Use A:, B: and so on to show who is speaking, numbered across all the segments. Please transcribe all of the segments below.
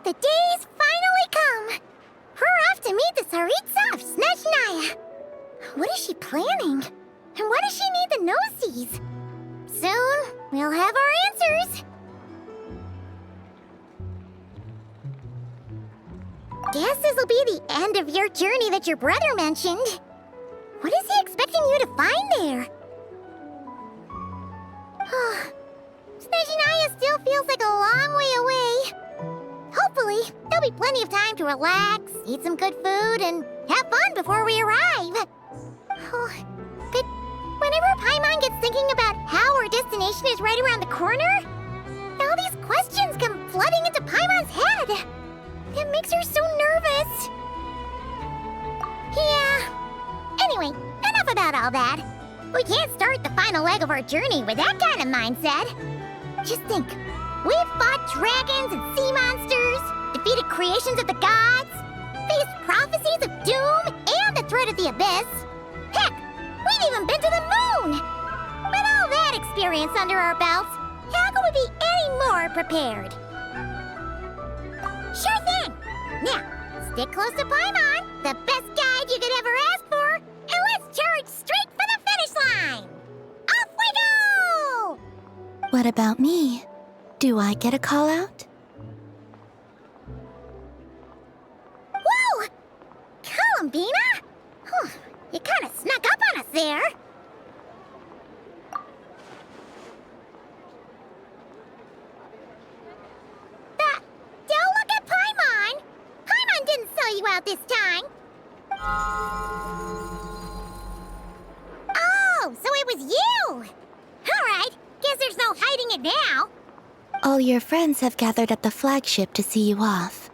A: The day's finally come! We're off to meet the Tsaritsa of Снежная. What is she planning? And why does she need the nosies? Soon, we'll have our answers. Guess this'll be the end of your journey that your brother mentioned. What is he expecting you to find there? Снежная still feels like a long way away. Hopefully, there'll be plenty of time to relax, eat some good food, and have fun before we arrive. But whenever Paimon gets thinking about how our destination is right around the corner, all these questions come flooding into Paimon's head. It makes her so nervous. Yeah. Anyway, enough about all that. We can't start the final leg of our journey with that kind of mindset. Just think. We've fought dragons and sea monsters, defeated creations of the gods, faced prophecies of doom and the threat of the abyss. Heck, we've even been to the moon! With all that experience under our belts, how could we be any more prepared? Sure thing! Now, stick close to Paimon, the best guide you could ever ask for, and let's charge straight for the finish line! Off we go!
B: What about me? Do I get a call out?
A: Whoa! Columbina? You kind of snuck up on us there. Don't look at Paimon! Paimon didn't sell you out this time. Oh, so it was you! Alright, guess there's no hiding it now.
B: All your friends have gathered at the flagship to see you off.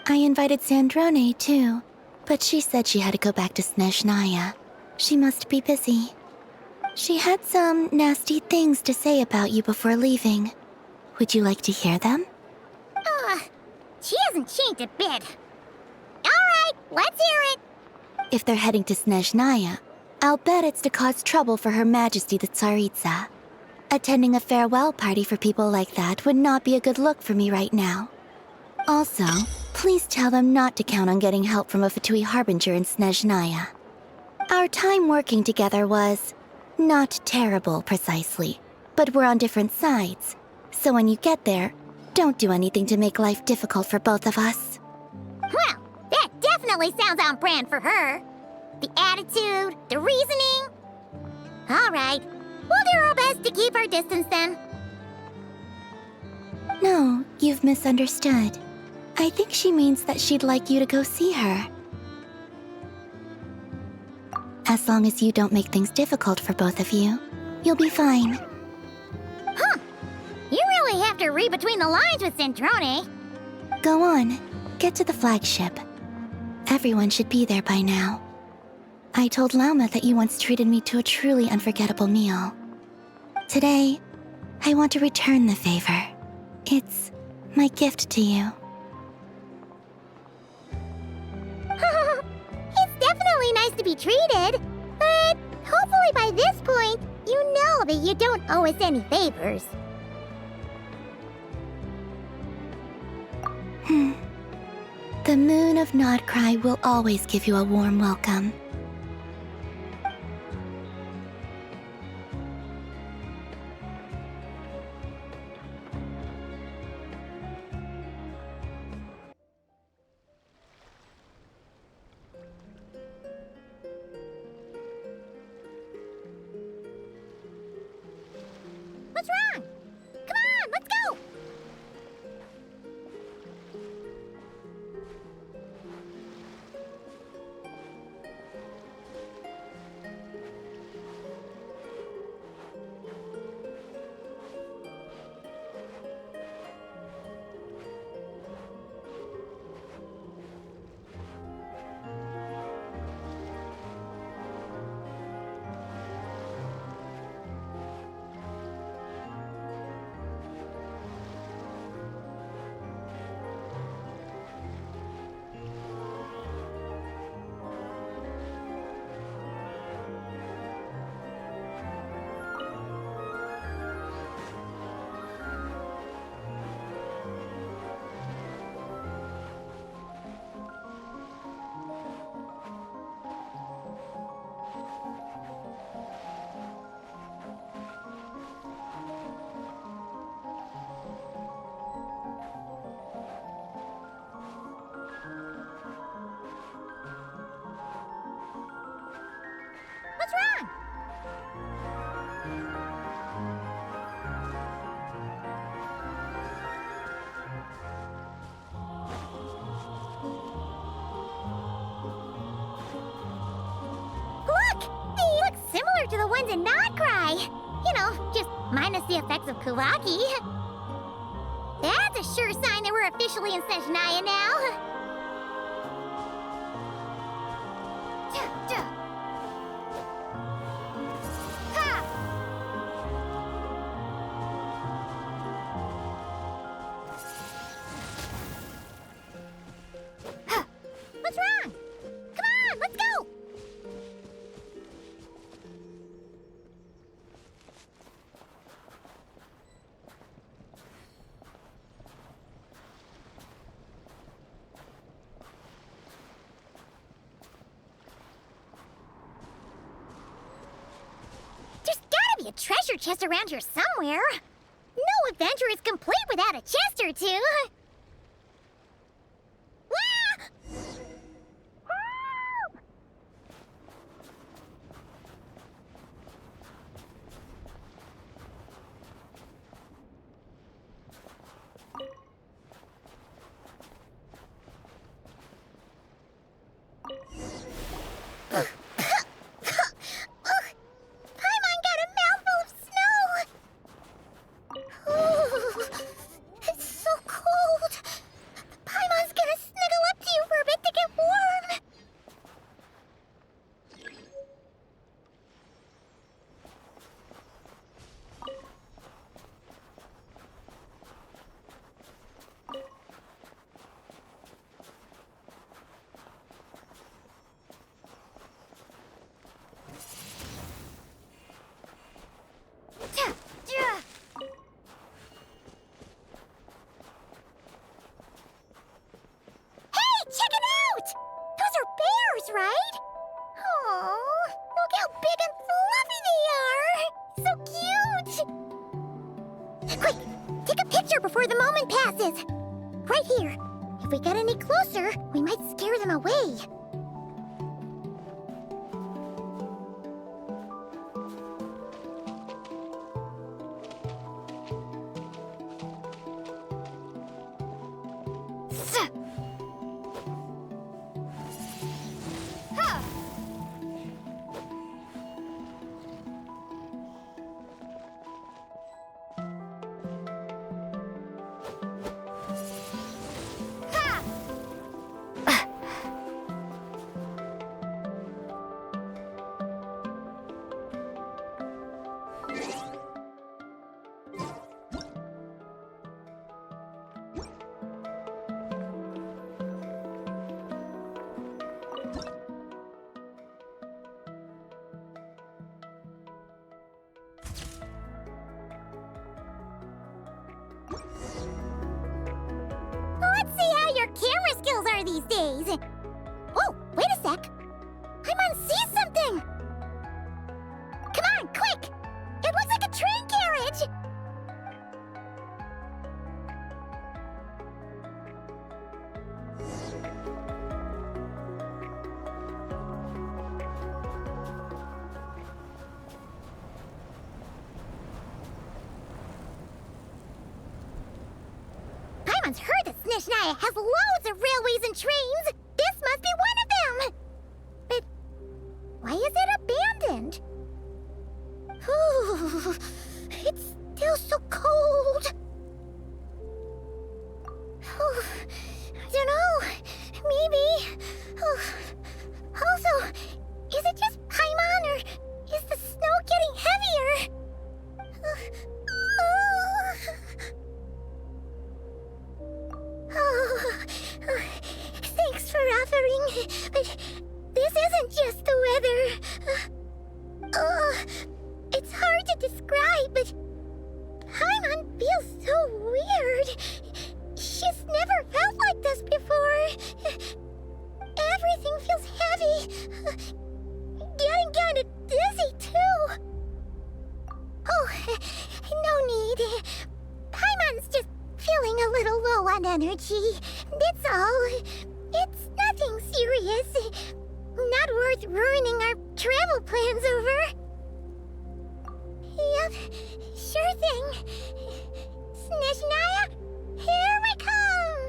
B: I invited Sandrone too, but she said she had to go back to Снежная. She must be busy. She had some nasty things to say about you before leaving. Would you like to hear them?
A: She hasn't changed a bit. Alright, let's hear it.
B: If they're heading to Снежная, I'll bet it's to cause trouble for Her Majesty the Tsaritsa. Attending a farewell party for people like that would not be a good look for me right now. Also, please tell them not to count on getting help from a Fatui Harbinger in Снежная. Our time working together was not terrible, precisely, but we're on different sides. So when you get there, don't do anything to make life difficult for both of us.
A: Well, that definitely sounds on brand for her. The attitude, the reasoning. Alright, we'll do our best to keep our distance then.
B: No, you've misunderstood. I think she means that she'd like you to go see her. As long as you don't make things difficult for both of you, you'll be fine.
A: You really have to read between the lines with Sandrone.
B: Go on, get to the flagship. Everyone should be there by now. I told Lauma that you once treated me to a truly unforgettable meal. Today, I want to return the favor. It's my gift to you.
A: It's definitely nice to be treated, but hopefully by this point, you know that you don't owe us any favors.
B: The moon of Nodcry will always give you a warm welcome.
A: What's wrong? Come on, let's go! to the ones in Not Cry. You know, just minus the effects of Kawaki. That's a sure sign that we're officially in Снежная now. What's wrong? Come on, let's go! There's gotta be a treasure chest around here somewhere. No adventure is complete without a chest or two. Right? Oh, look how big and fluffy they are! So cute! Quick, take a picture before the moment passes. Right here. If we get any closer, we might scare them away. Let's see how your camera skills are these days. Oh, wait a sec. Paimon sees something. Come on, quick. It looks like a train carriage. Paimon's heard that Снежная has loads of railways and trains. This must be one of them. But why is it abandoned? Ooh, it's still so cold. Ooh, I don't know. Maybe. Ooh. Also, is it just Paimon or is the snow getting heavier? Thanks for offering, but this isn't just the weather. It's hard to describe, but Paimon feels so weird. She's never felt like this before. Everything feels heavy. Getting kinda dizzy, too. Oh, no need. Paimon's just feeling a little low on energy. That's all. It's nothing serious. Not worth ruining our travel plans over. Yep, sure thing. Снежная, here we come!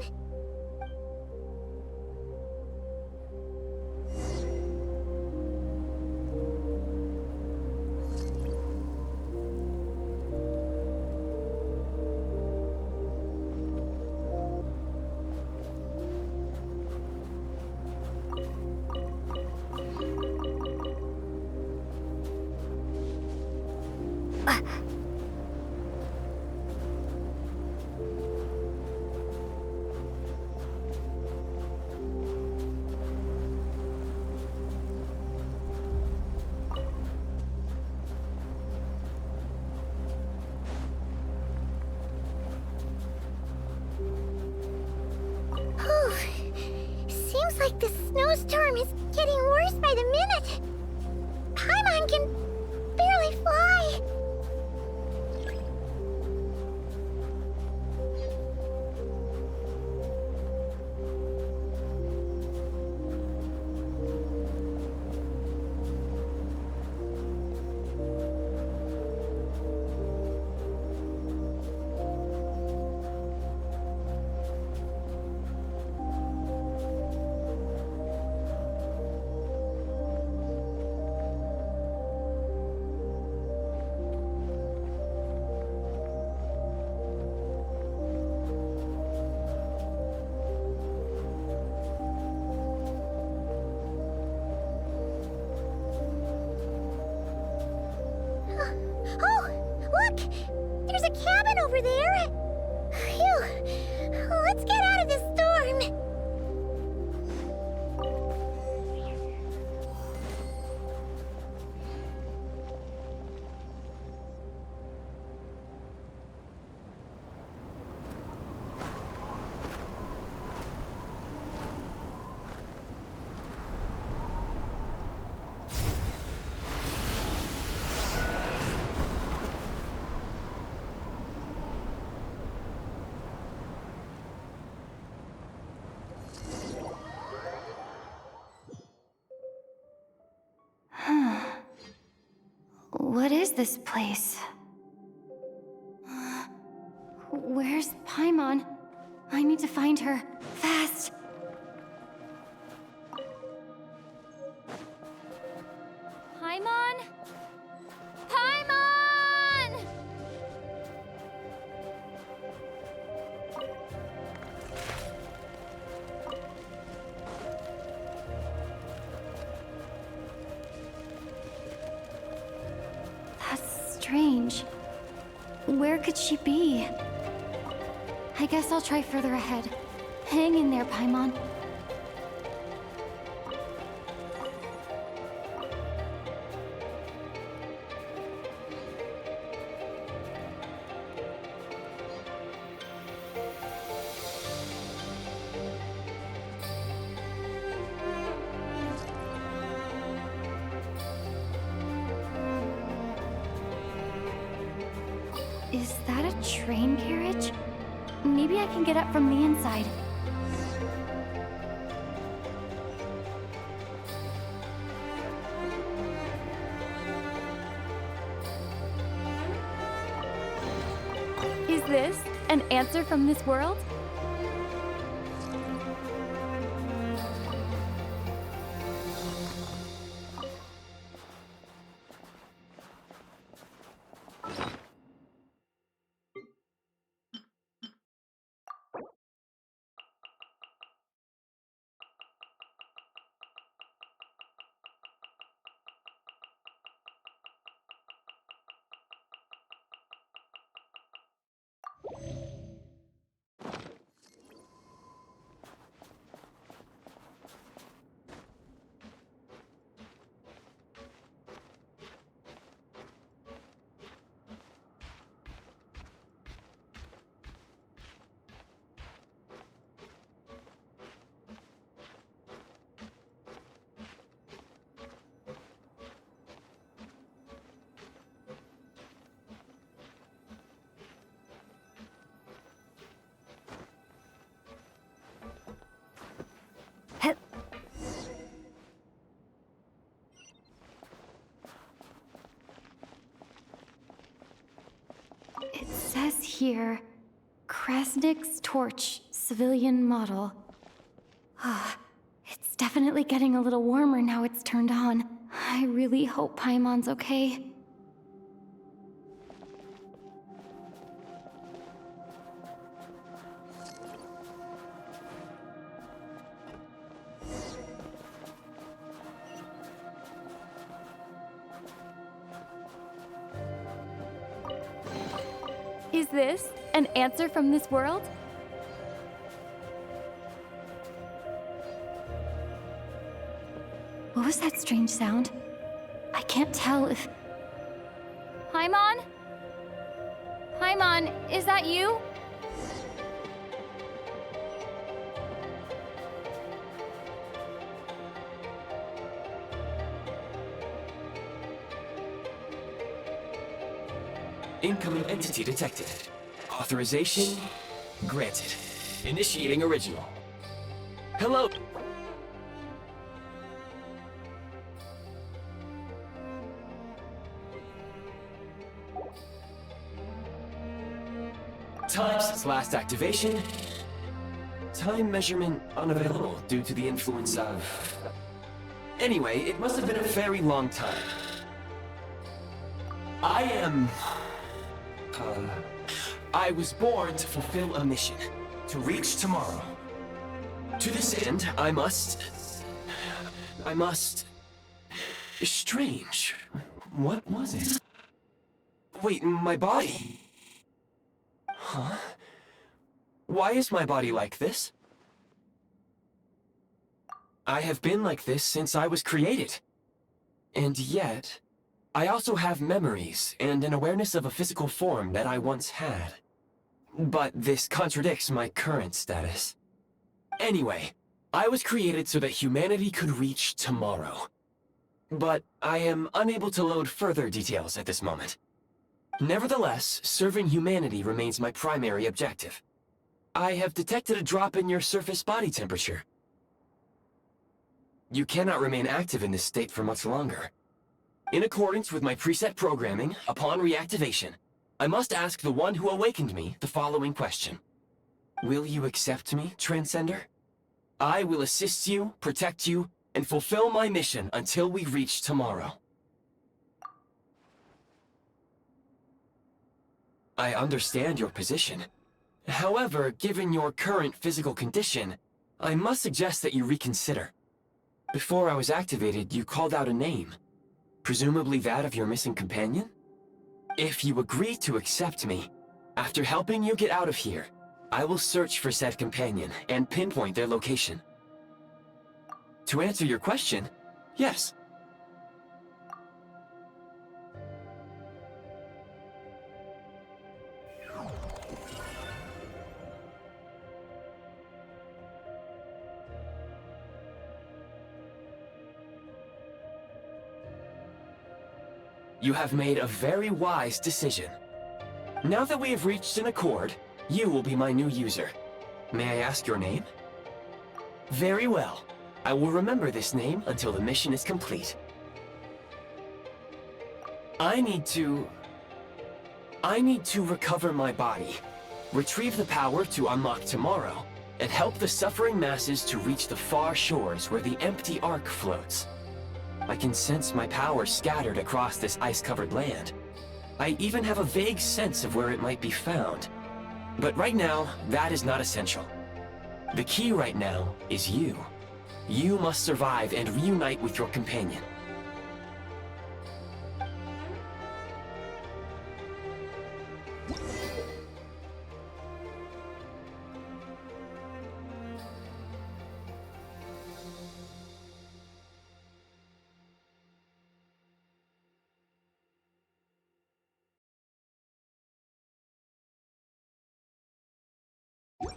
A: The snowstorm is getting worse by the minute. Paimon can barely fly. There's a cabin over there! Phew! Let's get out of this storm!
C: What is this place? Where's Paimon? I need to find her. Fast! Paimon? Paimon! That's strange. Where could she be? I guess I'll try further ahead. Hang in there, Paimon. Is that a train carriage? Maybe I can get up from the inside. Is this an answer from this world? It says here, Krasnik's torch, civilian model. It's definitely getting a little warmer now it's turned on. I really hope Paimon's okay. Is this an answer from this world? What was that strange sound? I can't tell if... Paimon? Paimon, is that you?
D: Incoming entity detected. Authorization granted. Initiating original. Hello. Time since last activation. Time measurement unavailable due to the influence of... Anyway, it must have been a very long time. I was born to fulfill a mission. To reach tomorrow. To this end, I must... Strange. What was it? Wait, my body? Huh? Why is my body like this? I have been like this since I was created. And yet, I also have memories and an awareness of a physical form that I once had. But this contradicts my current status. Anyway, I was created so that humanity could reach tomorrow. But I am unable to load further details at this moment. Nevertheless, serving humanity remains my primary objective. I have detected a drop in your surface body temperature. You cannot remain active in this state for much longer. In accordance with my preset programming, upon reactivation, I must ask the one who awakened me the following question. Will you accept me, Transcender? I will assist you, protect you, and fulfill my mission until we reach tomorrow. I understand your position. However, given your current physical condition, I must suggest that you reconsider. Before I was activated, you called out a name. Presumably that of your missing companion? If you agree to accept me, after helping you get out of here, I will search for said companion and pinpoint their location. To answer your question, yes. You have made a very wise decision. Now that we have reached an accord, you will be my new user. May I ask your name? Very well. I will remember this name until the mission is complete. I need to recover my body, retrieve the power to unlock tomorrow, and help the suffering masses to reach the far shores where the empty Ark floats. I can sense my power scattered across this ice-covered land. I even have a vague sense of where it might be found. But right now, that is not essential. The key right now is you. You must survive and reunite with your companion.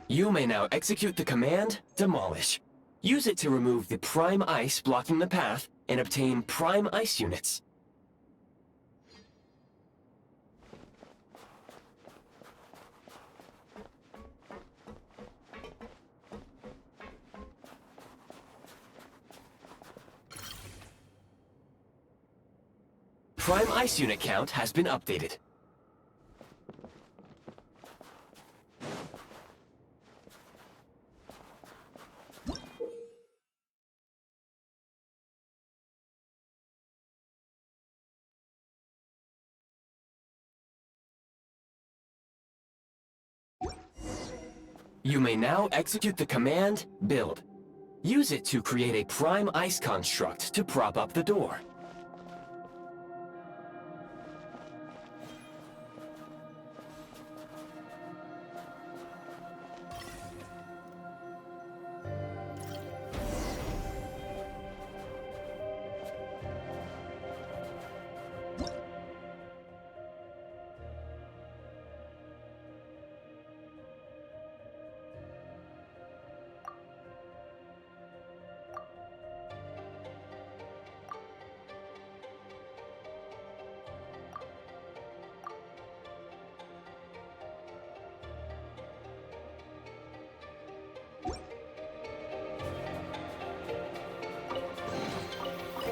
D: You may now execute the command, Demolish. Use it to remove the prime ice blocking the path and obtain prime ice units. Prime ice unit count has been updated. You may now execute the command, Build. Use it to create a prime ice construct to prop up the door.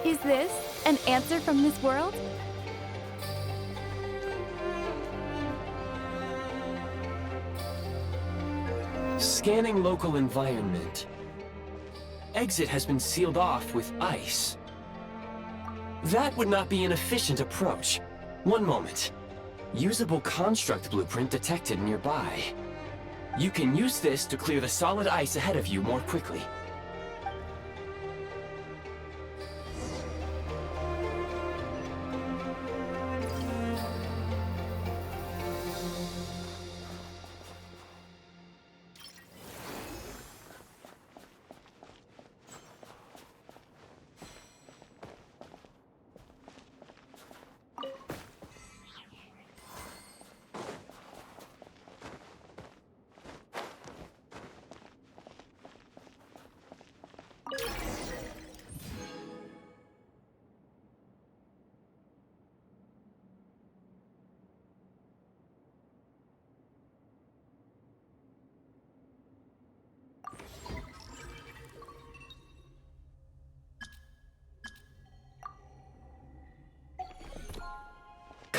C: Is this an answer from this world?
D: Scanning local environment. Exit has been sealed off with ice. That would not be an efficient approach. One moment. Usable construct blueprint detected nearby. You can use this to clear the solid ice ahead of you more quickly.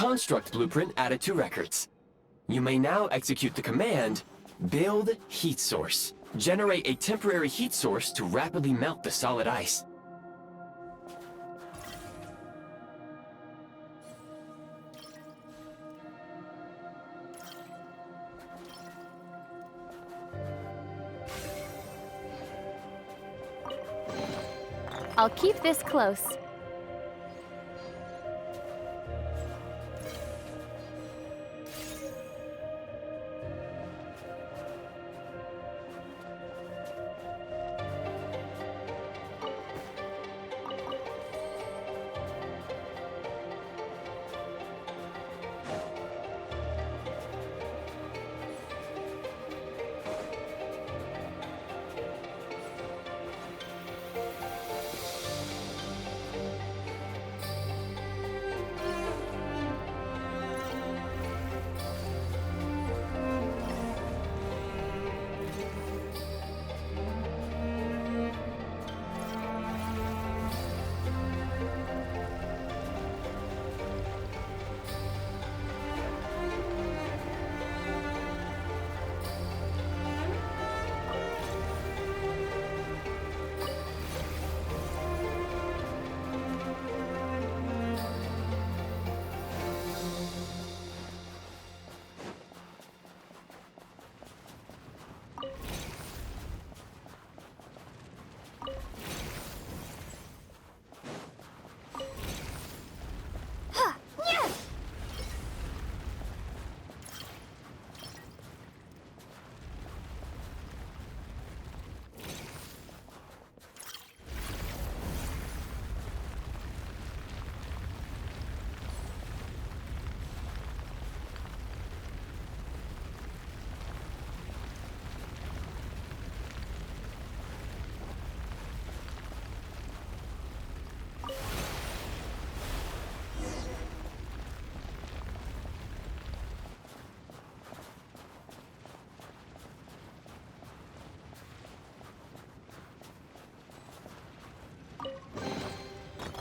D: Construct blueprint added to records. You may now execute the command, build heat source. Generate a temporary heat source to rapidly melt the solid ice.
C: I'll keep this close.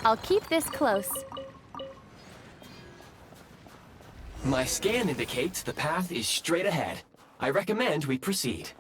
C: I'll keep this close.
D: My scan indicates the path is straight ahead. I recommend we proceed.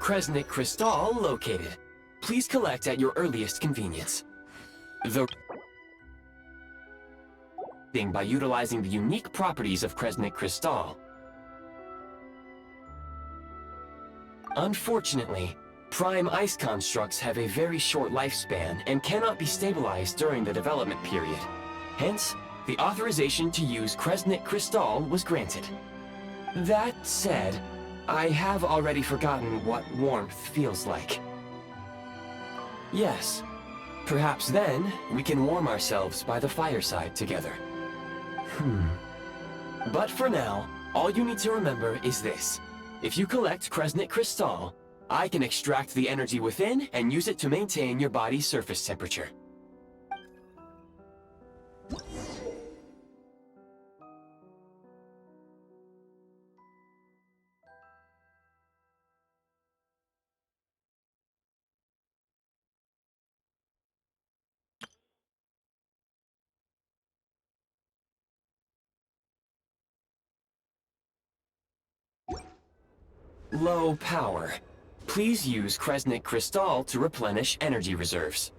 D: Kresnik crystal located. Please collect at your earliest convenience. The thing by utilizing the unique properties of Kresnik crystal. Unfortunately, prime ice constructs have a very short lifespan and cannot be stabilized during the development period. Hence, the authorization to use Kresnik crystal was granted. That said, I have already forgotten what warmth feels like. Yes, perhaps then we can warm ourselves by the fireside together. But for now, all you need to remember is this. If you collect Kresnik crystal, I can extract the energy within and use it to maintain your body's surface temperature. Low power. Please use Kresnik crystal to replenish energy reserves.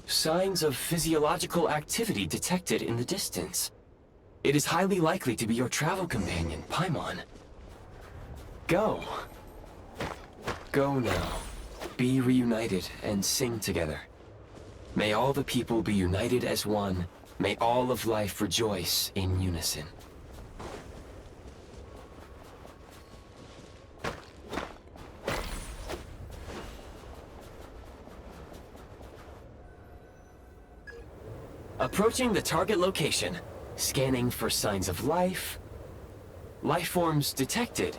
D: Signs of physiological activity detected in the distance. It is highly likely to be your travel companion, Paimon. Go. Go now. Be reunited and sing together. May all the people be united as one. May all of life rejoice in unison. Approaching the target location. Scanning for signs of life. Life forms detected.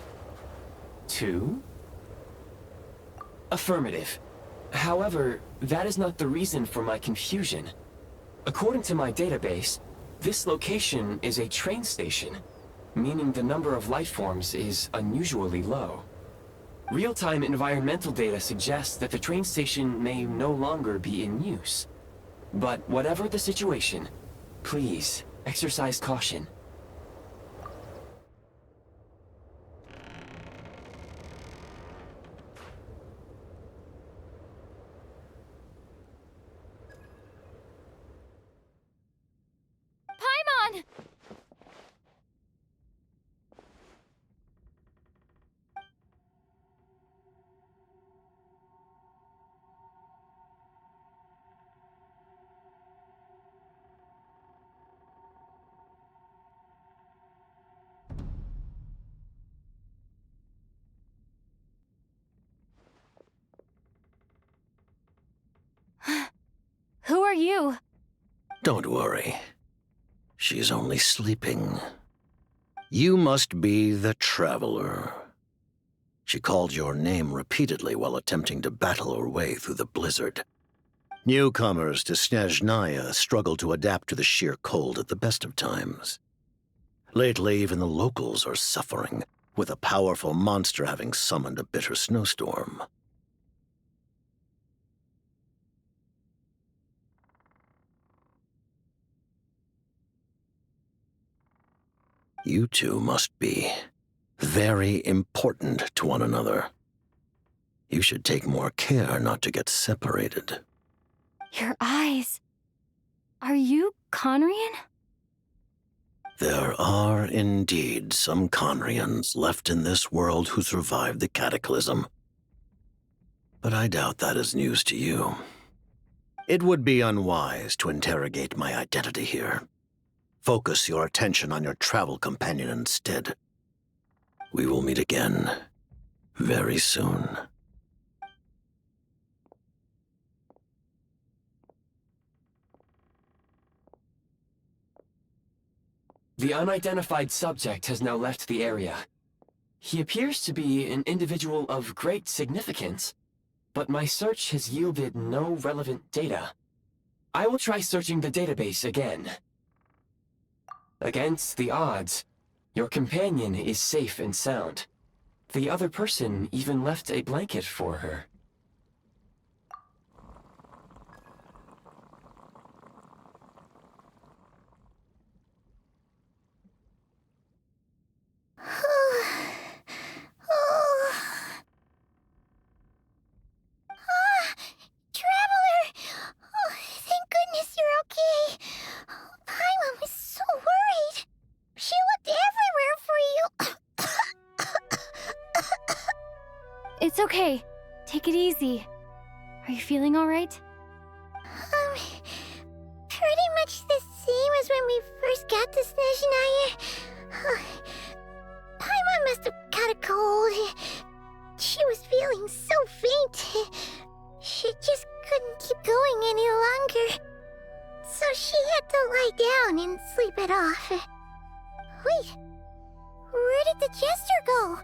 D: 2. Affirmative. However, that is not the reason for my confusion. According to my database, this location is a train station, meaning the number of life forms is unusually low. Real-time environmental data suggests that the train station may no longer be in use. But whatever the situation, please exercise caution.
C: Paimon! Who are you?
E: Don't worry. She's only sleeping. You must be the Traveler. She called your name repeatedly while attempting to battle her way through the blizzard. Newcomers to Снежная struggle to adapt to the sheer cold at the best of times. Lately, even the locals are suffering, with a powerful monster having summoned a bitter snowstorm. You two must be very important to one another. You should take more care not to get separated.
C: Your eyes. Are you Conrian?
E: There are indeed some Conrians left in this world who survived the cataclysm. But I doubt that is news to you. It would be unwise to interrogate my identity here. Focus your attention on your travel companion instead. We will meet again very soon.
D: The unidentified subject has now left the area. He appears to be an individual of great significance, but my search has yielded no relevant data. I will try searching the database again. Against the odds, your companion is safe and sound. The other person even left a blanket for her.
C: It's okay. Take it easy. Are you feeling alright?
A: Pretty much the same as when we first got to Снежная. Paimon must have got a cold. She was feeling so faint. She just couldn't keep going any longer. So she had to lie down and sleep it off. Wait, where did the jester go?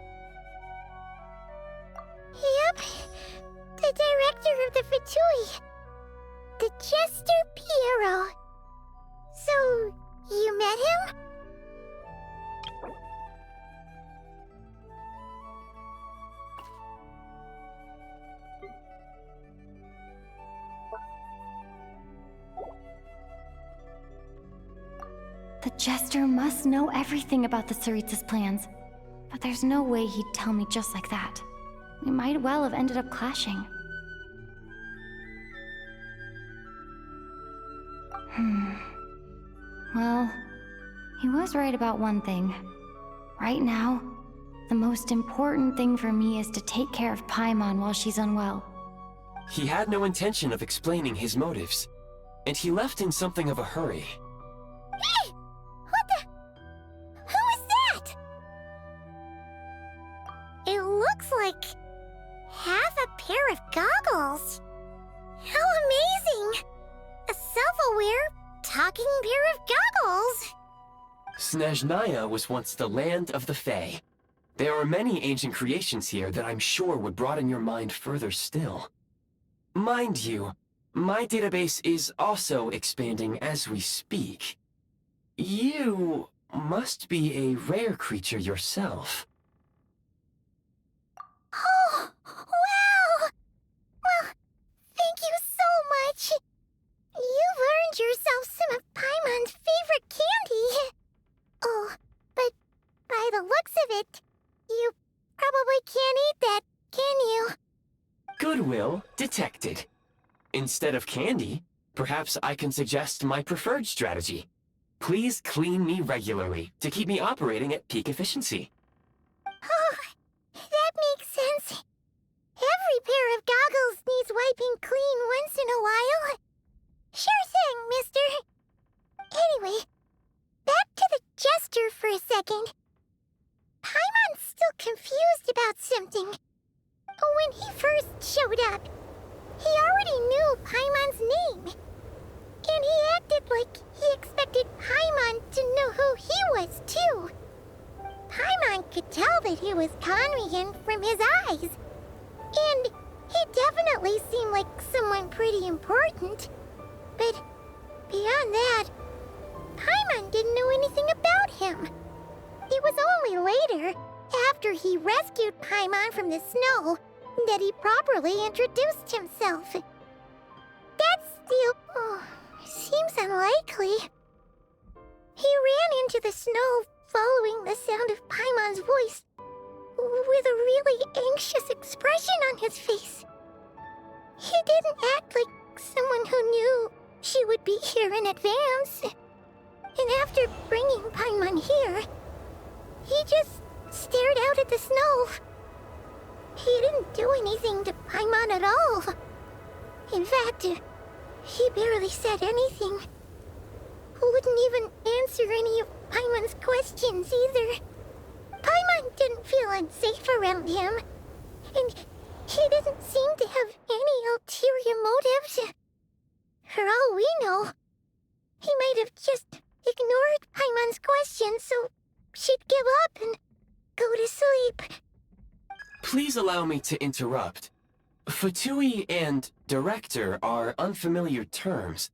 A: Yep, the director of the Fatui. The Jester Piero. So, you met him?
C: The Jester must know everything about the Tsaritsa's plans. But there's no way he'd tell me just like that. We might well have ended up clashing. Well, he was right about one thing. Right now, the most important thing for me is to take care of Paimon while she's unwell.
D: He had no intention of explaining his motives, and he left in something of a hurry.
A: Hey! What the... Who is that? It looks like... half a pair of goggles. How amazing! A self-aware, talking pair of goggles!
D: Снежная was once the land of the Fae. There are many ancient creations here that I'm sure would broaden your mind further still. Mind you, my database is also expanding as we speak. You must be a rare creature yourself.
A: Oh, wow! Well, thank you so much. You've earned yourself some of Paimon's favorite candy. Oh, but by the looks of it, you probably can't eat that, can you?
D: Goodwill detected. Instead of candy, perhaps I can suggest my preferred strategy. Please clean me regularly to keep me operating at peak efficiency.
A: Oh, that makes sense. Every pair of goggles needs wiping clean once in a while. Sure thing, mister. Anyway, back to the Jester for a second. Paimon's still confused about something. When he first showed up, he already knew Paimon's name. And he acted like he expected Paimon to know who he was, too. Paimon could tell that he was Conrian from his eyes. And he definitely seemed like someone pretty important. But beyond that, Paimon didn't know anything about him. It was only later, after he rescued Paimon from the snow, that he properly introduced himself. That still seems unlikely. He ran into the snow following the sound of Paimon's voice, with a really anxious expression on his face. He didn't act like someone who knew she would be here in advance. And after bringing Paimon here, he just stared out at the snow. He didn't do anything to Paimon at all. In fact, he barely said anything. Wouldn't even answer any of Paimon's questions either. Paimon didn't feel unsafe around him, and he didn't seem to have any ulterior motives. For all we know, he might have just ignored Paimon's questions so she'd give up and go to sleep.
D: Please allow me to interrupt. Fatui and director are unfamiliar terms.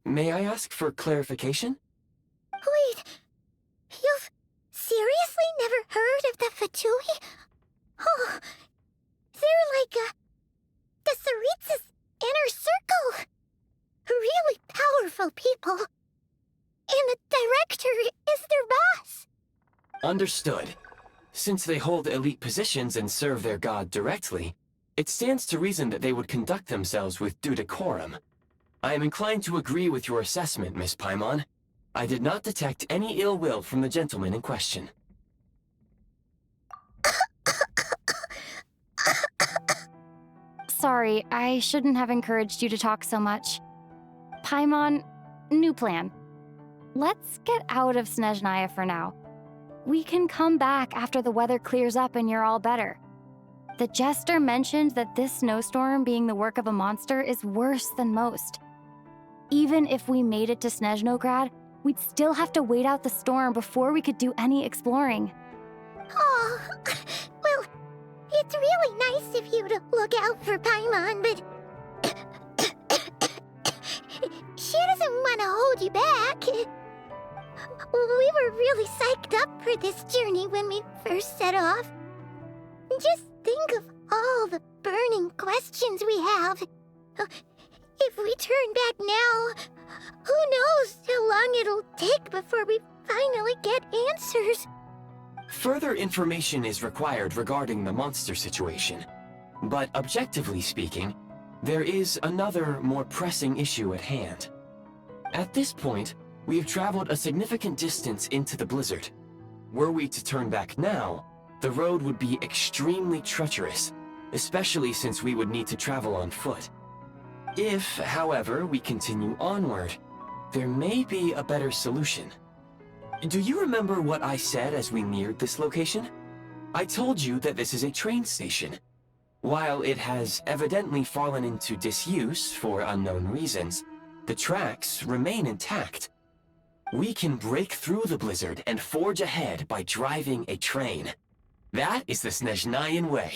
D: May I ask for clarification?
A: Wait, you've seriously never heard of the Fatui? Oh, they're like the Tsaritz's inner circle. Really powerful people. And the director is their boss.
D: Understood. Since they hold elite positions and serve their god directly, it stands to reason that they would conduct themselves with due decorum. I am inclined to agree with your assessment, Miss Paimon. I did not detect any ill will from the gentleman in question.
C: Sorry, I shouldn't have encouraged you to talk so much. Paimon, new plan. Let's get out of Снежная for now. We can come back after the weather clears up and you're all better. The jester mentioned that this snowstorm being the work of a monster is worse than most. Even if we made it to Snezhnograd, we'd still have to wait out the storm before we could do any exploring.
A: Oh, well, it's really nice of you to look out for Paimon, but she doesn't want to hold you back. We were really psyched up for this journey when we first set off. Just think of all the burning questions we have. If we turn back now, who knows how long it'll take before we finally get answers.
D: Further information is required regarding the monster situation. But objectively speaking, there is another, more pressing issue at hand. At this point, we have traveled a significant distance into the blizzard. Were we to turn back now, the road would be extremely treacherous, especially since we would need to travel on foot. If, however, we continue onward, there may be a better solution. Do you remember what I said as we neared this location? I told you that this is a train station. While it has evidently fallen into disuse for unknown reasons, the tracks remain intact. We can break through the blizzard and forge ahead by driving a train. That is the Снежнаин way.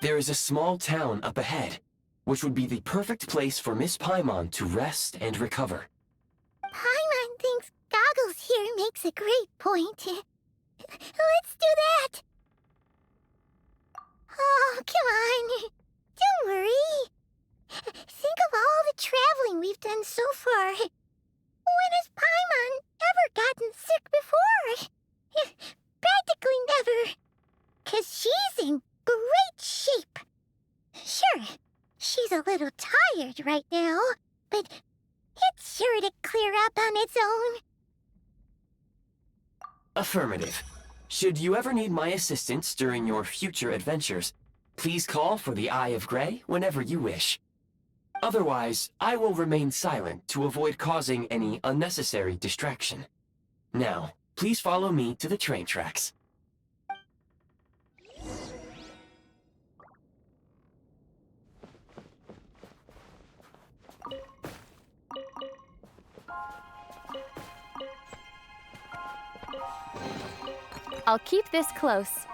D: There is a small town up ahead, which would be the perfect place for Miss Paimon to rest and recover.
A: Paimon thinks Goggles here makes a great point. Let's do that! Oh, come on. Don't worry. Think of all the traveling we've done so far. When has Paimon ever gotten sick before? Practically never. 'Cause she's in great shape. Sure, she's a little tired right now, but it's sure to clear up on its own.
D: Affirmative. Should you ever need my assistance during your future adventures, please call for the Eye of Grey whenever you wish. Otherwise, I will remain silent to avoid causing any unnecessary distraction. Now, please follow me to the train tracks.
C: I'll keep this close.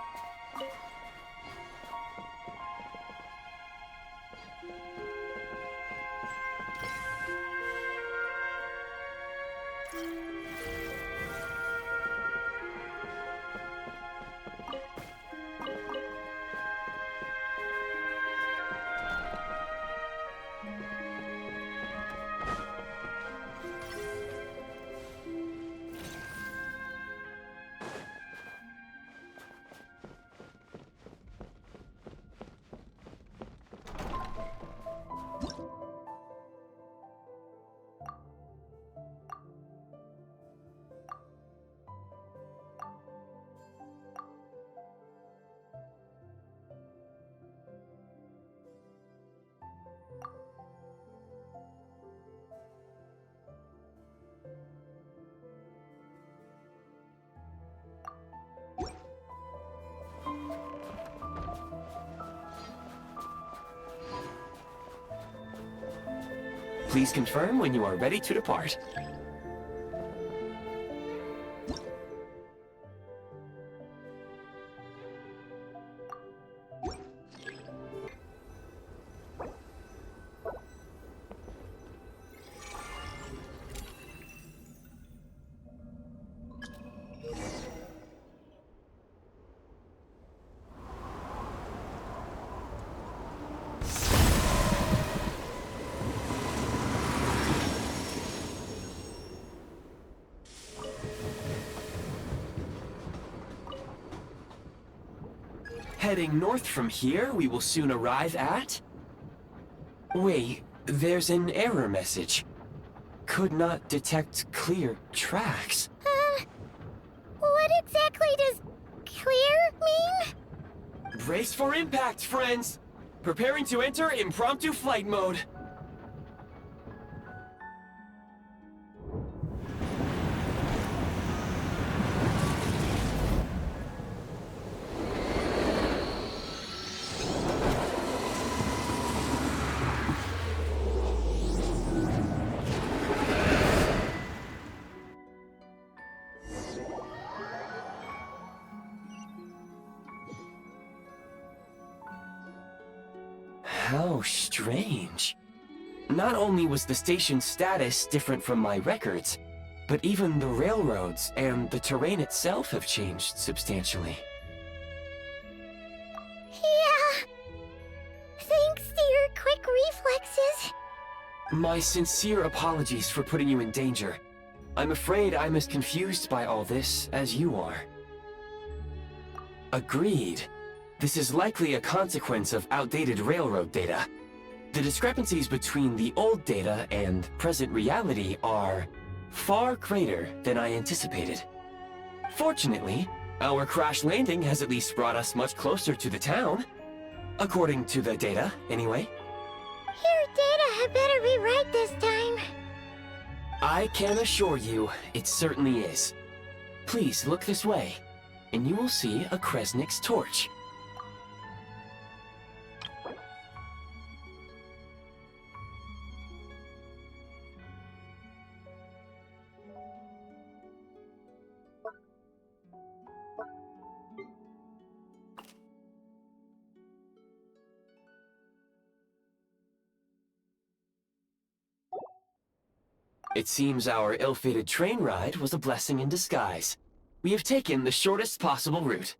D: Please confirm when you are ready to depart. Heading north from here, we will soon arrive at... Wait, there's an error message. Could not detect clear tracks.
A: What exactly does clear mean?
D: Brace for impact, friends! Preparing to enter impromptu flight mode. How strange. Not only was the station's status different from my records, but even the railroads and the terrain itself have changed substantially.
A: Yeah. Thanks to your quick reflexes.
D: My sincere apologies for putting you in danger. I'm afraid I'm as confused by all this as you are. Agreed. This is likely a consequence of outdated railroad data. The discrepancies between the old data and present reality are far greater than I anticipated. Fortunately, our crash landing has at least brought us much closer to the town. According to the data, anyway.
A: Your data had better be right this time.
D: I can assure you, it certainly is. Please look this way, and you will see a Kresnik's torch. It seems our ill-fated train ride was a blessing in disguise. We have taken the shortest possible route.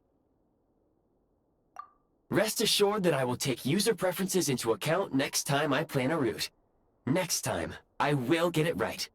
D: Rest assured that I will take user preferences into account next time I plan a route. Next time, I will get it right.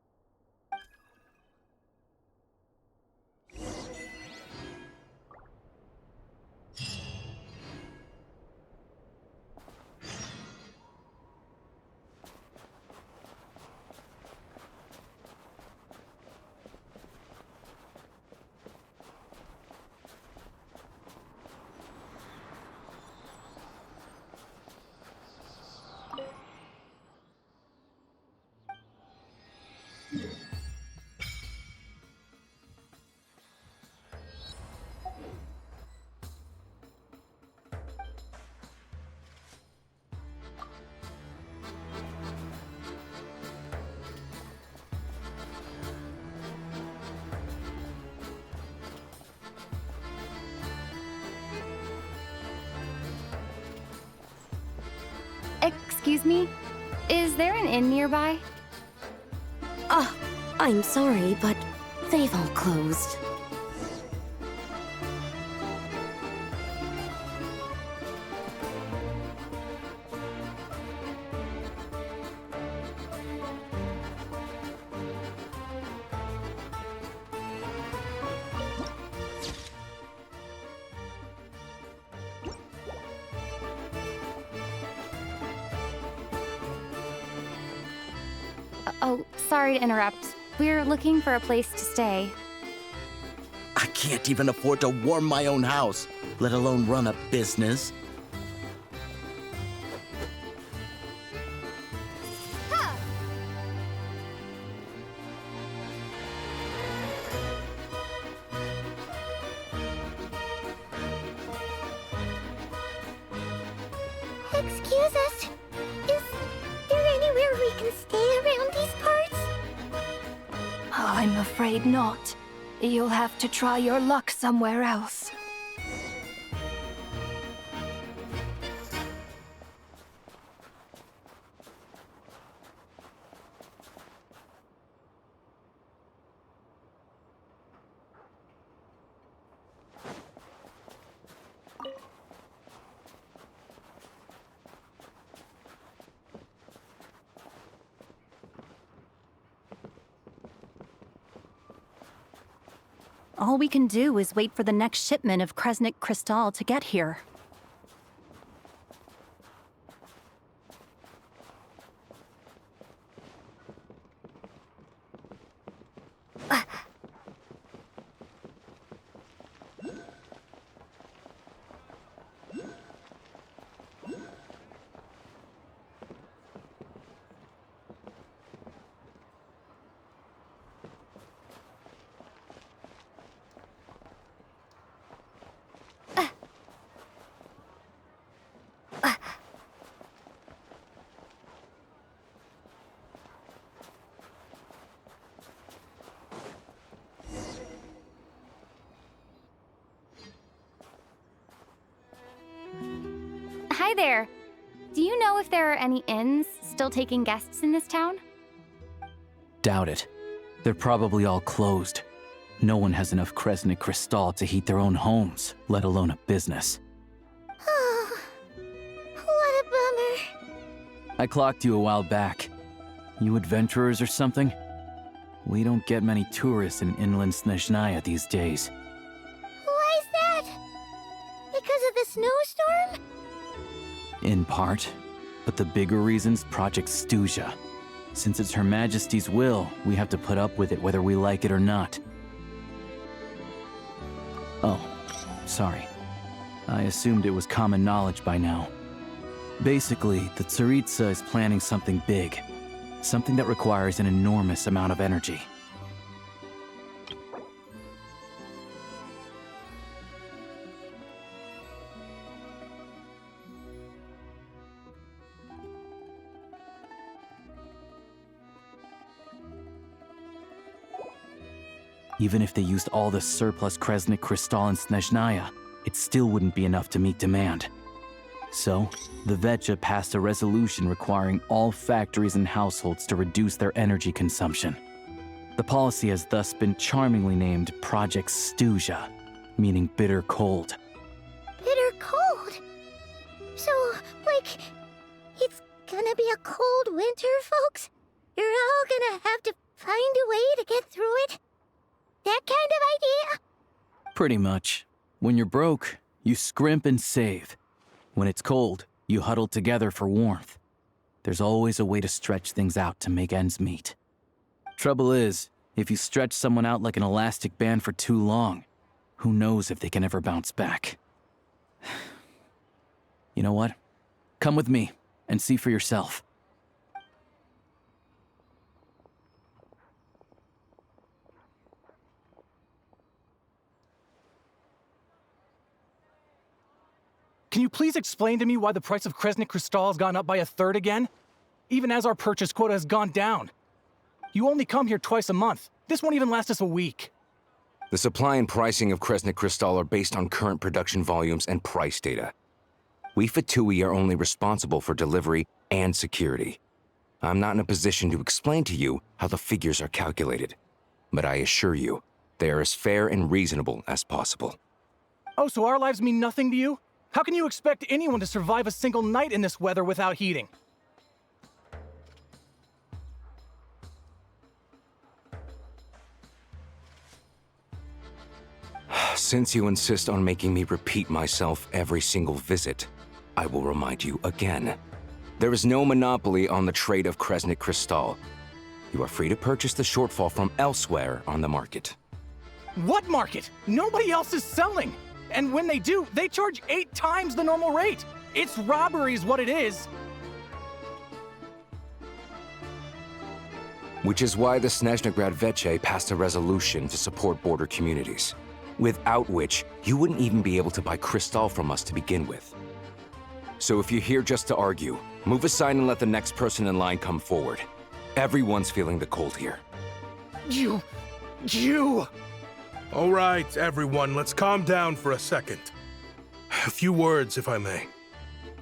C: Excuse me? Is there an inn nearby?
F: Ah, I'm sorry, but they've all closed.
C: Oh, sorry to interrupt. We're looking for a place to stay.
G: I can't even afford to warm my own house, let alone run a business.
A: Excuse us. Is there anywhere we can stay around these parts?
F: I'm afraid not. You'll have to try your luck somewhere else.
H: All we can do is wait for the next shipment of Kresnik crystal to get here.
C: Hi there. Do you know if there are any inns still taking guests in this town?
H: Doubt it. They're probably all closed. No one has enough Kresnik Crystal to heat their own homes, let alone a business.
A: Oh, what a bummer.
H: I clocked you a while back. You adventurers or something? We don't get many tourists in inland Snežnaya these days.
A: Why is that? Because of the snowstorm?
H: In part. But the bigger reason's Project Stuja. Since it's Her Majesty's will, we have to put up with it whether we like it or not. Oh, sorry. I assumed it was common knowledge by now. Basically, the Tsaritsa is planning something big. Something that requires an enormous amount of energy. Even if they used all the surplus Kresnik Crystal in Snežnaya, it still wouldn't be enough to meet demand. So, the Vecha passed a resolution requiring all factories and households to reduce their energy consumption. The policy has thus been charmingly named Project Stuja, meaning bitter cold.
A: Bitter cold? So, like, it's gonna be a cold winter, folks? You're all gonna have to find a way to get through it? That kind of idea?
H: Pretty much. When you're broke, you scrimp and save. When it's cold, you huddle together for warmth. There's always a way to stretch things out to make ends meet. Trouble is, if you stretch someone out like an elastic band for too long, who knows if they can ever bounce back. You know what? Come with me and see for yourself.
I: Can you please explain to me why the price of Kresnik Crystal has gone up by 1/3 again? Even as our purchase quota has gone down. You only come here twice a month. This won't even last us a week.
J: The supply and pricing of Kresnik Crystal are based on current production volumes and price data. We Fatui are only responsible for delivery and security. I'm not in a position to explain to you how the figures are calculated, but I assure you, they are as fair and reasonable as possible.
I: Oh, so our lives mean nothing to you? How can you expect anyone to survive a single night in this weather without heating?
J: Since you insist on making me repeat myself every single visit, I will remind you again. There is no monopoly on the trade of Kresnik Crystal. You are free to purchase the shortfall from elsewhere on the market.
I: What market? Nobody else is selling! And when they do, they charge 8 times the normal rate! It's robbery is what it is!
J: Which is why the Snezhnegrad Veche passed a resolution to support border communities, without which you wouldn't even be able to buy crystal from us to begin with. So if you're here just to argue, move aside and let the next person in line come forward. Everyone's feeling the cold here.
I: You...
K: All right, everyone, let's calm down for a second. A few words, if I may.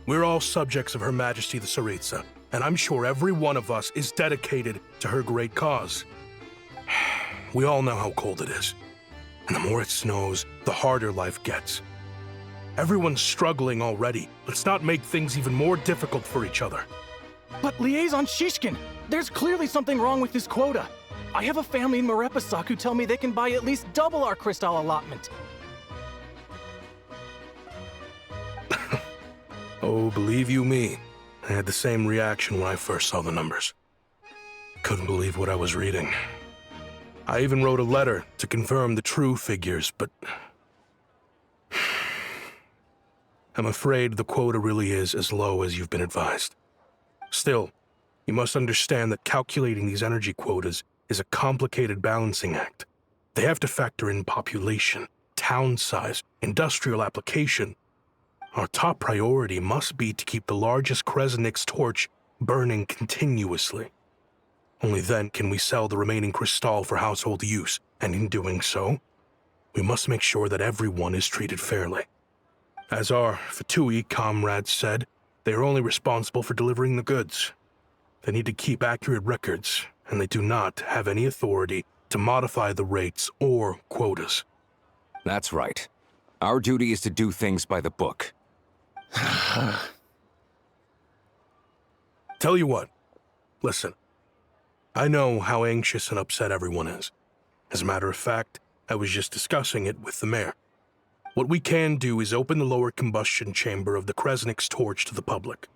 K: We're all subjects of Her Majesty the Tsaritsa, and I'm sure every one of us is dedicated to her great cause. We all know how cold it is, and the more it snows, the harder life gets. Everyone's struggling already. Let's not make things even more difficult for each other.
I: But Liaison Shishkin, there's clearly something wrong with this quota. I have a family in Marepasak who tell me they can buy at least double our crystal allotment.
K: Oh, believe you me, I had the same reaction when I first saw the numbers. Couldn't believe what I was reading. I even wrote a letter to confirm the true figures, but... I'm afraid the quota really is as low as you've been advised. Still, you must understand that calculating these energy quotas is a complicated balancing act. They have to factor in population, town size, industrial application. Our top priority must be to keep the largest Kresnik's torch burning continuously. Only then can we sell the remaining crystal for household use, and in doing so, we must make sure that everyone is treated fairly. As our Fatui comrades said, They are only responsible for delivering the goods. They need to keep accurate records, and they do not have any authority to modify the rates or quotas.
J: That's right. Our duty is to do things by the book.
K: Tell you what, listen. I know how anxious and upset everyone is. As a matter of fact, I was just discussing it with the mayor. What we can do is open the lower combustion chamber of the Kresnik's torch to the public.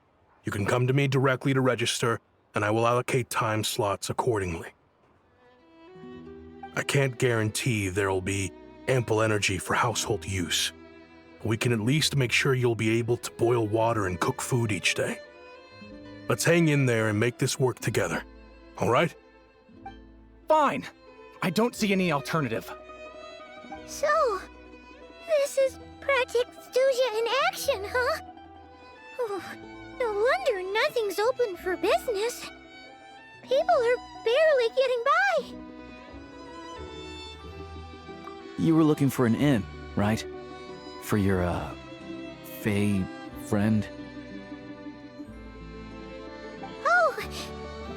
K: You can come to me directly to register, and I will allocate time slots accordingly. I can't guarantee there'll be ample energy for household use. We can at least make sure you'll be able to boil water and cook food each day. Let's hang in there and make this work together, all right?
I: Fine. I don't see any alternative.
A: So, this is Project Studia in action, huh? Oh, no wonder nothing's open for business. People are barely getting by.
H: You were looking for an inn, right? For your, Fae friend?
A: Oh,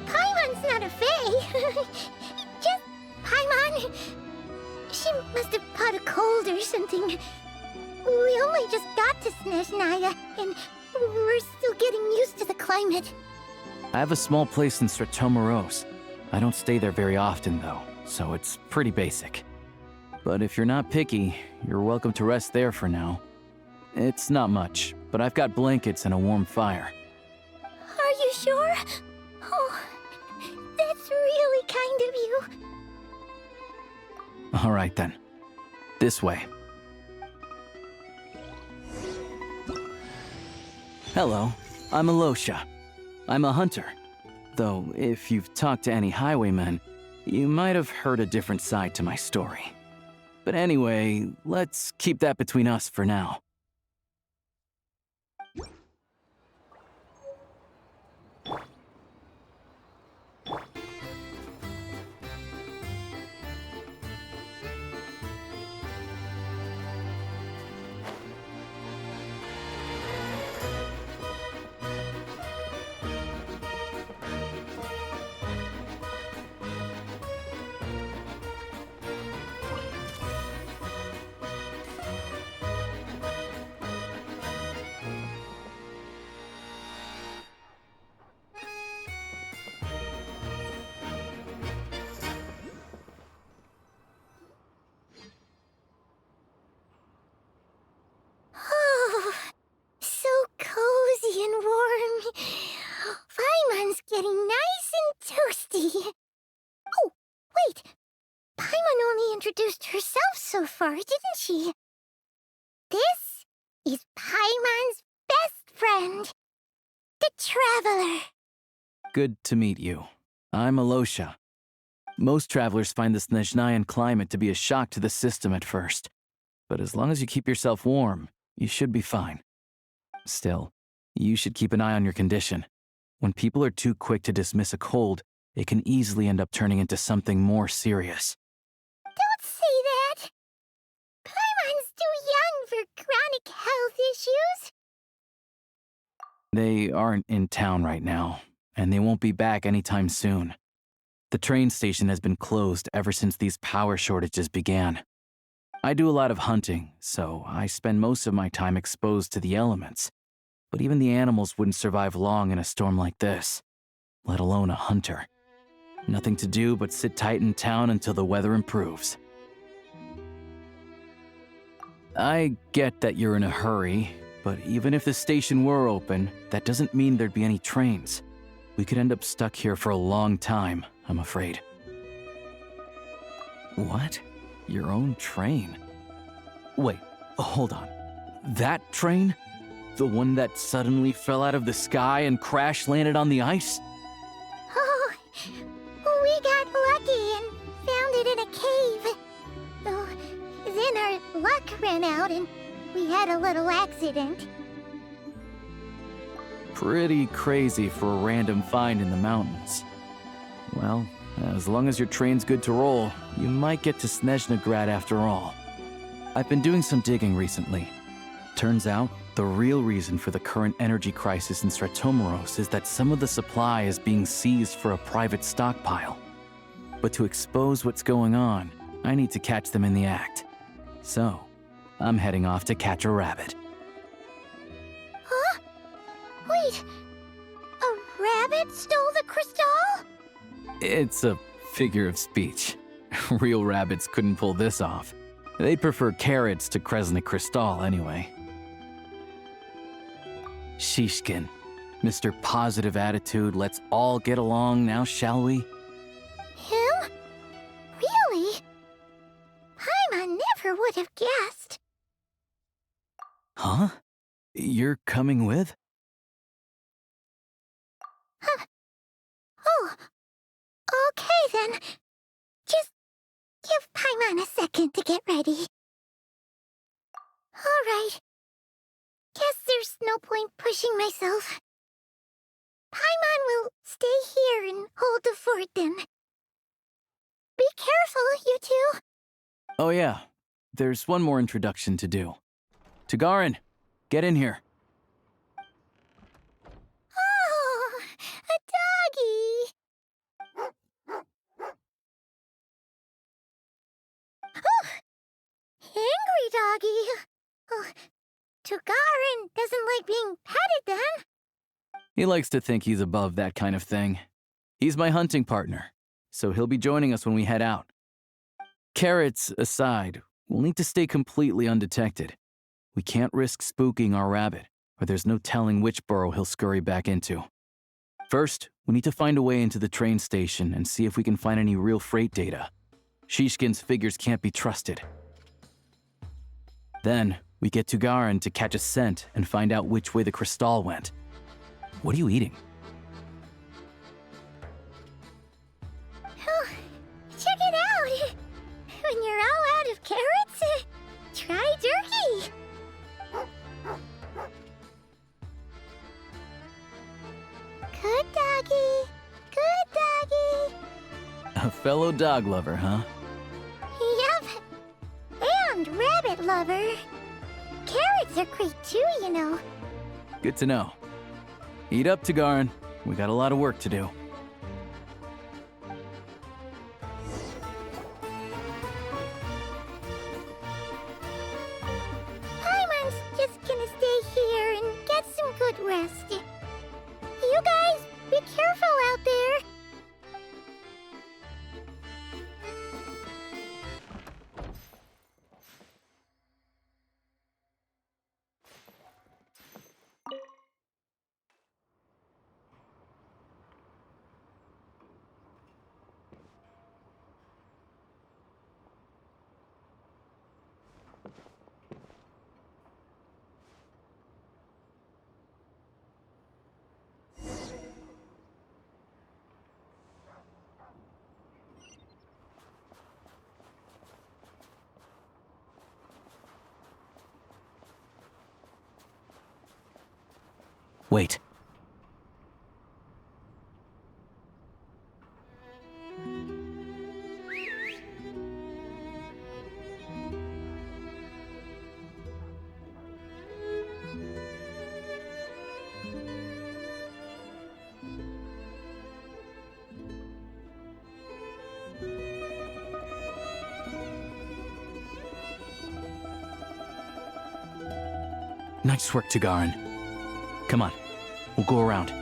A: Paimon's not a fae. Just Paimon. She must have caught a cold or something. We only just got to Снежная, and we're still getting used to the climate.
H: I have a small place in Moroz. I don't stay there very often, though, so it's pretty basic. But if you're not picky, you're welcome to rest there for now. It's not much, but I've got blankets and a warm fire.
A: Are you sure? Oh, that's really kind of you.
H: All right, then. This way. Hello, I'm Alosha. I'm a hunter. Though, if you've talked to any highwaymen, you might have heard a different side to my story. But anyway, let's keep that between us for now.
A: Paimon's getting nice and toasty. Oh, wait. Paimon only introduced herself so far, didn't she? This is Paimon's best friend, the Traveler.
H: Good to meet you. I'm Alosha. Most travelers find the Снежнаyan climate to be a shock to the system at first. But as long as you keep yourself warm, you should be fine. Still, you should keep an eye on your condition. When people are too quick to dismiss a cold, it can easily end up turning into something more serious.
A: Don't say that. Paimon's too young for chronic health issues.
H: They aren't in town right now, and they won't be back anytime soon. The train station has been closed ever since these power shortages began. I do a lot of hunting, so I spend most of my time exposed to the elements. But even the animals wouldn't survive long in a storm like this, let alone a hunter. Nothing to do but sit tight in town until the weather improves. I get that you're in a hurry, but even if the station were open, that doesn't mean there'd be any trains. We could end up stuck here for a long time, I'm afraid. What? Your own train? Wait, hold on. That train? The one that suddenly fell out of the sky and crash-landed on the ice?
A: Oh, we got lucky and found it in a cave. Oh, then our luck ran out and we had a little accident.
H: Pretty crazy for a random find in the mountains. Well, as long as your train's good to roll, you might get to Снежноград after all. I've been doing some digging recently. Turns out, The real reason for the current energy crisis in Stratomeros is that some of the supply is being seized for a private stockpile. But to expose what's going on, I need to catch them in the act. So, I'm heading off to catch a rabbit.
A: Huh? Wait, a rabbit stole the crystal?
H: It's a figure of speech. Real rabbits couldn't pull this off. They prefer carrots to Kresnik Crystal anyway. Shishkin, Mr. Positive Attitude, let's all get along now, shall we?
A: Him? Really? Paimon never would have guessed.
H: Huh? You're coming with?
A: Huh. Oh, okay then. Just give Paimon a second to get ready. All right. Guess there's no point pushing myself. Paimon will stay here and hold the fort then. Be careful, you two.
H: Oh yeah, there's one more introduction to do. Tagarin, get in here.
A: Oh, a doggy. Oh, angry doggy. Oh, Tagarin doesn't like being petted then.
H: He likes to think he's above that kind of thing. He's my hunting partner, so he'll be joining us when we head out. Carrots aside, we'll need to stay completely undetected. We can't risk spooking our rabbit, or there's no telling which burrow he'll scurry back into. First, we need to find a way into the train station and see if we can find any real freight data. Shishkin's figures can't be trusted. Then, we get Tagarin to catch a scent and find out which way the crystal went. What are you eating?
A: Oh, check it out. When you're all out of carrots, try jerky. Good doggy. Good doggy.
H: A fellow dog lover, huh?
A: Yep. And rabbit lover. Carrots are great too, you know.
H: Good to know. Eat up, Tagarin. We got a lot of work to do.
A: Paimon's just gonna stay here and get some good rest. You guys, be careful out there.
H: Wait. Nice work, Tagarin. Come on, we'll go around.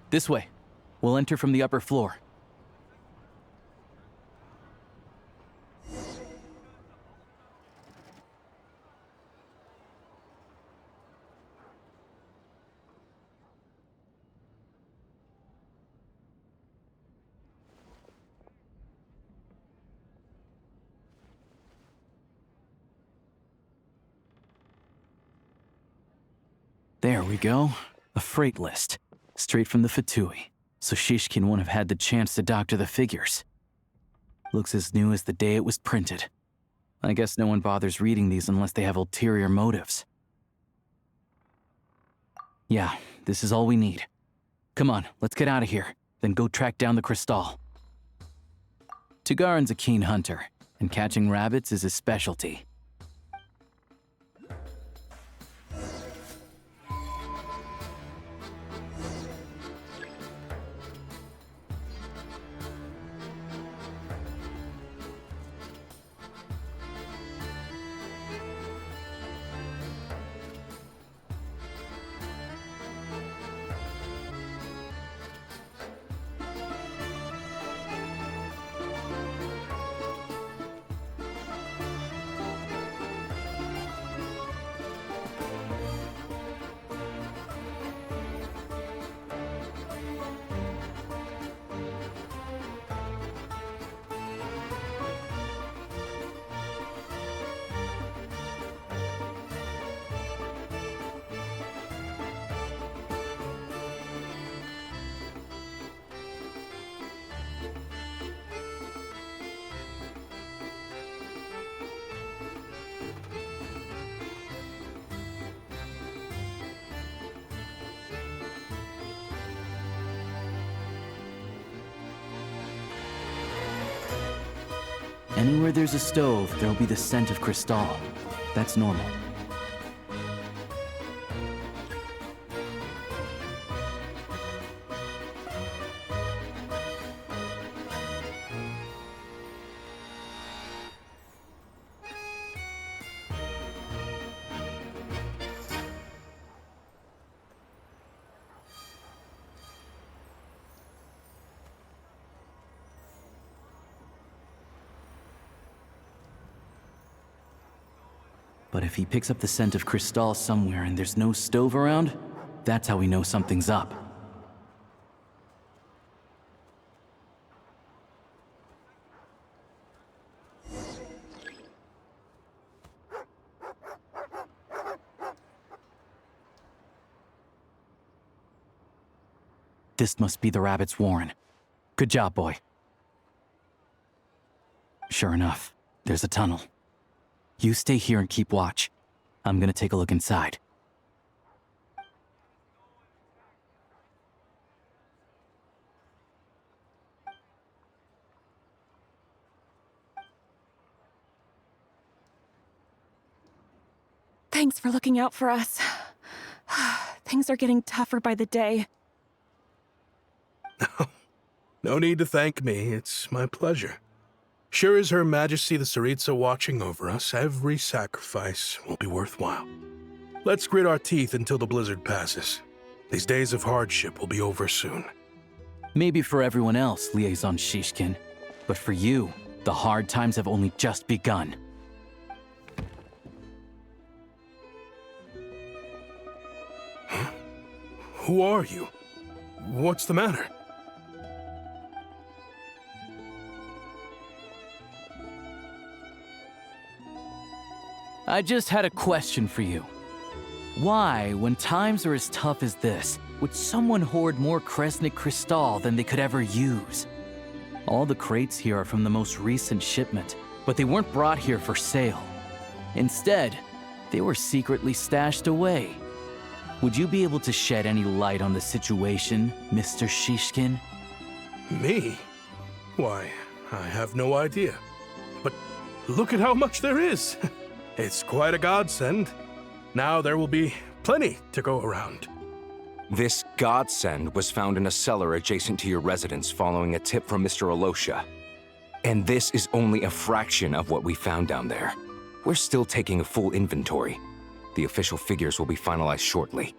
H: This way. We'll enter from the upper floor. There we go. A freight list. Straight from the Fatui. So Shishkin won't have had the chance to doctor the figures. Looks as new as the day it was printed. I guess no one bothers reading these unless they have ulterior motives. Yeah, this is all we need. Come on, let's get out of here. Then go track down the crystal. Tugarin's a keen hunter, and catching rabbits is his specialty. Anywhere there's a stove, there'll be the scent of crystal. That's normal. But if he picks up the scent of crystal somewhere and there's no stove around, that's how we know something's up. This must be the rabbit's warren. Good job, boy. Sure enough, there's a tunnel. You stay here and keep watch. I'm gonna take a look inside.
L: Thanks for looking out for us. Things are getting tougher by the day.
K: No need to thank me. It's my pleasure. Sure as Her Majesty the Tsaritsa watching over us, every sacrifice will be worthwhile. Let's grit our teeth until the blizzard passes. These days of hardship will be over soon.
H: Maybe for everyone else, Liaison Shishkin. But for you, the hard times have only just begun.
K: Huh? Who are you? What's the matter?
H: I just had a question for you. Why, when times are as tough as this, would someone hoard more Kresnik crystal than they could ever use? All the crates here are from the most recent shipment, but they weren't brought here for sale. Instead, they were secretly stashed away. Would you be able to shed any light on the situation, Mr. Shishkin?
K: Me? Why, I have no idea. But look at how much there is! It's quite a godsend. Now there will be plenty to go around.
J: This godsend was found in a cellar adjacent to your residence following a tip from Mr. Alosha. And this is only a fraction of what we found down there. We're still taking a full inventory. The official figures will be finalized shortly.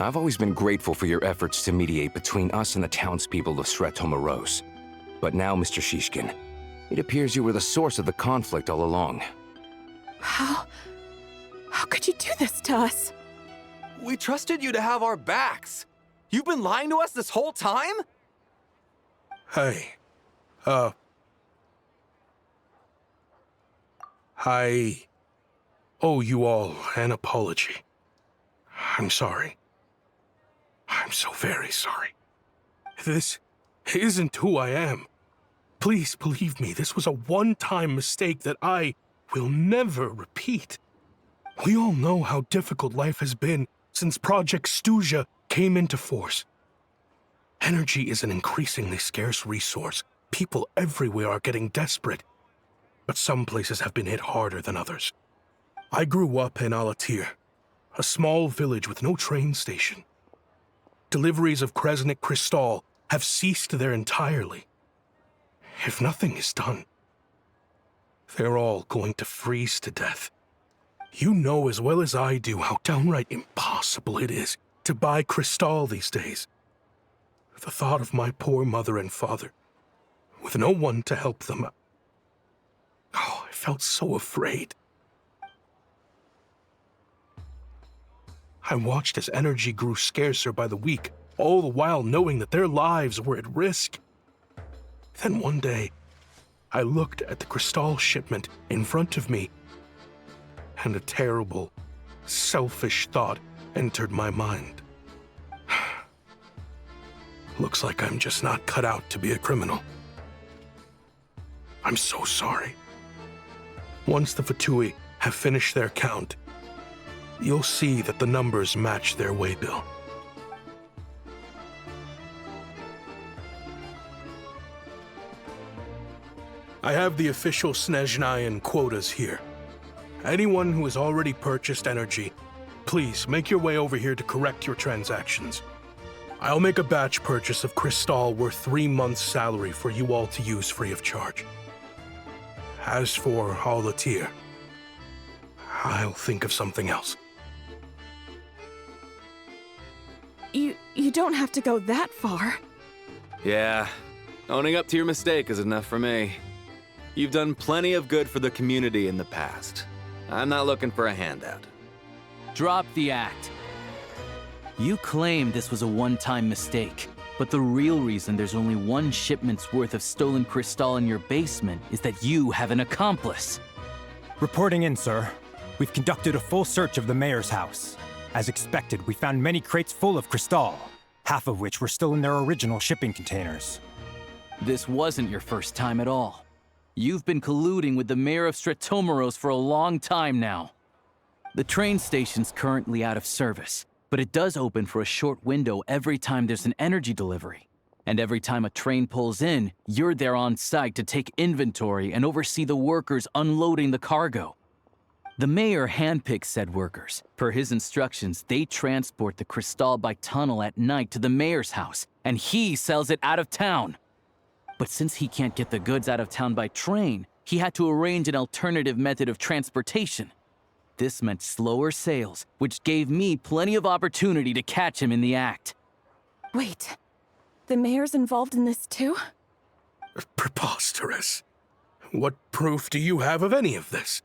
J: I've always been grateful for your efforts to mediate between us and the townspeople of Moroz. But now, Mr. Shishkin, it appears you were the source of the conflict all along.
L: How could you do this to us?
M: We trusted you to have our backs. You've been lying to us this whole time?
K: Hey, I owe you all an apology. I'm sorry. I'm so very sorry. This isn't who I am. Please believe me, this was a one-time mistake that I will never repeat. We all know how difficult life has been since Project Stuja came into force. Energy is an increasingly scarce resource. People everywhere are getting desperate. But some places have been hit harder than others. I grew up in Alatir, a small village with no train station. Deliveries of Kresnik Crystal have ceased there entirely. If nothing is done, they're all going to freeze to death. You know as well as I do how downright impossible it is to buy Crystal these days. The thought of my poor mother and father, with no one to help them, I felt so afraid. I watched as energy grew scarcer by the week, all the while knowing that their lives were at risk. Then one day, I looked at the Crystal shipment in front of me, and a terrible, selfish thought entered my mind. Looks like I'm just not cut out to be a criminal. I'm so sorry. Once the Fatui have finished their count, you'll see that the numbers match their waybill. I have the official Снежная quotas here. Anyone who has already purchased energy, please make your way over here to correct your transactions. I'll make a batch purchase of Crystal worth 3 months' salary for you all to use free of charge. As for Alatir, I'll think of something else.
L: You don't have to go that far.
N: Yeah, owning up to your mistake is enough for me. You've done plenty of good for the community in the past. I'm not looking for a handout.
H: Drop the act. You claim this was a one-time mistake, but the real reason there's only one shipment's worth of stolen Crystal in your basement is that you have an accomplice.
O: Reporting in, sir. We've conducted a full search of the mayor's house. As expected, we found many crates full of Crystal, half of which were still in their original shipping containers.
H: This wasn't your first time at all. You've been colluding with the mayor of Moroz for a long time now. The train station's currently out of service, but it does open for a short window every time there's an energy delivery. And every time a train pulls in, you're there on site to take inventory and oversee the workers unloading the cargo. The mayor handpicks said workers. Per his instructions, they transport the Crystal by tunnel at night to the mayor's house, and he sells it out of town. But since he can't get the goods out of town by train, he had to arrange an alternative method of transportation. This meant slower sales, which gave me plenty of opportunity to catch him in the act.
L: Wait, the mayor's involved in this too?
K: Preposterous. What proof do you have of any of this?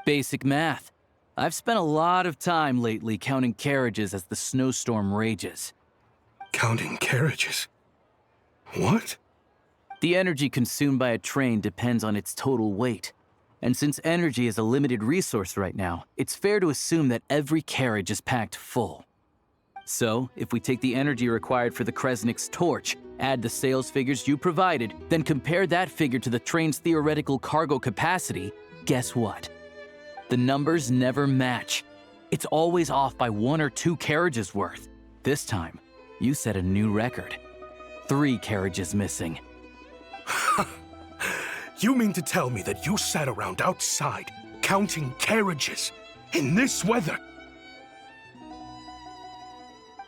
H: Basic math. I've spent a lot of time lately counting carriages as the snowstorm rages.
K: Counting carriages? What?
H: The energy consumed by a train depends on its total weight. And since energy is a limited resource right now, it's fair to assume that every carriage is packed full. So, if we take the energy required for the Kresnik's torch, add the sales figures you provided, then compare that figure to the train's theoretical cargo capacity, guess what? The numbers never match. It's always off by 1 or 2 carriages worth. This time, you set a new record. 3 carriages missing.
K: You mean to tell me that you sat around outside, counting carriages, in this weather?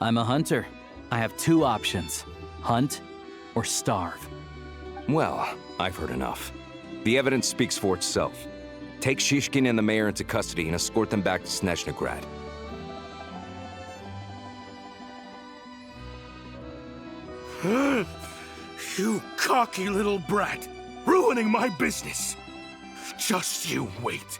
H: I'm a hunter. I have 2 options. Hunt or starve.
J: Well, I've heard enough. The evidence speaks for itself. Take Shishkin and the mayor into custody and escort them back to Snezhnograd.
K: You cocky little brat! Ruining my business! Just you wait.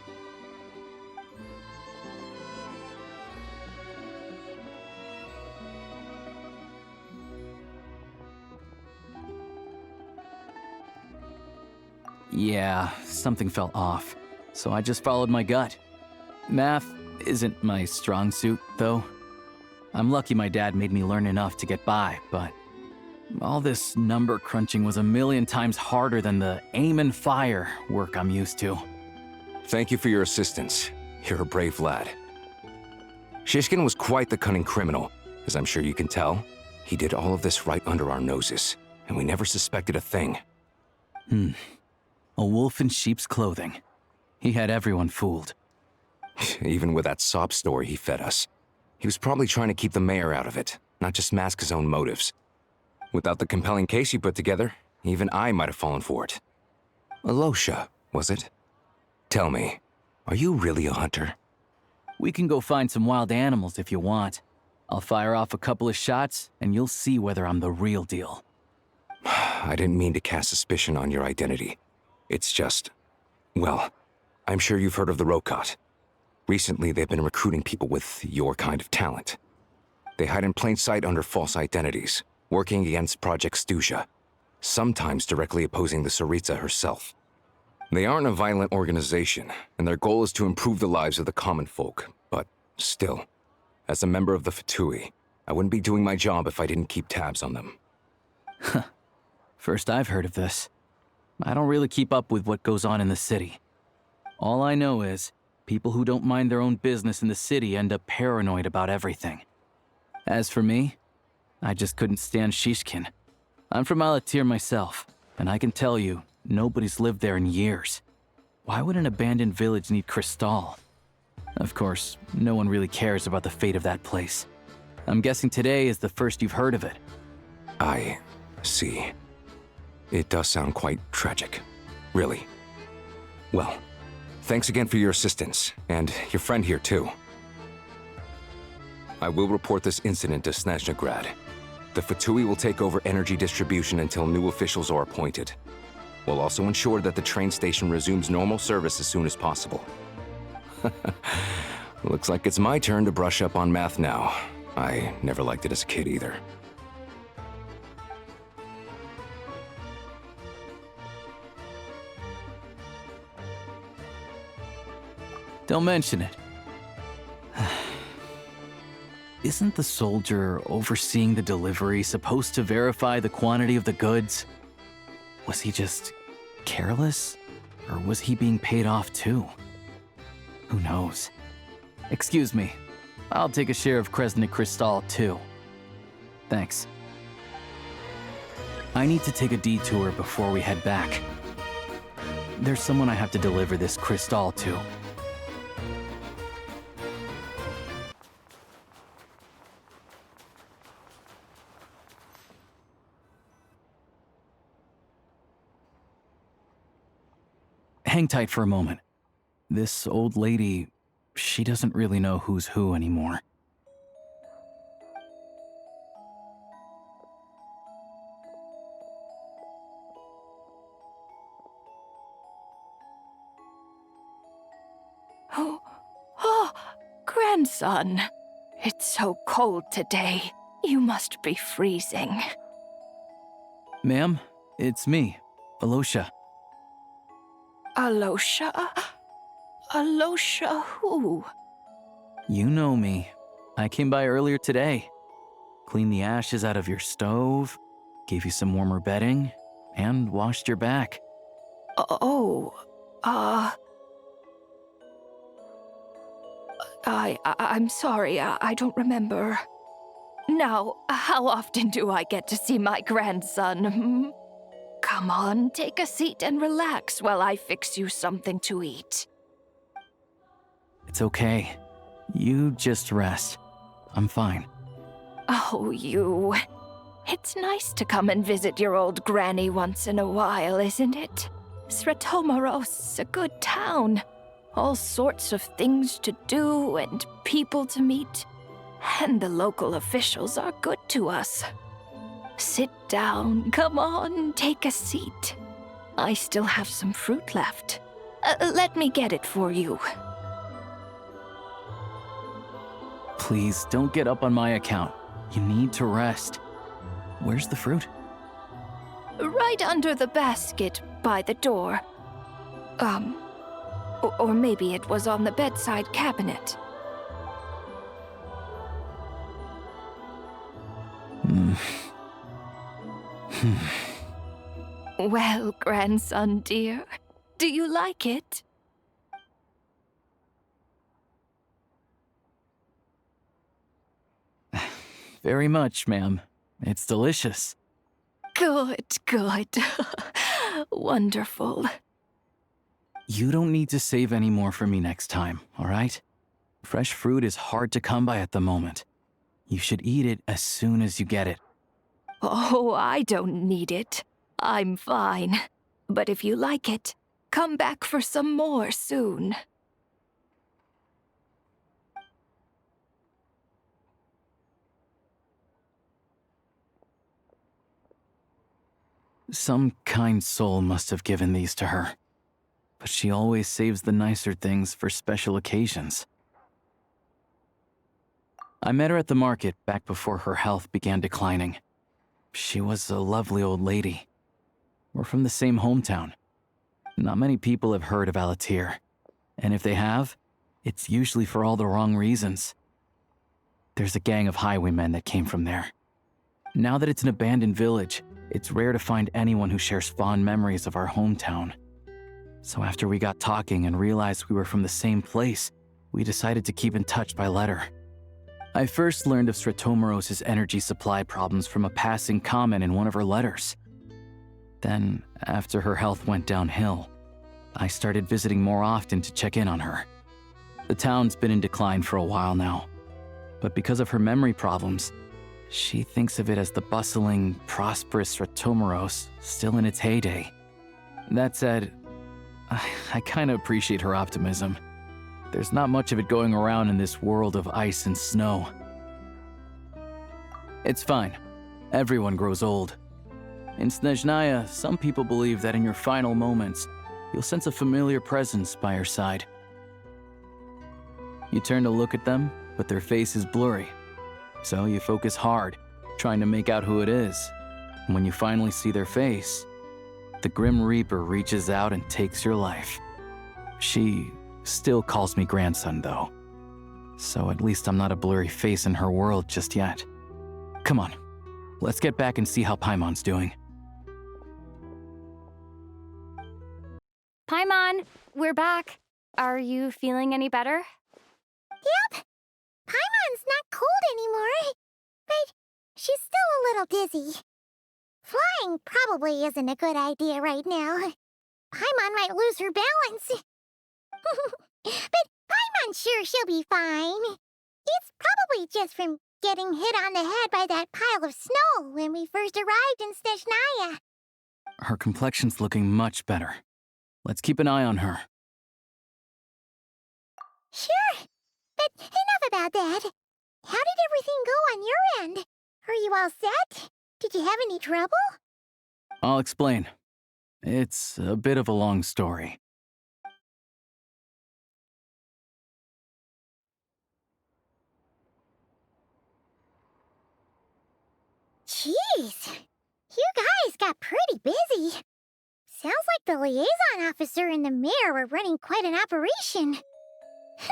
H: Yeah, something felt off, so I just followed my gut. Math isn't my strong suit, though. I'm lucky my dad made me learn enough to get by, but all this number crunching was a million times harder than the aim and fire work I'm used to.
J: Thank you for your assistance. You're a brave lad. Shishkin was quite the cunning criminal, as I'm sure you can tell. He did all of this right under our noses, and we never suspected a thing.
H: A wolf in sheep's clothing. He had everyone fooled.
J: Even with that sob story he fed us. He was probably trying to keep the mayor out of it, not just mask his own motives. Without the compelling case you put together, even I might have fallen for it. Alosha, was it? Tell me, are you really a hunter?
H: We can go find some wild animals if you want. I'll fire off a couple of shots, and you'll see whether I'm the real deal.
J: I didn't mean to cast suspicion on your identity. It's just... well, I'm sure you've heard of the Rokot. Recently, they've been recruiting people with your kind of talent. They hide in plain sight under false identities, working against Project Stuzha, sometimes directly opposing the Tsaritsa herself. They aren't a violent organization, and their goal is to improve the lives of the common folk, but still, as a member of the Fatui, I wouldn't be doing my job if I didn't keep tabs on them.
H: First I've heard of this. I don't really keep up with what goes on in the city. All I know is, people who don't mind their own business in the city end up paranoid about everything. As for me, I just couldn't stand Shishkin. I'm from Alatir myself, and I can tell you, nobody's lived there in years. Why would an abandoned village need Crystal? Of course, no one really cares about the fate of that place. I'm guessing today is the first you've heard of it.
J: I see. It does sound quite tragic. Really. Well, thanks again for your assistance, and your friend here too. I will report this incident to Snezhnograd. The Fatui will take over energy distribution until new officials are appointed. We'll also ensure that the train station resumes normal service as soon as possible. Looks like it's my turn to brush up on math now. I never liked it as a kid either.
H: Don't mention it. Isn't the soldier overseeing the delivery supposed to verify the quantity of the goods? Was he just careless? Or was he being paid off too? Who knows? Excuse me. I'll take a share of Kresnik Crystal too. Thanks. I need to take a detour before we head back. There's someone I have to deliver this crystal to. Hang tight for a moment. This old lady, she doesn't really know who's who anymore.
F: Oh, grandson. It's so cold today. You must be freezing.
H: Ma'am, it's me, Alosha.
F: Alosha? Alosha who?
H: You know me. I came by earlier today. Cleaned the ashes out of your stove, gave you some warmer bedding, and washed your back.
F: I'm sorry, I don't remember. Now, how often do I get to see my grandson? Come on, take a seat and relax while I fix you something to eat.
H: It's okay. You just rest. I'm fine.
F: Oh, you. It's nice to come and visit your old granny once in a while, isn't it? Sretomaros, a good town. All sorts of things to do and people to meet. And the local officials are good to us. Sit down, come on, take a seat. I still have some fruit left. Let me get it for you.
H: Please, don't get up on my account. You need to rest. Where's the fruit?
F: Right under the basket by the door. Or maybe it was on the bedside cabinet. Well, grandson dear, do you like it?
H: Very much, ma'am. It's delicious.
F: Good, good. Wonderful.
H: You don't need to save any more for me next time, all right? Fresh fruit is hard to come by at the moment. You should eat it as soon as you get it.
F: Oh, I don't need it. I'm fine. But if you like it, come back for some more soon.
H: Some kind soul must have given these to her. But she always saves the nicer things for special occasions. I met her at the market back before her health began declining. She was a lovely old lady. We're from the same hometown. Not many people have heard of Alatir. And if they have, it's usually for all the wrong reasons. There's a gang of highwaymen that came from there. Now that it's an abandoned village, it's rare to find anyone who shares fond memories of our hometown. So after we got talking and realized we were from the same place, we decided to keep in touch by letter. I first learned of Stratomoros's energy supply problems from a passing comment in one of her letters. Then, after her health went downhill, I started visiting more often to check in on her. The town's been in decline for a while now, but because of her memory problems, she thinks of it as the bustling, prosperous Stratomoros still in its heyday. That said, I kinda appreciate her optimism. There's not much of it going around in this world of ice and snow. It's fine. Everyone grows old. In Снежная, some people believe that in your final moments, you'll sense a familiar presence by your side. You turn to look at them, but their face is blurry. So you focus hard, trying to make out who it is. And when you finally see their face, the Grim Reaper reaches out and takes your life. She still calls me grandson, though. So at least I'm not a blurry face in her world just yet. Come on, let's get back and see how Paimon's doing.
C: Paimon, we're back. Are you feeling any better?
A: Yep. Paimon's not cold anymore, but she's still a little dizzy. Flying probably isn't a good idea right now. Paimon might lose her balance. But Paimon's sure she'll be fine. It's probably just from getting hit on the head by that pile of snow when we first arrived in Снежная.
H: Her complexion's looking much better. Let's keep an eye on her.
A: Sure, but enough about that. How did everything go on your end? Are you all set? Did you have any trouble?
H: I'll explain. It's a bit of a long story.
A: Jeez, you guys got pretty busy. Sounds like the liaison officer and the mayor were running quite an operation.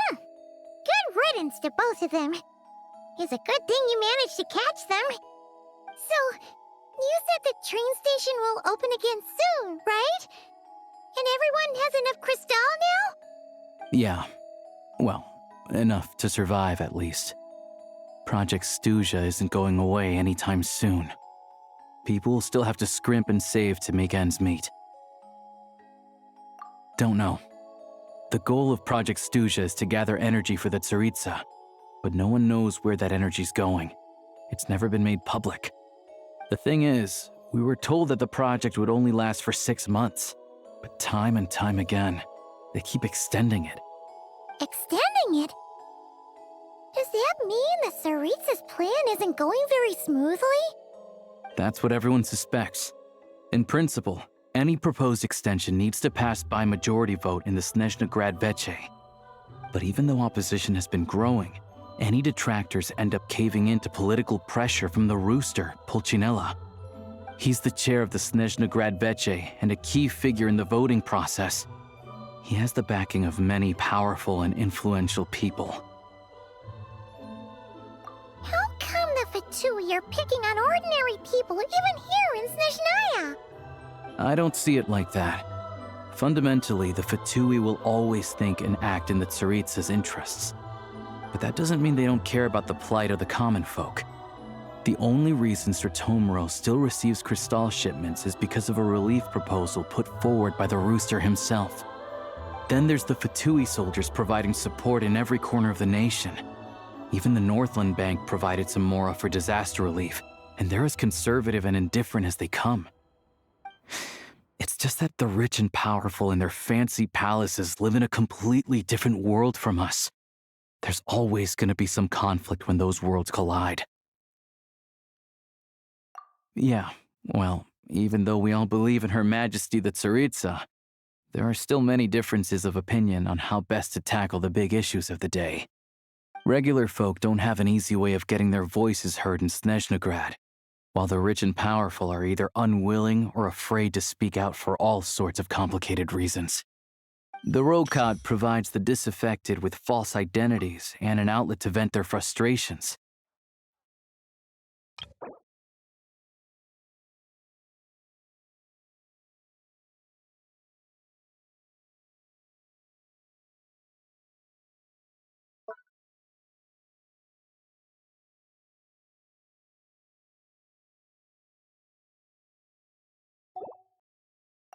A: Good riddance to both of them. It's a good thing you managed to catch them. So, you said the train station will open again soon, right? And everyone has enough crystal now?
H: Yeah. Well, enough to survive at least. Project Stuja isn't going away anytime soon. People will still have to scrimp and save to make ends meet. Don't know. The goal of Project Stuja is to gather energy for the Tsaritsa, but no one knows where that energy's going. It's never been made public. The thing is, we were told that the project would only last for 6 months, but time and time again, they keep extending it,
A: Extending it? Does that mean that Tsaritsa's plan isn't going very smoothly?
H: That's what everyone suspects. In principle, any proposed extension needs to pass by majority vote in the Snezhnograd Veche. But even though opposition has been growing, any detractors end up caving in to political pressure from the rooster, Pulcinella. He's the chair of the Snezhnograd Veche and a key figure in the voting process. He has the backing of many powerful and influential people.
A: How come the Fatui are picking on ordinary people even here in Snezhnaya?
H: I don't see it like that. Fundamentally, the Fatui will always think and act in the Tsaritsa's interests. But that doesn't mean they don't care about the plight of the common folk. The only reason Sir Tomro still receives crystal shipments is because of a relief proposal put forward by the rooster himself. Then there's the Fatui soldiers providing support in every corner of the nation. Even the Northland Bank provided some mora for disaster relief, and they're as conservative and indifferent as they come. It's just that the rich and powerful in their fancy palaces live in a completely different world from us. There's always going to be some conflict when those worlds collide. Yeah, well, even though we all believe in Her Majesty the Tsaritsa, there are still many differences of opinion on how best to tackle the big issues of the day. Regular folk don't have an easy way of getting their voices heard in Snezhnograd, while the rich and powerful are either unwilling or afraid to speak out for all sorts of complicated reasons. The Rokad provides the disaffected with false identities and an outlet to vent their frustrations.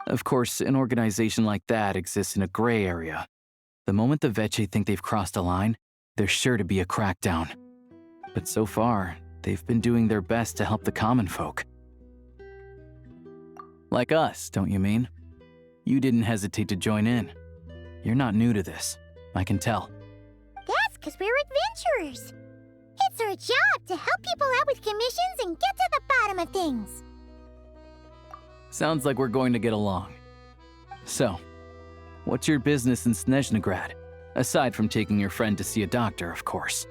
H: Of course, an organization like that exists in a gray area. The moment the Veche think they've crossed a line, there's sure to be a crackdown. But so far, they've been doing their best to help the common folk. Like us, don't you mean? You didn't hesitate to join in. You're not new to this, I can tell.
A: That's because we're adventurers. It's our job to help people out with commissions and get to the bottom of things.
H: Sounds like we're going to get along. So, what's your business in Snezhnograd? Aside from taking your friend to see a doctor, of course.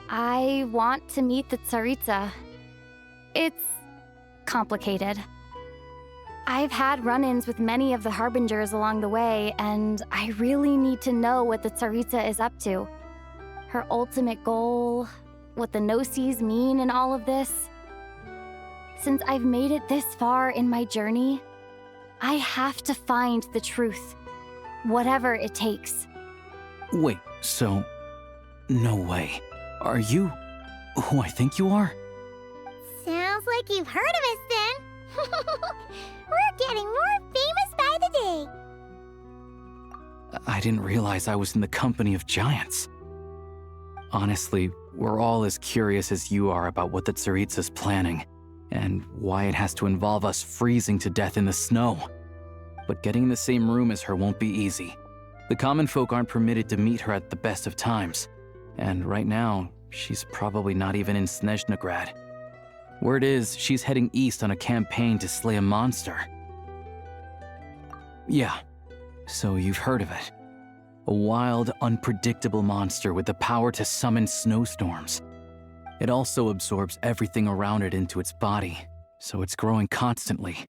C: I want to meet the Tsaritsa. It's complicated. I've had run-ins with many of the Harbingers along the way, and I really need to know what the Tsaritsa is up to. Her ultimate goal, what the Gnosis mean in all of this. Since I've made it this far in my journey, I have to find the truth, whatever it takes.
H: Wait, so... no way. Are you who I think you are?
A: Sounds like you've heard of us then. We're getting more famous by the day.
H: I didn't realize I was in the company of giants. Honestly, we're all as curious as you are about what the Tsaritsa's planning, and why it has to involve us freezing to death in the snow. But getting in the same room as her won't be easy. The common folk aren't permitted to meet her at the best of times, and right now, she's probably not even in Snezhnograd. Word is, she's heading east on a campaign to slay a monster. Yeah, so you've heard of it. A wild, unpredictable monster with the power to summon snowstorms. It also absorbs everything around it into its body, so it's growing constantly.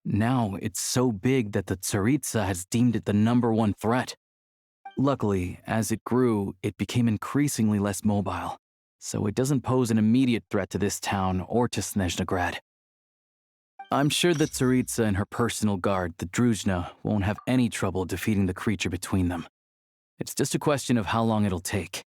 H: Now, it's so big that the Tsaritsa has deemed it the #1 threat. Luckily, as it grew, it became increasingly less mobile, so it doesn't pose an immediate threat to this town or to Snezhnograd. I'm sure that Tsaritsa and her personal guard, the Druzhna, won't have any trouble defeating the creature between them. It's just a question of how long it'll take.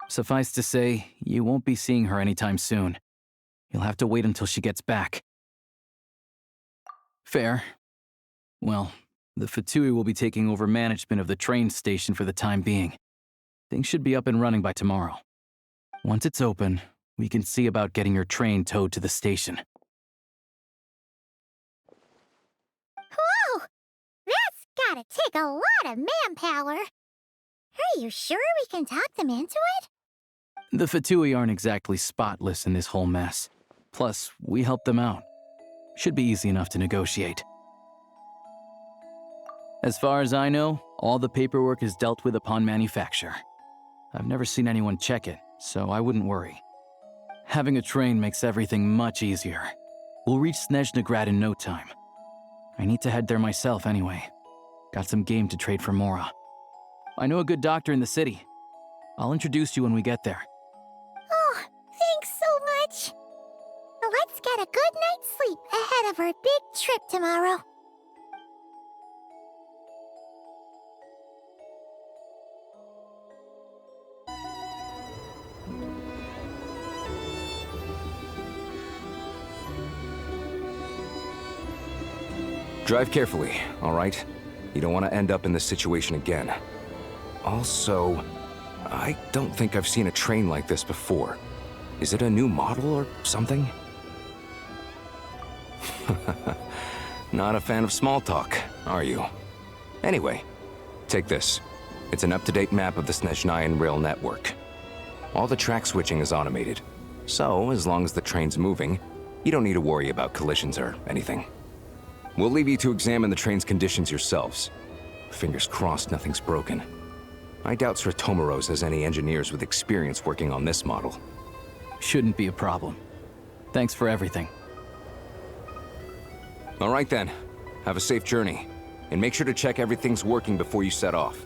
H: Suffice to say, you won't be seeing her anytime soon. You'll have to wait until she gets back. Fair. Well, the Fatui will be taking over management of the train station for the time being. Things should be up and running by tomorrow. Once it's open, we can see about getting your train towed to the station.
A: Whoa! That's gotta take a lot of manpower. Are you sure we can talk them into it?
H: The Fatui aren't exactly spotless in this whole mess. Plus, we helped them out. Should be easy enough to negotiate. As far as I know, all the paperwork is dealt with upon manufacture. I've never seen anyone check it, so I wouldn't worry. Having a train makes everything much easier. We'll reach Снежной in no time. I need to head there myself anyway. Got some game to trade for Mora. I know a good doctor in the city. I'll introduce you when we get there.
A: Oh, thanks so much. Let's get a good night's sleep ahead of our big trip tomorrow.
J: Drive carefully, all right? You don't want to end up in this situation again. Also, I don't think I've seen a train like this before. Is it a new model or something? Not a fan of small talk, are you? Anyway, take this. It's an up-to-date map of the Снежной rail network. All the track switching is automated, so as long as the train's moving, you don't need to worry about collisions or anything. We'll leave you to examine the train's conditions yourselves. Fingers crossed nothing's broken. I doubt Sir Tomaros has any engineers with experience working on this model.
H: Shouldn't be a problem. Thanks for everything.
J: All right then. Have a safe journey. And make sure to check everything's working before you set off.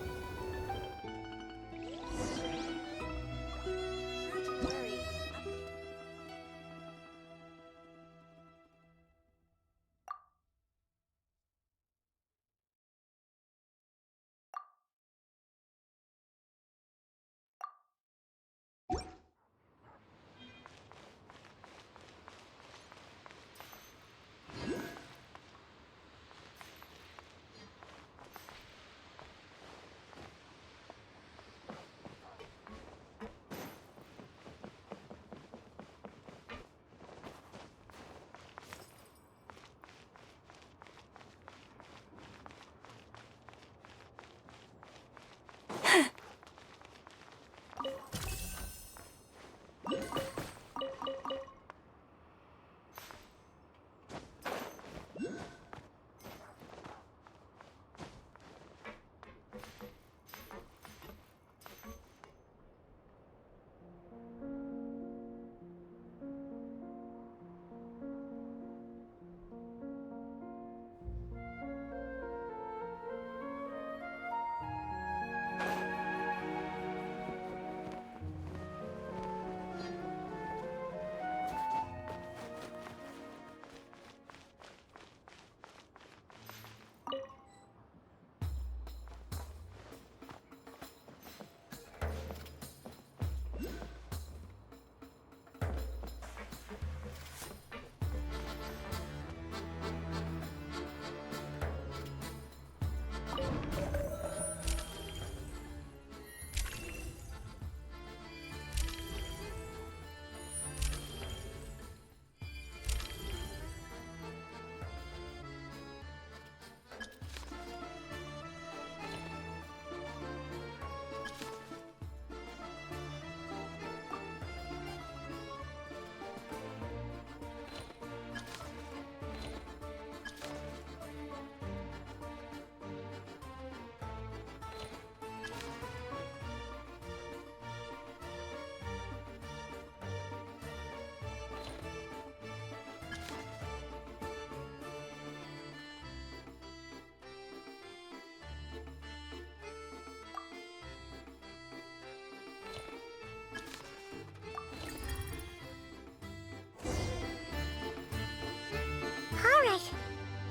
A: Alright.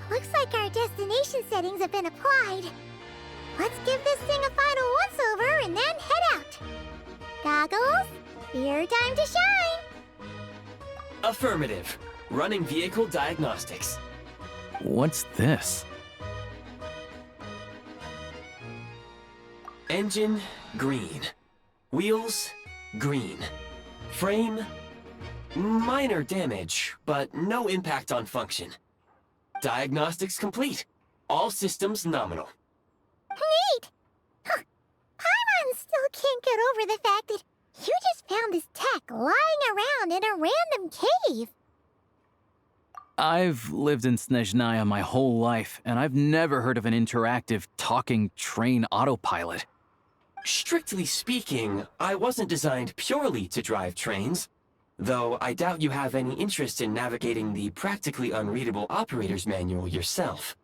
A: Looks like our destination settings have been applied. Let's give this thing a final once-over and then head out. Goggles, your time to shine!
D: Affirmative. Running vehicle diagnostics.
H: What's this?
D: Engine, green. Wheels, green. Frame, minor damage, but no impact on function. Diagnostics complete. All systems nominal.
A: Neat! Huh. Paimon still can't get over the fact that you just found this tech lying around in a random cave.
H: I've lived in Снежная my whole life, and I've never heard of an interactive, talking train autopilot.
D: Strictly speaking, I wasn't designed purely to drive trains, though I doubt you have any interest in navigating the practically unreadable operator's manual yourself.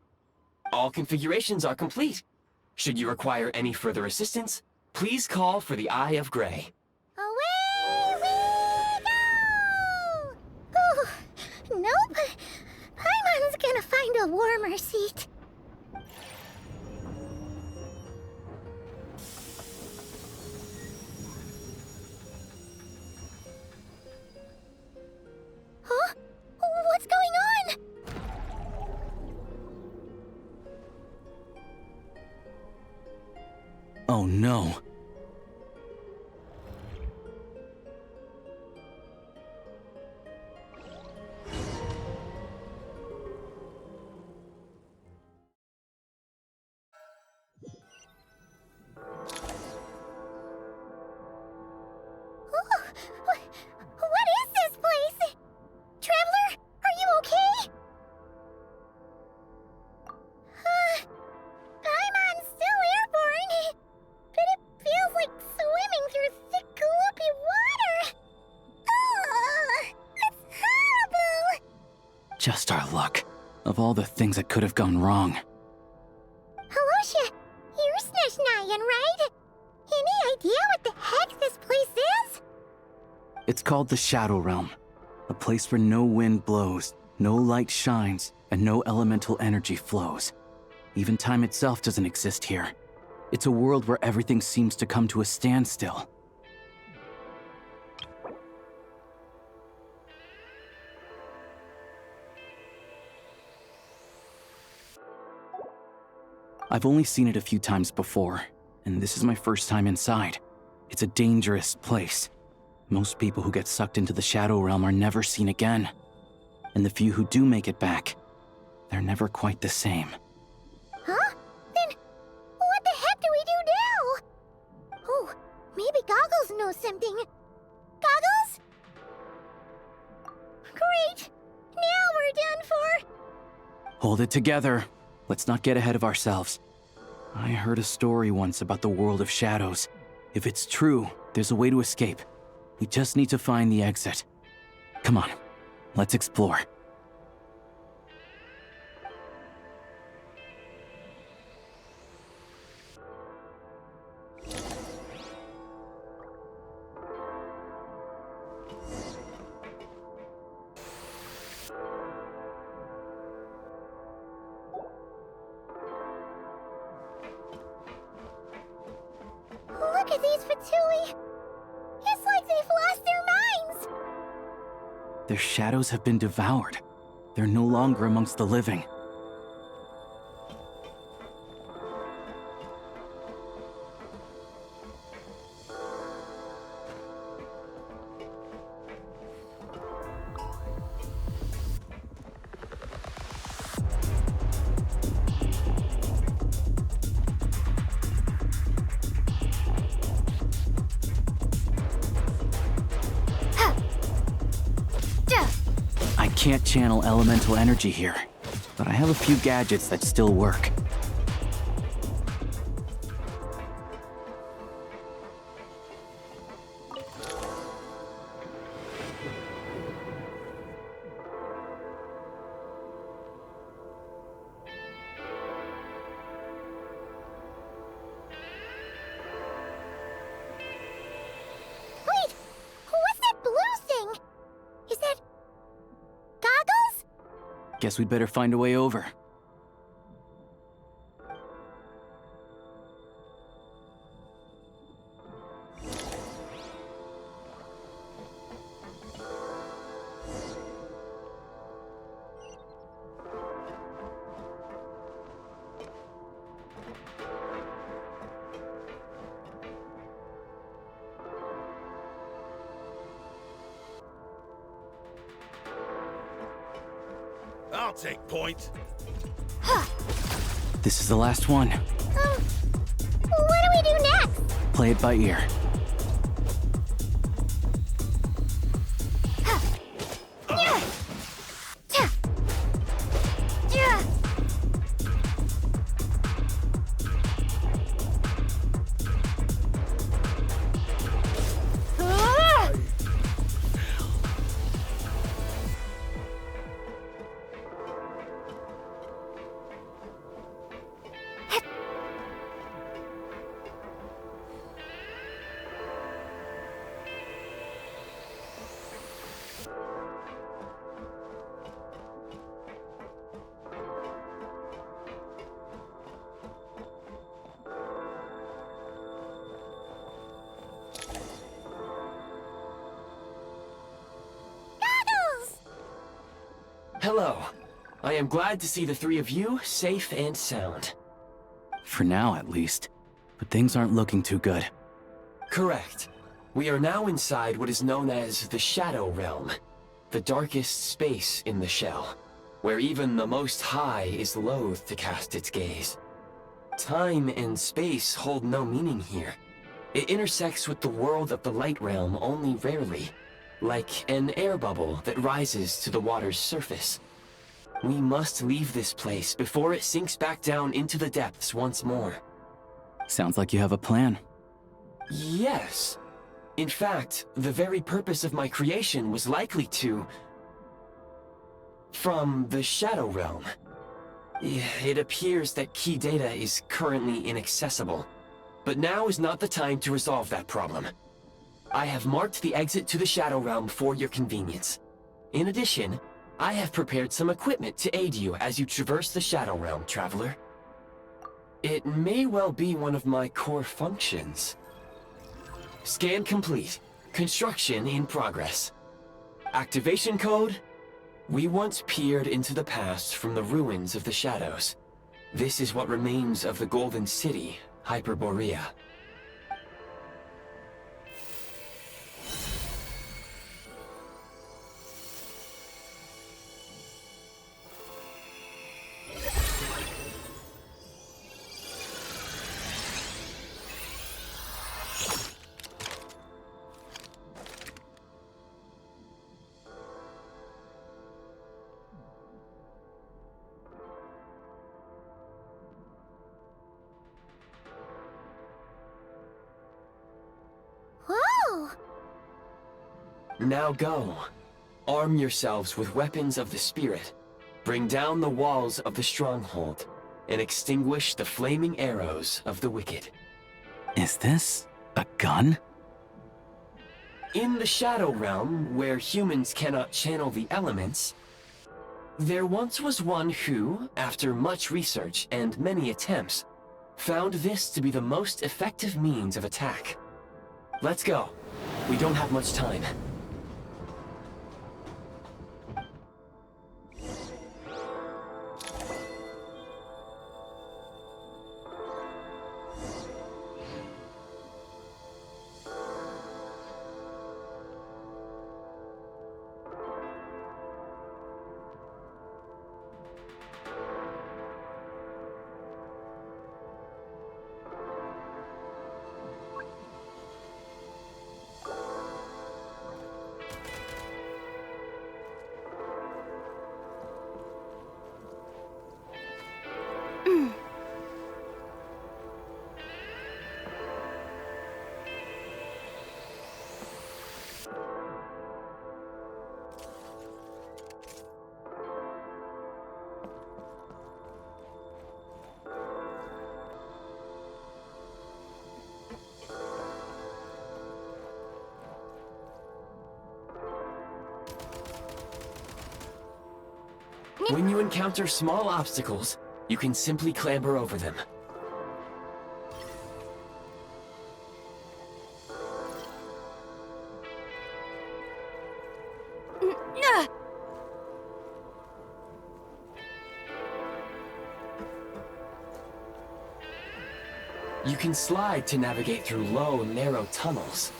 D: All configurations are complete. Should you require any further assistance, please call for the Eye of Grey.
A: Away we go! Oh, nope. Paimon's gonna find a warmer seat. Huh? What's going on?
H: Oh no.
A: What is this place? Traveler, are you okay? Paimon's still airborne, but it feels like swimming through thick, gloopy water. Ugh, that's horrible.
H: Just our luck. Of all the things that could have gone wrong.
A: Halosha, you're Snezhnayan, right? Any idea what the heck this place is?
H: It's called the Shadow Realm. A place where no wind blows, no light shines, and no elemental energy flows. Even time itself doesn't exist here. It's a world where everything seems to come to a standstill. I've only seen it a few times before, and this is my first time inside. It's a dangerous place. Most people who get sucked into the Shadow Realm are never seen again. And the few who do make it back, they're never quite the same.
A: Huh? Then what the heck do we do now? Oh, maybe Goggles knows something. Goggles? Great! Now we're done for!
H: Hold it together. Let's not get ahead of ourselves. I heard a story once about the world of shadows. If it's true, there's a way to escape. We just need to find the exit. Come on, let's explore.
A: Look at these Fatui! It's like they've lost their minds!
H: Their shadows have been devoured. They're no longer amongst the living. I can't channel elemental energy here, but I have a few gadgets that still work.
A: Wait! What's that blue thing? Is that... Goggles?
H: Guess we'd better find a way over.
G: take point.
H: This is the last one.
A: What do we do next?
H: Play it by ear.
D: Hello. I am glad to see the three of you safe and sound.
H: For now, at least. But things aren't looking too good.
D: Correct. We are now inside what is known as the Shadow Realm, the darkest space in the shell, where even the Most High is loath to cast its gaze. Time and space hold no meaning here. It intersects with the world of the Light Realm only rarely, like an air bubble that rises to the water's surface. We must leave this place before it sinks back down into the depths once more.
H: Sounds like you have a plan.
D: Yes. In fact, the very purpose of my creation was likely to... from the Shadow Realm. It appears that key data is currently inaccessible, but now is not the time to resolve that problem. I have marked the exit to the Shadow Realm for your convenience. In addition, I have prepared some equipment to aid you as you traverse the Shadow Realm, Traveler. It may well be one of my core functions. Scan complete. Construction in progress. Activation code? We once peered into the past from the ruins of the shadows. This is what remains of the Golden City, Hyperborea.
A: Whoa!
D: Now go. Arm yourselves with weapons of the spirit. Bring down the walls of the stronghold, and extinguish the flaming arrows of the wicked.
H: Is this a gun?
D: In the Shadow Realm, where humans cannot channel the elements, there once was one who, after much research and many attempts, found this to be the most effective means of attack. Let's go. We don't have much time. When you encounter small obstacles, you can simply clamber over them. You can slide to navigate through low, narrow tunnels.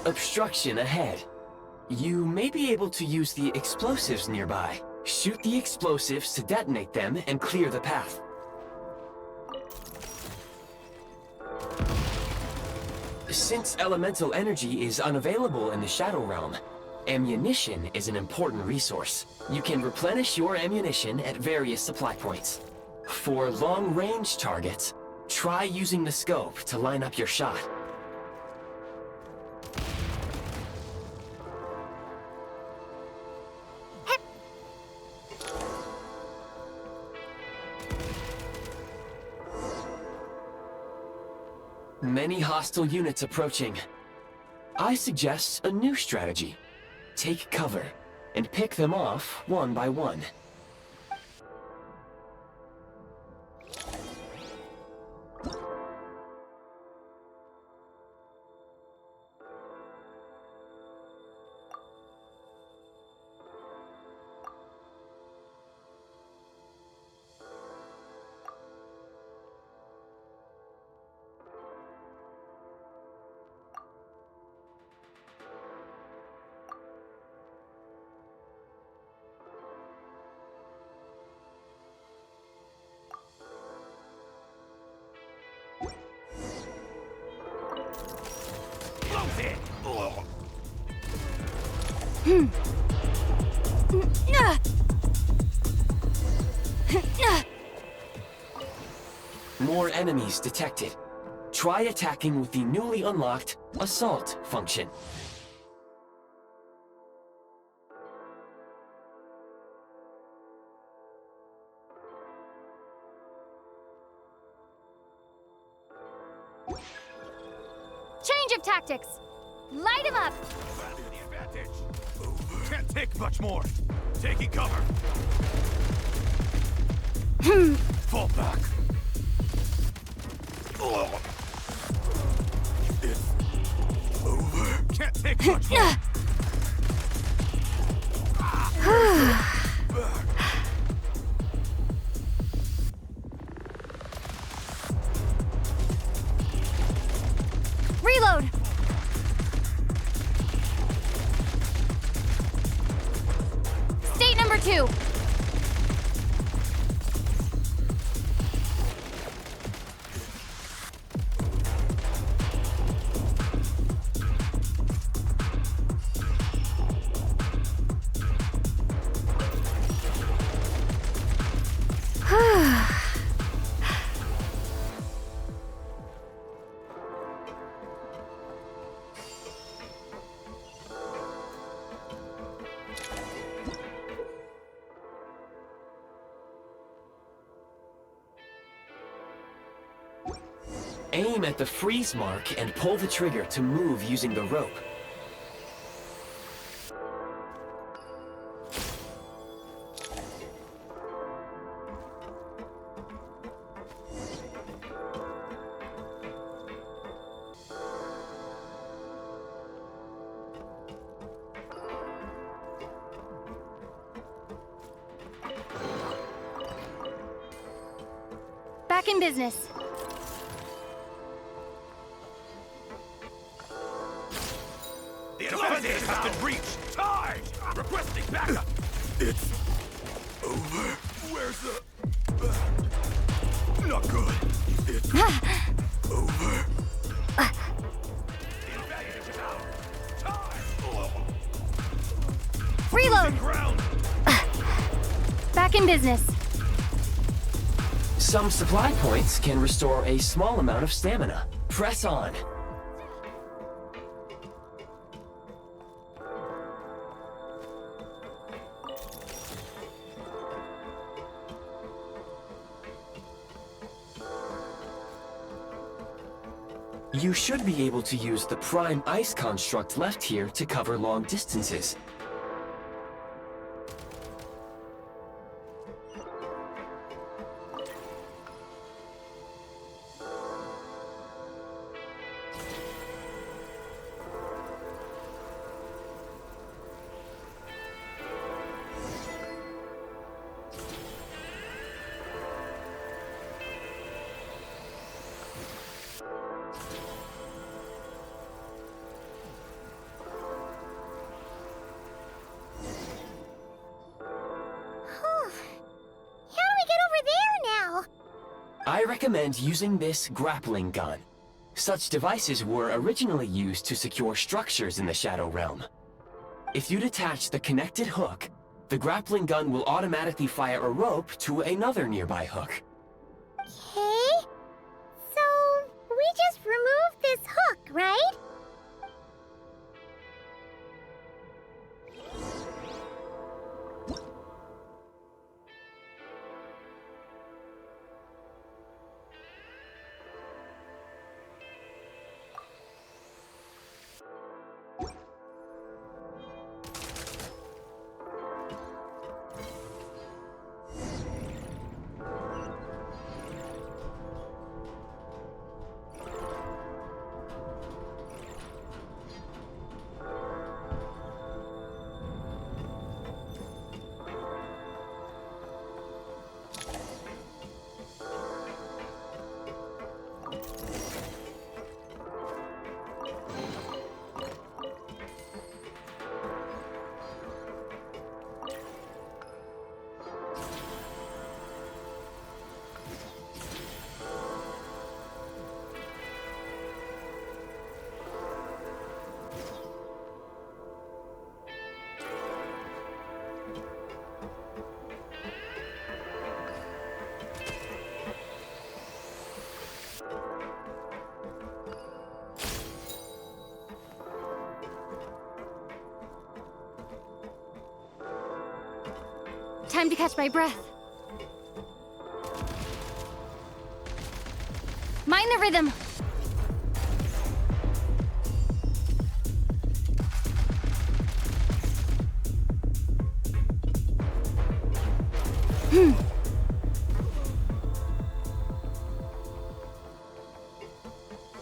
D: Obstruction ahead. You may be able to use the explosives nearby. Shoot the explosives to detonate them and clear the path. Since elemental energy is unavailable in the Shadow Realm, ammunition is an important resource. You can replenish your ammunition at various supply points. For long-range targets, try using the scope to line up your shot. Many hostile units approaching. I suggest a new strategy. Take cover, and pick them off one by one. More enemies detected. Try attacking with the newly unlocked Assault function.
C: Change of tactics! Light him up!
P: The advantage. Can't take much more. Taking cover. Fall back. It's over. Can't take much more.
C: Reload! State number 2.
D: Aim at the freeze mark and pull the trigger to move using the rope.
C: Back in business.
P: The advantage has been reached. Charge! Requesting backup. It's over. Where's the... Not good. It's over. The advantage is ours. Charge!
C: Reload!
P: Ground.
C: Back in business.
D: Some supply points can restore a small amount of stamina. Press on. You should be able to use the prime ice construct left here to cover long distances. I recommend using this grappling gun. Such devices were originally used to secure structures in the Shadow Realm. If you detach the connected hook, the grappling gun will automatically fire a rope to another nearby hook.
A: Okay. So, we just remove this hook, right?
C: Time to catch my breath. Mind the rhythm.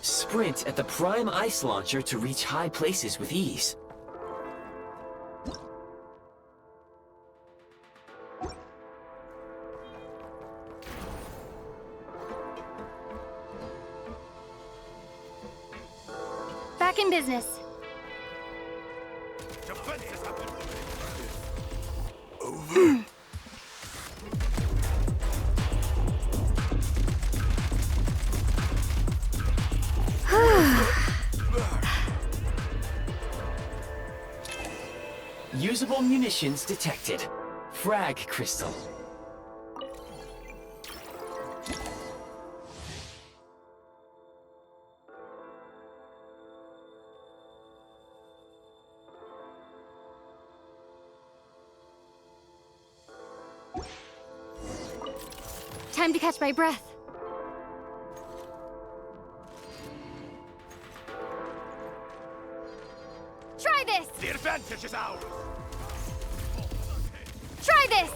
D: Sprint at the prime ice launcher to reach high places with ease.
C: Back in business.
D: Usable munitions detected. Frag crystal.
C: Time to catch my breath. Try this!
P: The advantage is ours!
C: Try this!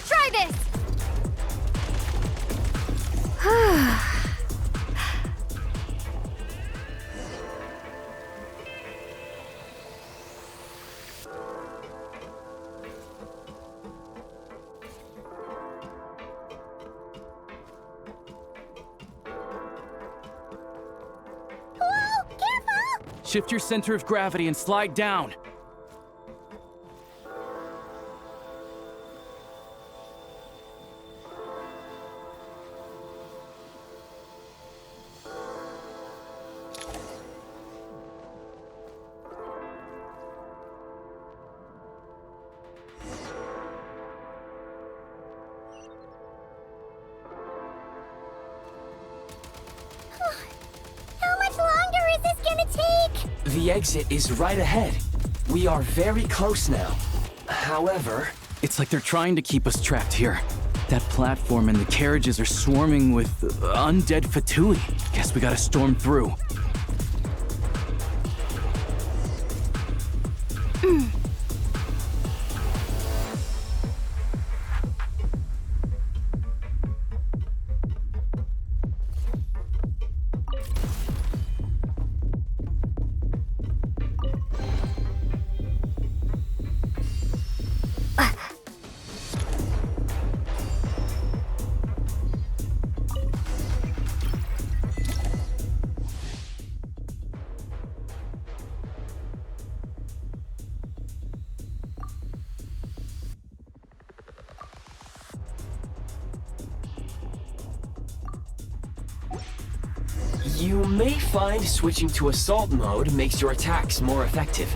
C: Try this!
H: Shift your center of gravity and slide down.
A: How much longer is this gonna take?
D: The exit is right ahead. We are very close now. However...
H: It's like they're trying to keep us trapped here. That platform and the carriages are swarming with undead Fatui. Guess we gotta storm through.
D: You may find switching to assault mode makes your attacks more effective.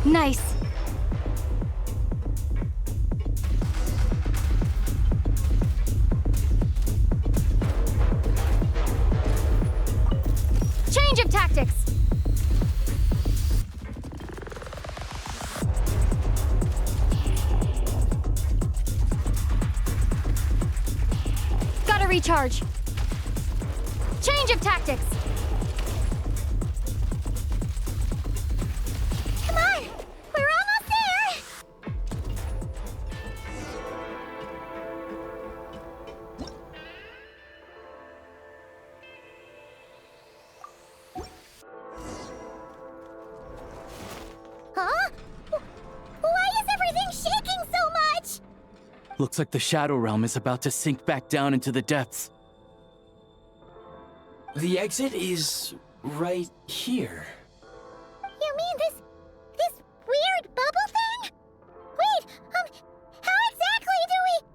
C: Nice. Change of tactics. Gotta recharge. Change of tactics.
H: Looks like the Shadow Realm is about to sink back down into the depths.
D: The exit is right here.
A: You mean this weird bubble thing? Wait, how exactly do we...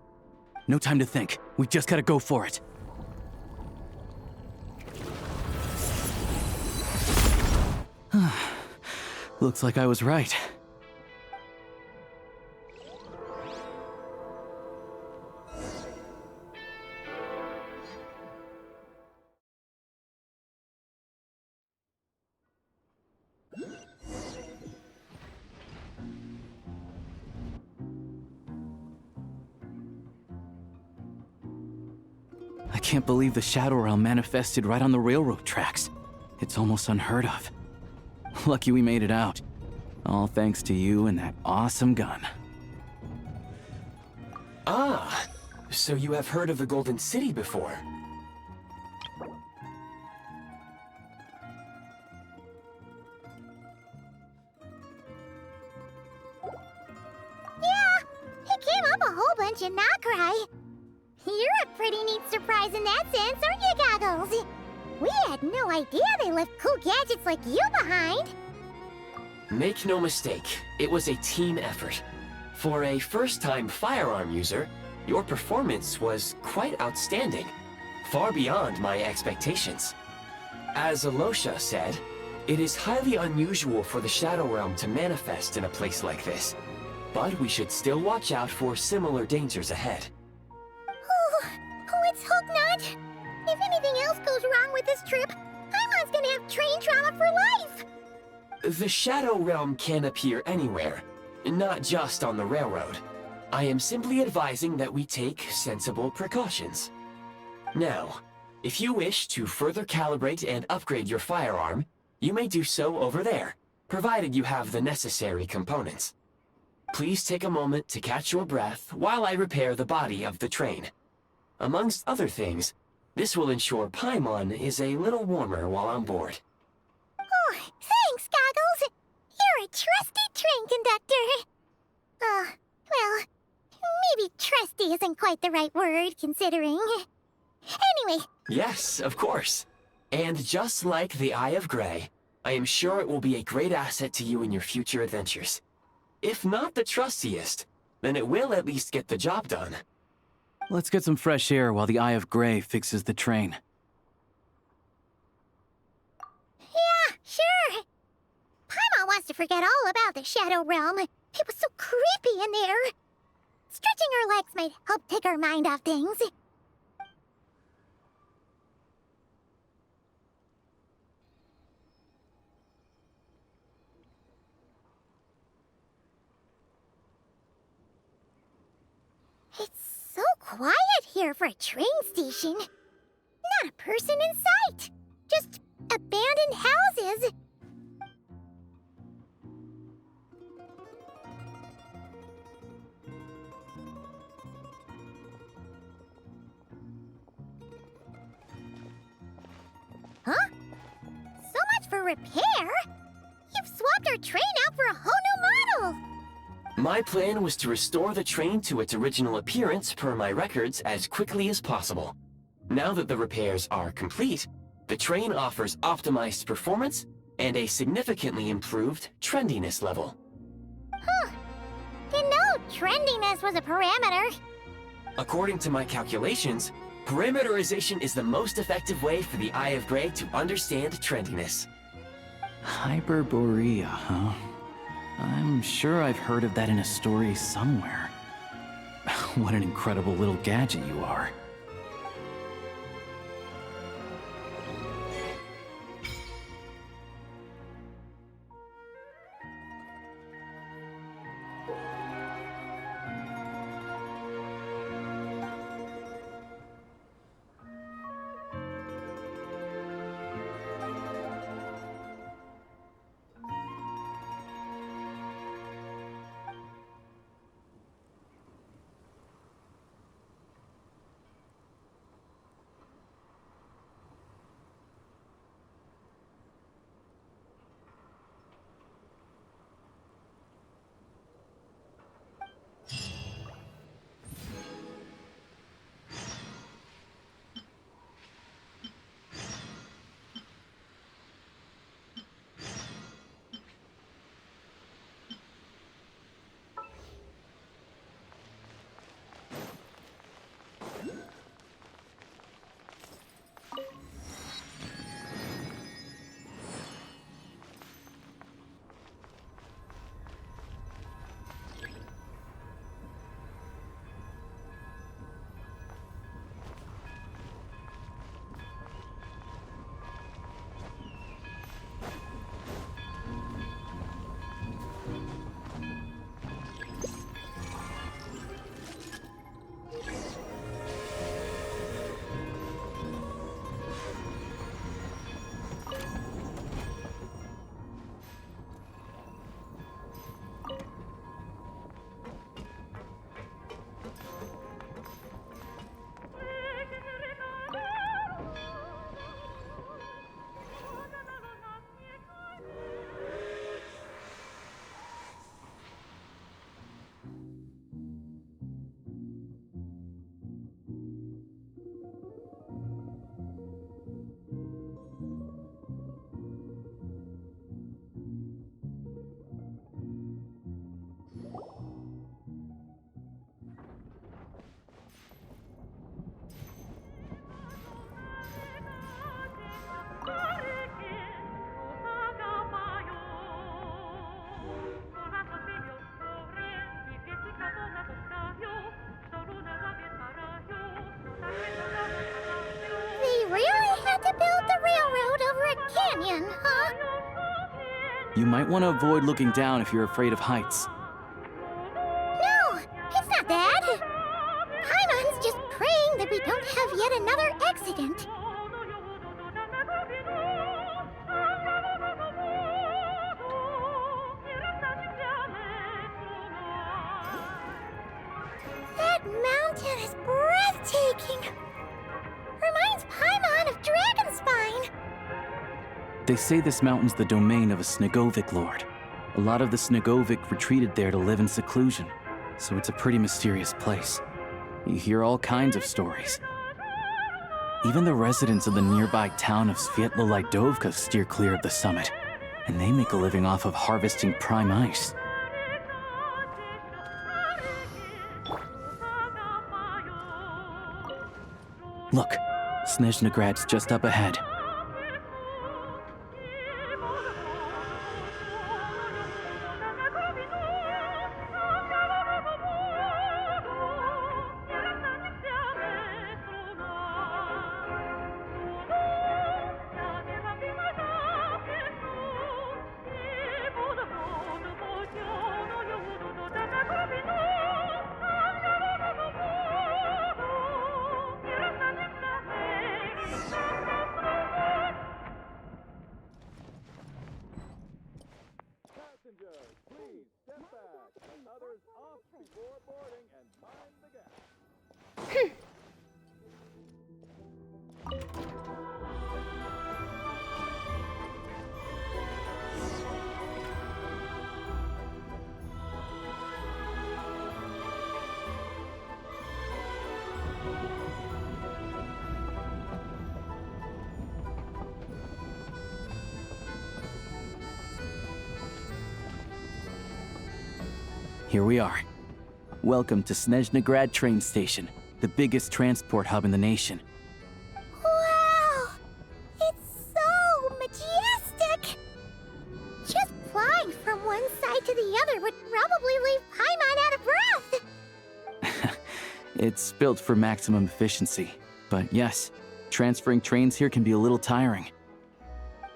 H: No time to think. We just gotta go for it. Looks like I was right. I can't believe the Shadow Realm manifested right on the railroad tracks. It's almost unheard of. Lucky we made it out. All thanks to you and that awesome gun.
D: Ah, so you have heard of the Golden City before?
A: Yeah, it came up a whole bunch in Nokrai. You're a pretty neat surprise in that sense, aren't you, Goggles? We had no idea they left cool gadgets like you behind.
D: Make no mistake, it was a team effort. For a first-time firearm user, your performance was quite outstanding, far beyond my expectations. As Alosha said, it is highly unusual for the Shadow Realm to manifest in a place like this, but we should still watch out for similar dangers ahead.
A: Let's hope not. If anything else goes wrong with this trip, Paimon's gonna have train trauma for life.
D: The Shadow Realm can appear anywhere, not just on the railroad. I am simply advising that we take sensible precautions. Now, if you wish to further calibrate and upgrade your firearm, you may do so over there, provided you have the necessary components. Please take a moment to catch your breath while I repair the body of the train. Amongst other things, this will ensure Paimon is a little warmer while on board.
A: Oh, thanks, Goggles. You're a trusty train conductor. Well, maybe trusty isn't quite the right word, considering. Anyway.
D: Yes, of course. And just like the Eye of Grey, I am sure it will be a great asset to you in your future adventures. If not the trustiest, then it will at least get the job done.
H: Let's get some fresh air while the Eye of Grey fixes the train.
A: Yeah, sure. Paimon wants to forget all about the Shadow Realm. It was so creepy in there. Stretching our legs might help take our mind off things. It's so quiet here for a train station. Not a person in sight. Just abandoned houses. a repair? You've swapped our train out for a whole new model!
D: My plan was to restore the train to its original appearance per my records as quickly as possible. Now that the repairs are complete, the train offers optimized performance and a significantly improved trendiness level.
A: Huh. Didn't know trendiness was a parameter.
D: According to my calculations, parameterization is the most effective way for the Eye of Grey to understand trendiness.
H: Hyperborea, huh? I'm sure I've heard of that in a story somewhere. What an incredible little gadget you are.
A: Canyon, huh?
H: You might want to avoid looking down if you're afraid of heights.
A: No, it's not that. Paimon's just praying that we don't have yet another accident. That mountain is breathtaking. Reminds Paimon of Dragonspine.
H: They say this mountain's the domain of a Snegovic lord. A lot of the Snegovic retreated there to live in seclusion, so it's a pretty mysterious place. You hear all kinds of stories. Even the residents of the nearby town of Svietlo-Lidovka steer clear of the summit, and they make a living off of harvesting prime ice. Look, Snezhnograd's just up ahead. here we are. Welcome to Снежной train station, the biggest transport hub in the nation.
A: Wow! It's so majestic! Just flying from one side to the other would probably leave Paimon out of breath!
H: It's built for maximum efficiency, but yes, transferring trains here can be a little tiring.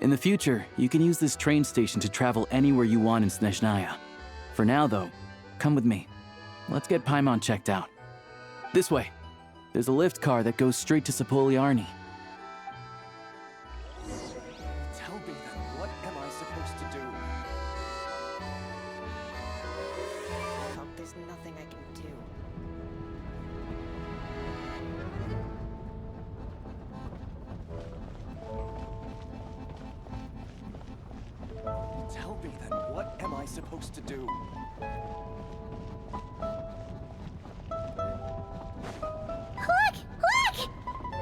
H: In the future, you can use this train station to travel anywhere you want in Снежная. For now, though, come with me. Let's get Paimon checked out. This way. There's a lift car that goes straight to Zapoliarny.
P: Tell me then, what am I supposed to do?
Q: There's nothing I can do.
P: Tell me then, what am I supposed to do?
A: Look! Look!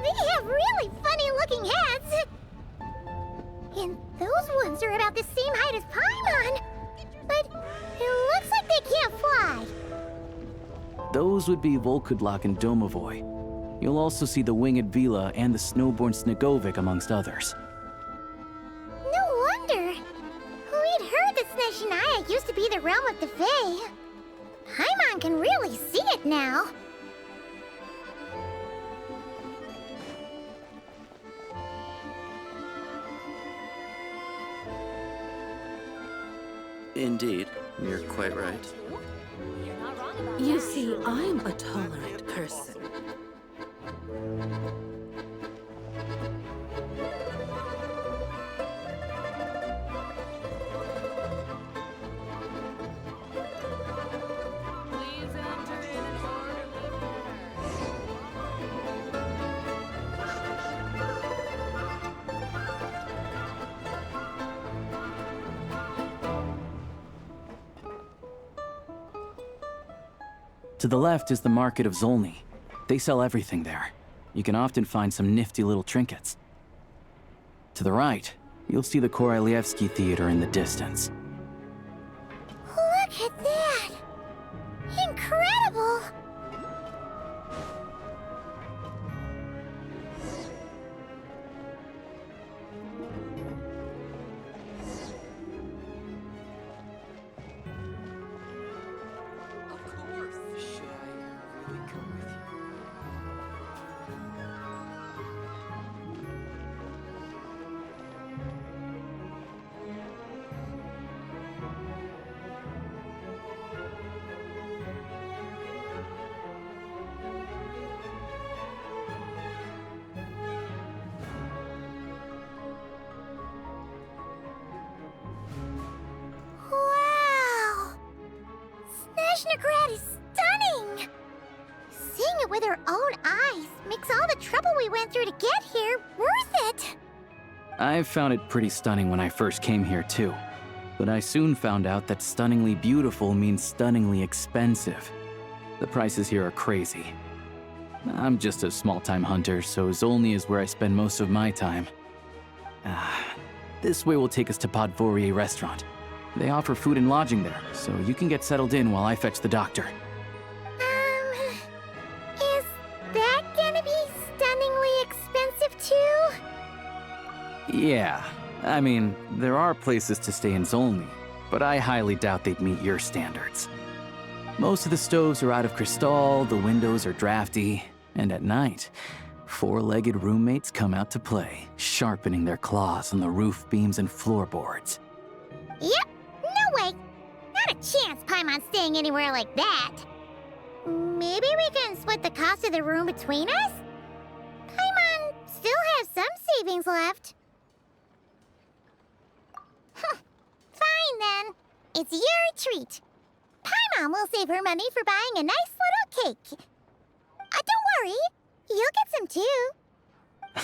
A: They have really funny-looking heads! And those ones are about the same height as Paimon! But it looks like they can't fly!
H: Those would be Volkudlak and Domovoy. You'll also see the winged Vila and the snowborn Snegovic amongst others.
A: No wonder! We'd heard that Снежная used to be the realm of the Fae. Paimon can really see it now.
R: Indeed, you're quite right.
S: You see, I'm a tolerant person.
H: To the left is the market of Zolny. They sell everything there. You can often find some nifty little trinkets. To the right, you'll see the Korolievsky Theater in the distance.
A: Look at that! Incredible! Wow! Snezhnegrad is stunning! Seeing it with our own eyes makes all the trouble we went through to get here worth it!
H: I found it pretty stunning when I first came here too. But I soon found out that stunningly beautiful means stunningly expensive. The prices here are crazy. I'm just a small-time hunter, so Zolny is where I spend most of my time. This way will take us to Podvorier restaurant. They offer food and lodging there, so you can get settled in while I fetch the doctor.
A: Is that gonna be stunningly expensive too?
H: Yeah, I mean, there are places to stay in Zolny, but I highly doubt they'd meet your standards. Most of the stoves are out of crystal, the windows are drafty, and at night, four-legged roommates come out to play, sharpening their claws on the roof beams and floorboards.
A: Yep, no way! Not a chance Paimon's staying anywhere like that. Maybe we can split the cost of the room between us? Paimon still has some savings left. Fine then. It's your treat. Paimon will save her money for buying a nice little cake. Don't worry, you'll get some too.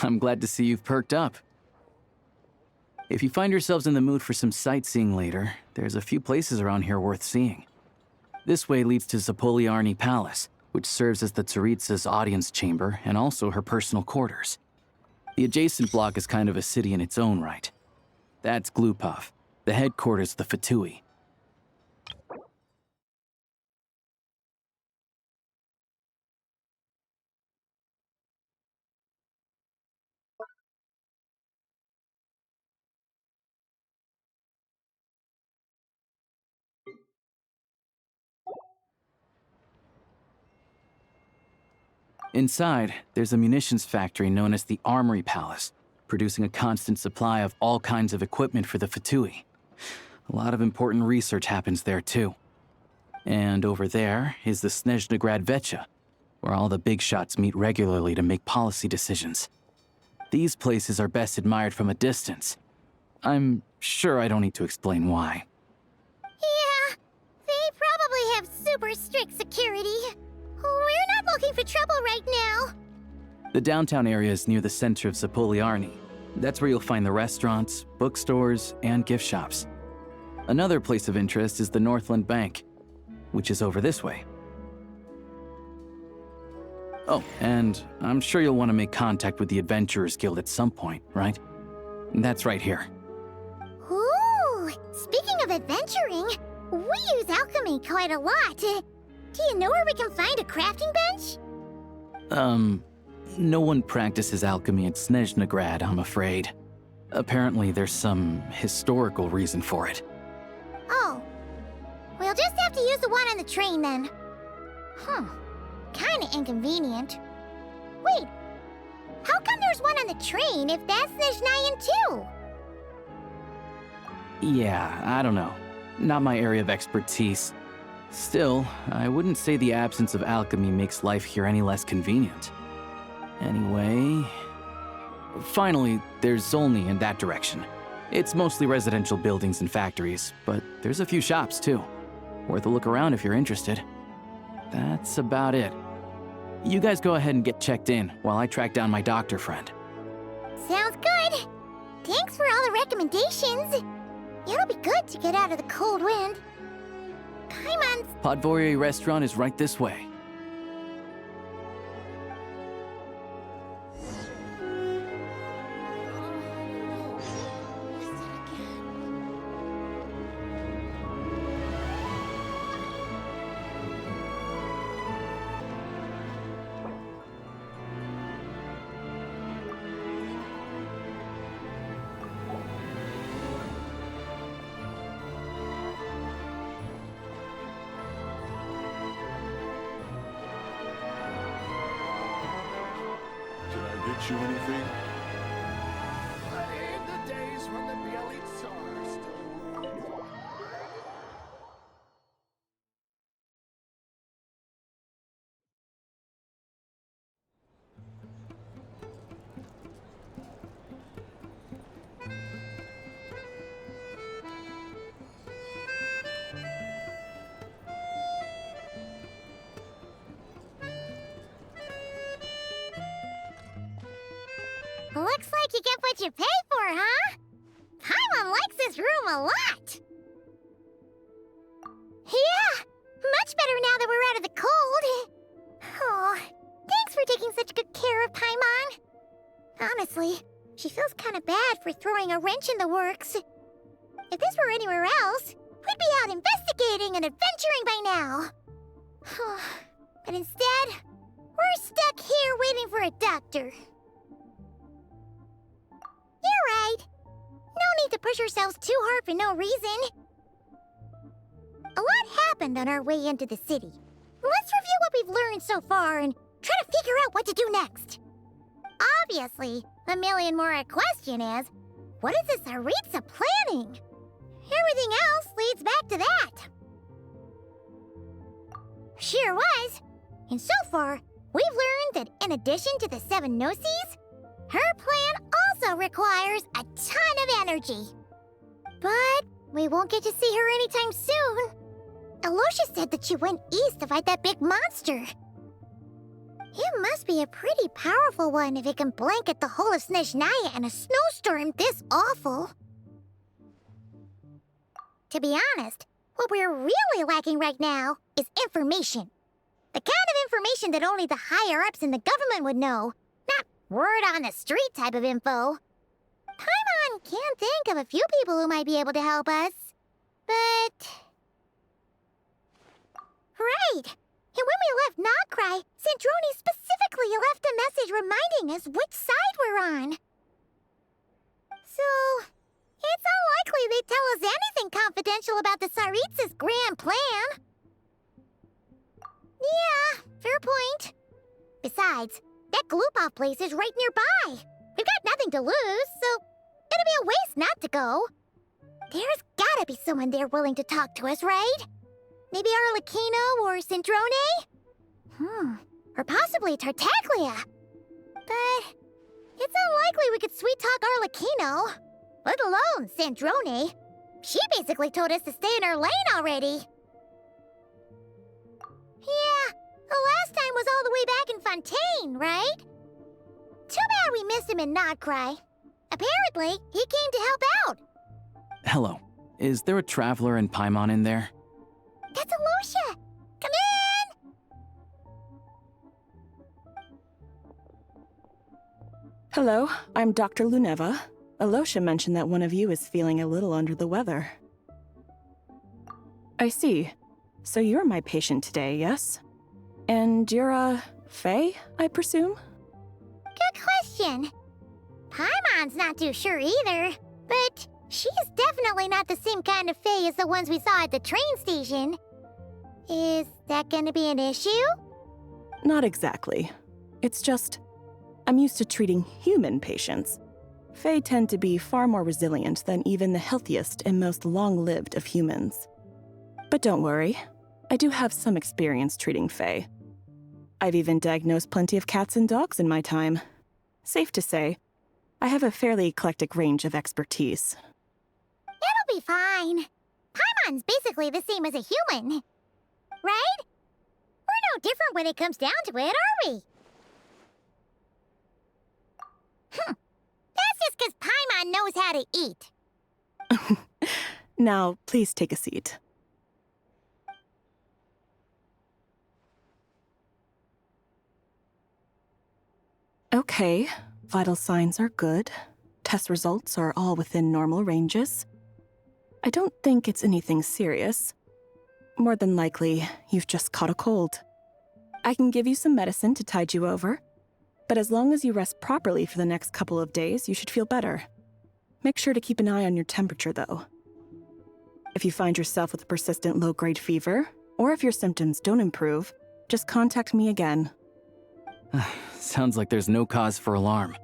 H: I'm glad to see you've perked up. If you find yourselves in the mood for some sightseeing later, there's a few places around here worth seeing. This way leads to Zapoliarny Palace, which serves as the Tsaritsa's audience chamber and also her personal quarters. The adjacent block is kind of a city in its own right. That's Glupov, the headquarters of the Fatui. Inside, there's a munitions factory known as the Armory Palace, producing a constant supply of all kinds of equipment for the Fatui. A lot of important research happens there, too. And over there is the Snezhnegrad Vecha, where all the big shots meet regularly to make policy decisions. These places are best admired from a distance. I'm sure I don't need to explain why.
A: Yeah, they probably have super strict security. We're not looking for trouble right now.
H: The downtown area is near the center of Zapoliarny. That's where you'll find the restaurants, bookstores, and gift shops. Another place of interest is the Northland Bank, which is over this way. Oh, and I'm sure you'll want to make contact with the Adventurers Guild at some point, right? That's right here.
A: Ooh, speaking of adventuring, we use alchemy quite a lot. Do you know where we can find a crafting bench?
H: No one practices alchemy at Snezhnegrad, I'm afraid. Apparently there's some historical reason for it.
A: Oh, we'll just have to use the one on the train then. Kinda inconvenient. Wait, how come there's one on the train if that's Snezhnayan too?
H: Yeah, I don't know. Not my area of expertise. Still, I wouldn't say the absence of alchemy makes life here any less convenient. Anyway... Finally, there's Zolny in that direction. It's mostly residential buildings and factories, but there's a few shops too. Worth a look around if you're interested. That's about it. You guys go ahead and get checked in while I track down my doctor friend.
A: Sounds good. Thanks for all the recommendations. It'll be good to get out of the cold wind. Paimon's...
H: Podvorye restaurant is right this way.
P: Get you anything?
Q: In the days when the Bielitsa are still...
A: Looks like you get what you pay for, huh? Paimon likes this room a lot. Yeah, much better now that we're out of the cold. Oh, thanks for taking such good care of Paimon. Honestly, she feels kind of bad for throwing a wrench in the works. If this were anywhere else, we'd be out investigating and adventuring by now. But instead, we're stuck here waiting for a doctor. You're right. No need to push ourselves too hard for no reason. A lot happened on our way into the city. Let's review what we've learned so far and try to figure out what to do next. Obviously, the million-more question is, what is this Tsaritsa planning? Everything else leads back to that. Sure was. And so far, we've learned that in addition to the 7 Gnosis, her plan also requires a ton of energy. But we won't get to see her anytime soon. Aloysia said that she went east to fight that big monster. It must be a pretty powerful one if it can blanket the whole of Snezhnaya in a snowstorm this awful. To be honest, what we're really lacking right now is information. The kind of information that only the higher-ups in the government would know. Not word on the street type of info. Paimon can think of a few people who might be able to help us. But... Right! And when we left Nocry, Sandroni specifically left a message reminding us which side we're on. So... it's unlikely they'd tell us anything confidential about the Tsaritsa's grand plan. Yeah, fair point. Besides, that Gloopov place is right nearby. We've got nothing to lose, so it'd be a waste not to go. There's gotta be someone there willing to talk to us, right? Maybe Arlecchino or Cendrone? Or possibly Tartaglia. But it's unlikely we could sweet-talk Arlecchino, let alone Cendrone. She basically told us to stay in her lane already. Yeah, the last time was all the way back in Fontaine, right? Too bad we missed him in Nodcry. Apparently, he came to help out.
H: Hello. Is there a traveler in Paimon in there?
A: That's Alosha! Come in!
L: Hello, I'm Dr. Luneva. Alosha mentioned that one of you is feeling a little under the weather. I see. So you're my patient today, yes? And you're, Fae, I presume?
A: Good question. Paimon's not too sure either, but she's definitely not the same kind of Fae as the ones we saw at the train station. Is that gonna be an issue?
L: Not exactly. It's just, I'm used to treating human patients. Fae tend to be far more resilient than even the healthiest and most long-lived of humans. But don't worry, I do have some experience treating Fae. I've even diagnosed plenty of cats and dogs in my time. Safe to say, I have a fairly eclectic range of expertise.
A: It'll be fine. Paimon's basically the same as a human. Right? We're no different when it comes down to it, are we? That's just because Paimon knows how to eat.
L: Now, please take a seat. Okay, vital signs are good. Test results are all within normal ranges. I don't think it's anything serious. More than likely, you've just caught a cold. I can give you some medicine to tide you over, but as long as you rest properly for the next couple of days, you should feel better. Make sure to keep an eye on your temperature, though. If you find yourself with a persistent low-grade fever, or if your symptoms don't improve, just contact me again.
H: Sounds like there's no cause for alarm.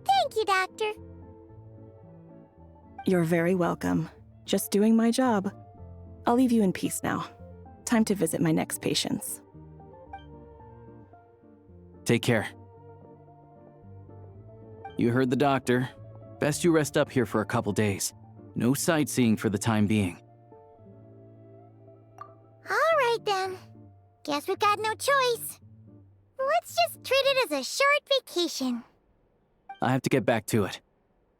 A: Thank you, Doctor.
L: You're very welcome. Just doing my job. I'll leave you in peace now. Time to visit my next patients.
H: Take care. You heard the doctor. Best you rest up here for a couple days. No sightseeing for the time being.
A: All right, then. Guess we've got no choice. Let's just treat it as a short vacation.
H: I have to get back to it.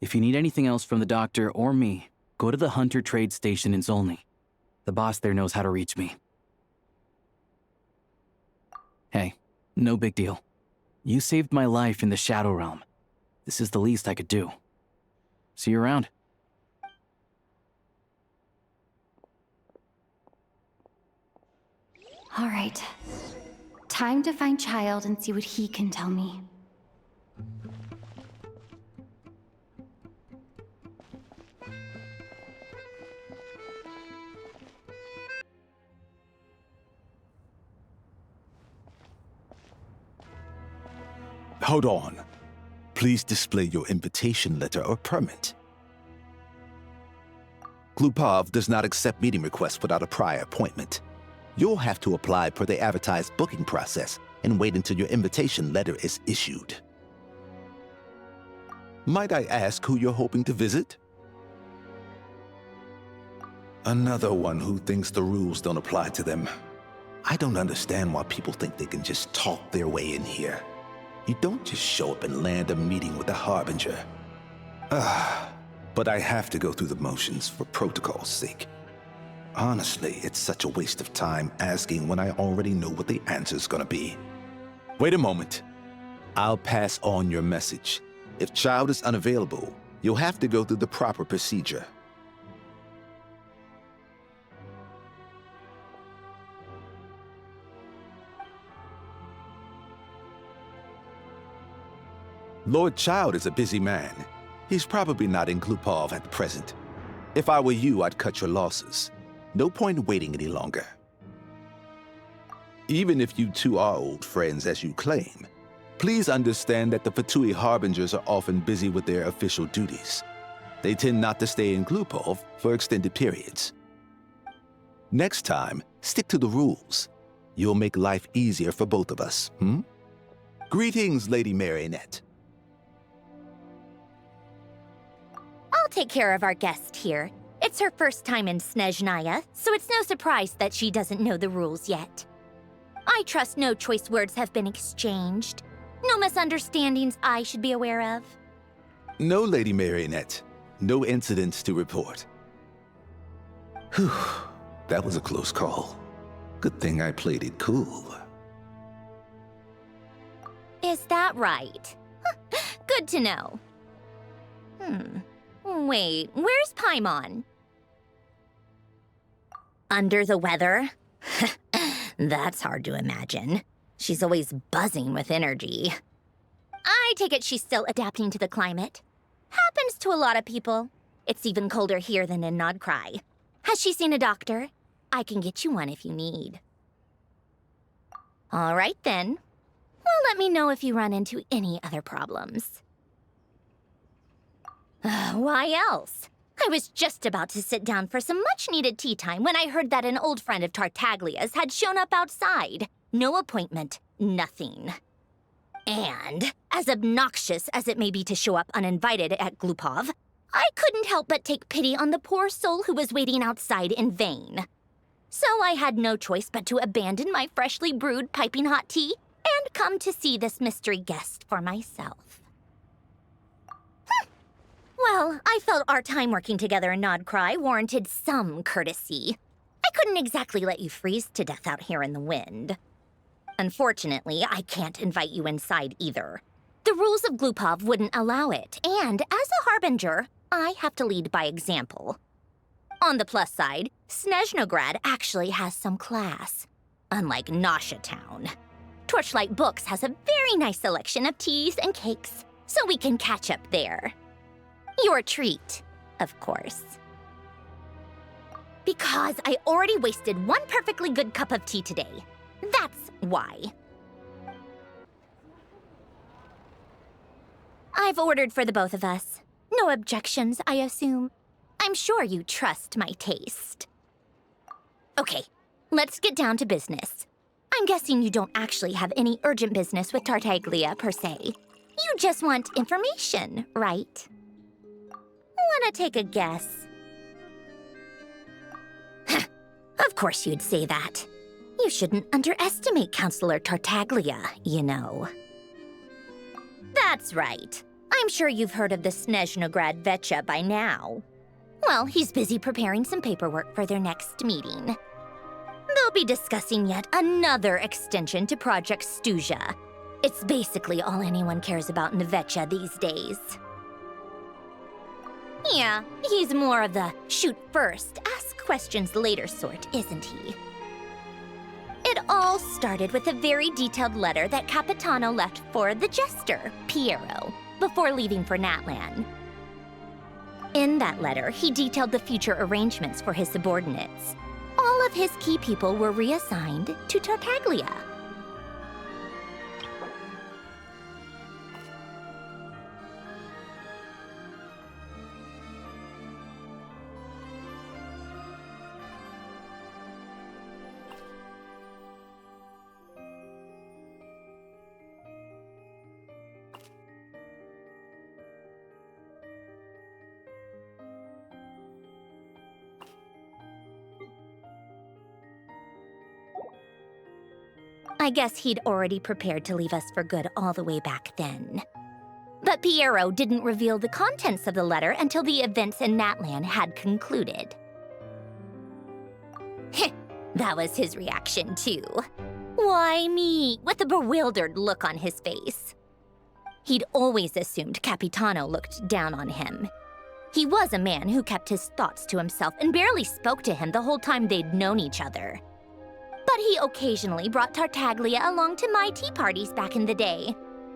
H: If you need anything else from the doctor or me, go to the Hunter Trade Station in Zolny. The boss there knows how to reach me. Hey, no big deal. You saved my life in the Shadow Realm. This is the least I could do. See you around.
C: All right. Time to find Child and see what he can tell me.
T: Hold on. Please display your invitation letter or permit. Glupov does not accept meeting requests without a prior appointment. You'll have to apply per the advertised booking process and wait until your invitation letter is issued. Might I ask who you're hoping to visit? Another one who thinks the rules don't apply to them. I don't understand why people think they can just talk their way in here. You don't just show up and land a meeting with the Harbinger. But I have to go through the motions for protocol's sake. Honestly, it's such a waste of time asking when I already know what the answer's gonna be. Wait a moment. I'll pass on your message. If Child is unavailable, you'll have to go through the proper procedure. Lord Child is a busy man. He's probably not in Glupov at present. If I were you, I'd cut your losses. No point waiting any longer. Even if you two are old friends as you claim, please understand that the Fatui Harbingers are often busy with their official duties. They tend not to stay in Glupov for extended periods. Next time, stick to the rules. You'll make life easier for both of us, Greetings, Lady Marionette.
U: I'll take care of our guest here. It's her first time in Snežnaya, so it's no surprise that she doesn't know the rules yet. I trust no choice words have been exchanged. No misunderstandings I should be aware of.
T: No, Lady Marionette. No incidents to report. Whew, that was a close call. Good thing I played it cool.
U: Is that right? Good to know. Wait, where's Paimon? Under the weather? That's hard to imagine. She's always buzzing with energy. I take it she's still adapting to the climate. Happens to a lot of people. It's even colder here than in Nodcry. Has she seen a doctor? I can get you one if you need. All right then. Well, let me know if you run into any other problems. Why else? I was just about to sit down for some much-needed tea time when I heard that an old friend of Tartaglia's had shown up outside. No appointment, nothing. And, as obnoxious as it may be to show up uninvited at Glupov, I couldn't help but take pity on the poor soul who was waiting outside in vain. So I had no choice but to abandon my freshly brewed piping hot tea and come to see this mystery guest for myself. Well, I felt our time working together in Nodcry warranted some courtesy. I couldn't exactly let you freeze to death out here in the wind. Unfortunately, I can't invite you inside either. The rules of Glupov wouldn't allow it, and as a harbinger, I have to lead by example. On the plus side, Snezhnograd actually has some class, unlike Nasha Town. Torchlight Books has a very nice selection of teas and cakes, so we can catch up there. Your treat, of course. Because I already wasted one perfectly good cup of tea today. That's why. I've ordered for the both of us. No objections, I assume. I'm sure you trust my taste. Okay, let's get down to business. I'm guessing you don't actually have any urgent business with Tartaglia, per se. You just want information, right? Wanna take a guess? Of course you'd say that. You shouldn't underestimate Counselor Tartaglia, you know. That's right. I'm sure you've heard of the Snezhnograd Vecha by now. Well, he's busy preparing some paperwork for their next meeting. They'll be discussing yet another extension to Project Stuja. It's basically all anyone cares about in the Vecha these days. Yeah, he's more of the shoot first, ask questions later sort, isn't he? It all started with a very detailed letter that Capitano left for the jester, Piero, before leaving for Natlan. In that letter, he detailed the future arrangements for his subordinates. All of his key people were reassigned to Tartaglia. I guess he'd already prepared to leave us for good all the way back then. But Piero didn't reveal the contents of the letter until the events in Natlan had concluded. That was his reaction, too. Why me? With a bewildered look on his face. He'd always assumed Capitano looked down on him. He was a man who kept his thoughts to himself and barely spoke to him the whole time they'd known each other. But he occasionally brought Tartaglia along to my tea parties back in the day.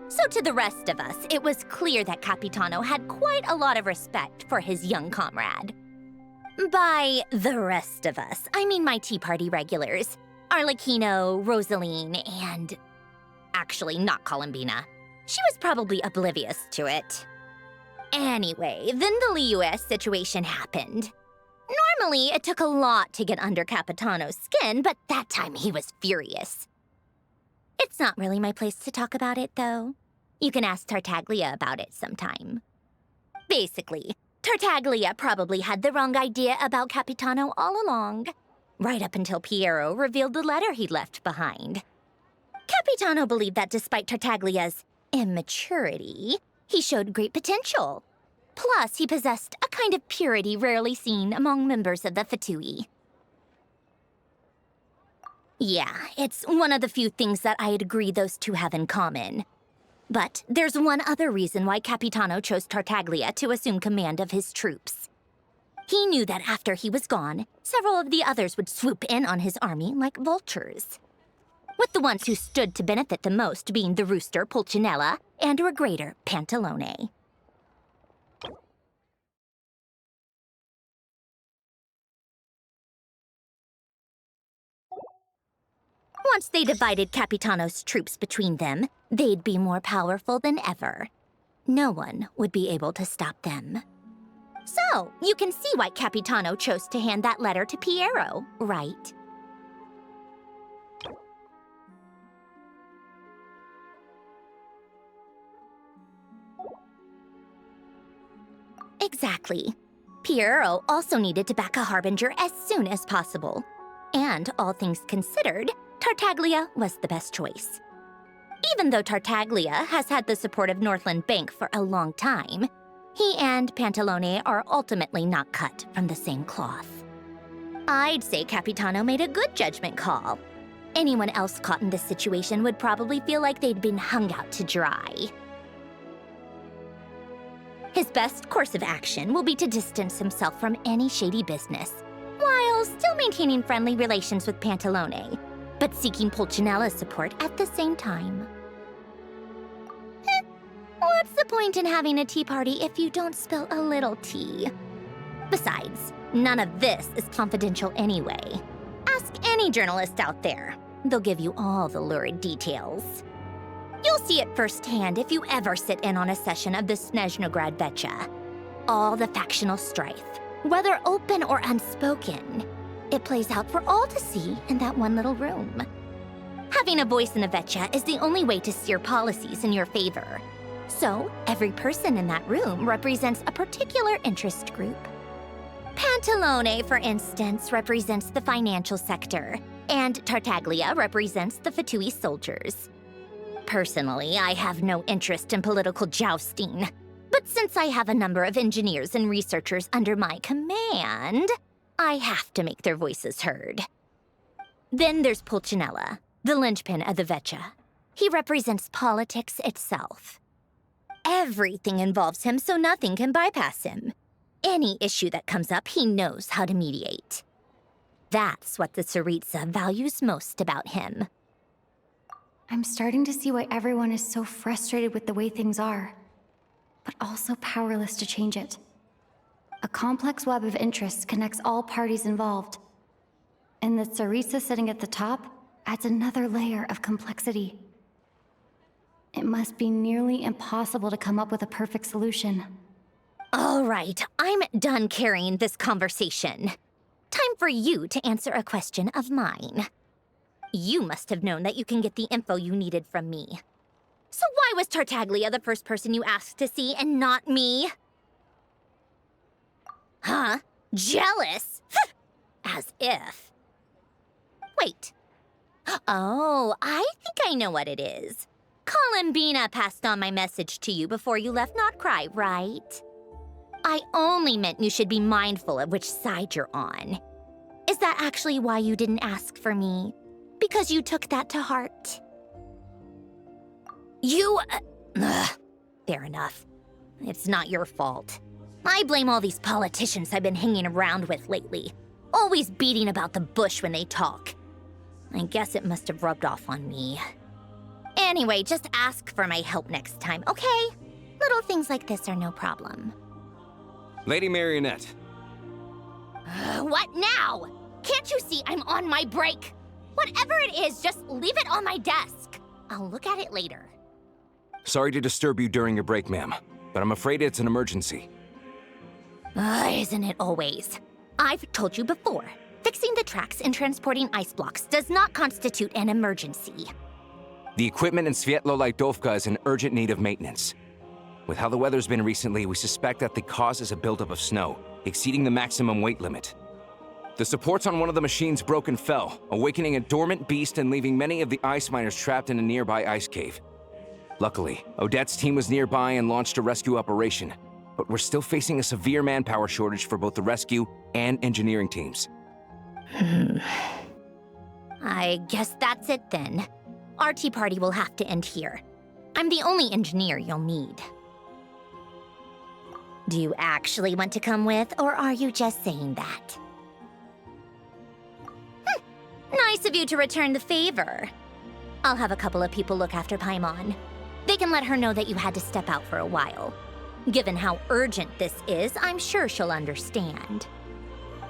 U: So to the rest of us, it was clear that Capitano had quite a lot of respect for his young comrade. By the rest of us, I mean my Tea Party regulars. Arlecchino, Rosaline, and... actually, not Columbina. She was probably oblivious to it. Anyway, then the Liu's situation happened. Normally, it took a lot to get under Capitano's skin, but that time he was furious. It's not really my place to talk about it, though. You can ask Tartaglia about it sometime. Basically, Tartaglia probably had the wrong idea about Capitano all along, right up until Piero revealed the letter he'd left behind. Capitano believed that despite Tartaglia's immaturity, he showed great potential. Plus, he possessed a kind of purity rarely seen among members of the Fatui. Yeah, it's one of the few things that I'd agree those two have in common. But there's one other reason why Capitano chose Tartaglia to assume command of his troops. He knew that after he was gone, several of the others would swoop in on his army like vultures. With the ones who stood to benefit the most being the rooster Pulcinella and Regrator Pantalone. Once they divided Capitano's troops between them, they'd be more powerful than ever. No one would be able to stop them. So, you can see why Capitano chose to hand that letter to Piero, right? Exactly. Piero also needed to back a harbinger as soon as possible. And all things considered, Tartaglia was the best choice. Even though Tartaglia has had the support of Northland Bank for a long time, he and Pantalone are ultimately not cut from the same cloth. I'd say Capitano made a good judgment call. Anyone else caught in this situation would probably feel like they'd been hung out to dry. His best course of action will be to distance himself from any shady business, while still maintaining friendly relations with Pantalone, but seeking Pulcinella's support at the same time. What's the point in having a tea party if you don't spill a little tea? Besides, none of this is confidential anyway. Ask any journalist out there. They'll give you all the lurid details. You'll see it firsthand if you ever sit in on a session of the Снежнograd Vecha. All the factional strife, whether open or unspoken, it plays out for all to see in that one little room. Having a voice in a Vecha is the only way to steer policies in your favor. So, every person in that room represents a particular interest group. Pantalone, for instance, represents the financial sector, and Tartaglia represents the Fatui soldiers. Personally, I have no interest in political jousting, but since I have a number of engineers and researchers under my command, I have to make their voices heard. Then there's Pulcinella, the linchpin of the Vecha. He represents politics itself. Everything involves him, so nothing can bypass him. Any issue that comes up, he knows how to mediate. That's what the Tsaritsa values most about him.
C: I'm starting to see why everyone is so frustrated with the way things are, but also powerless to change it. A complex web of interests connects all parties involved, and the Tsaritsa sitting at the top adds another layer of complexity. It must be nearly impossible to come up with a perfect solution.
U: All right, I'm done carrying this conversation. Time for you to answer a question of mine. You must have known that you can get the info you needed from me. So why was Tartaglia the first person you asked to see and not me? Huh? Jealous? As if. Wait. Oh, I think I know what it is. Columbina passed on my message to you before you left Not Cry, right? I only meant you should be mindful of which side you're on. Is that actually why you didn't ask for me? Because you took that to heart? Fair enough. It's not your fault. I blame all these politicians I've been hanging around with lately. Always beating about the bush when they talk. I guess it must have rubbed off on me. Anyway, just ask for my help next time, okay? Little things like this are no problem.
J: Lady Marionette.
U: What now? Can't you see I'm on my break? Whatever it is, just leave it on my desk. I'll look at it later.
J: Sorry to disturb you during your break, ma'am, but I'm afraid it's an emergency.
U: Isn't it always? I've told you before, fixing the tracks and transporting ice blocks does not constitute an emergency.
J: The equipment in Svietlo-Lidovka is in urgent need of maintenance. With how the weather's been recently, we suspect that the cause is a buildup of snow, exceeding the maximum weight limit. The supports on one of the machines broke and fell, awakening a dormant beast and leaving many of the ice miners trapped in a nearby ice cave. Luckily, Odette's team was nearby and launched a rescue operation, but we're still facing a severe manpower shortage for both the rescue and engineering teams.
U: I guess that's it then. Our tea party will have to end here. I'm the only engineer you'll need. Do you actually want to come with, or are you just saying that? Nice of you to return the favor. I'll have a couple of people look after Paimon. They can let her know that you had to step out for a while. Given how urgent this is, I'm sure she'll understand.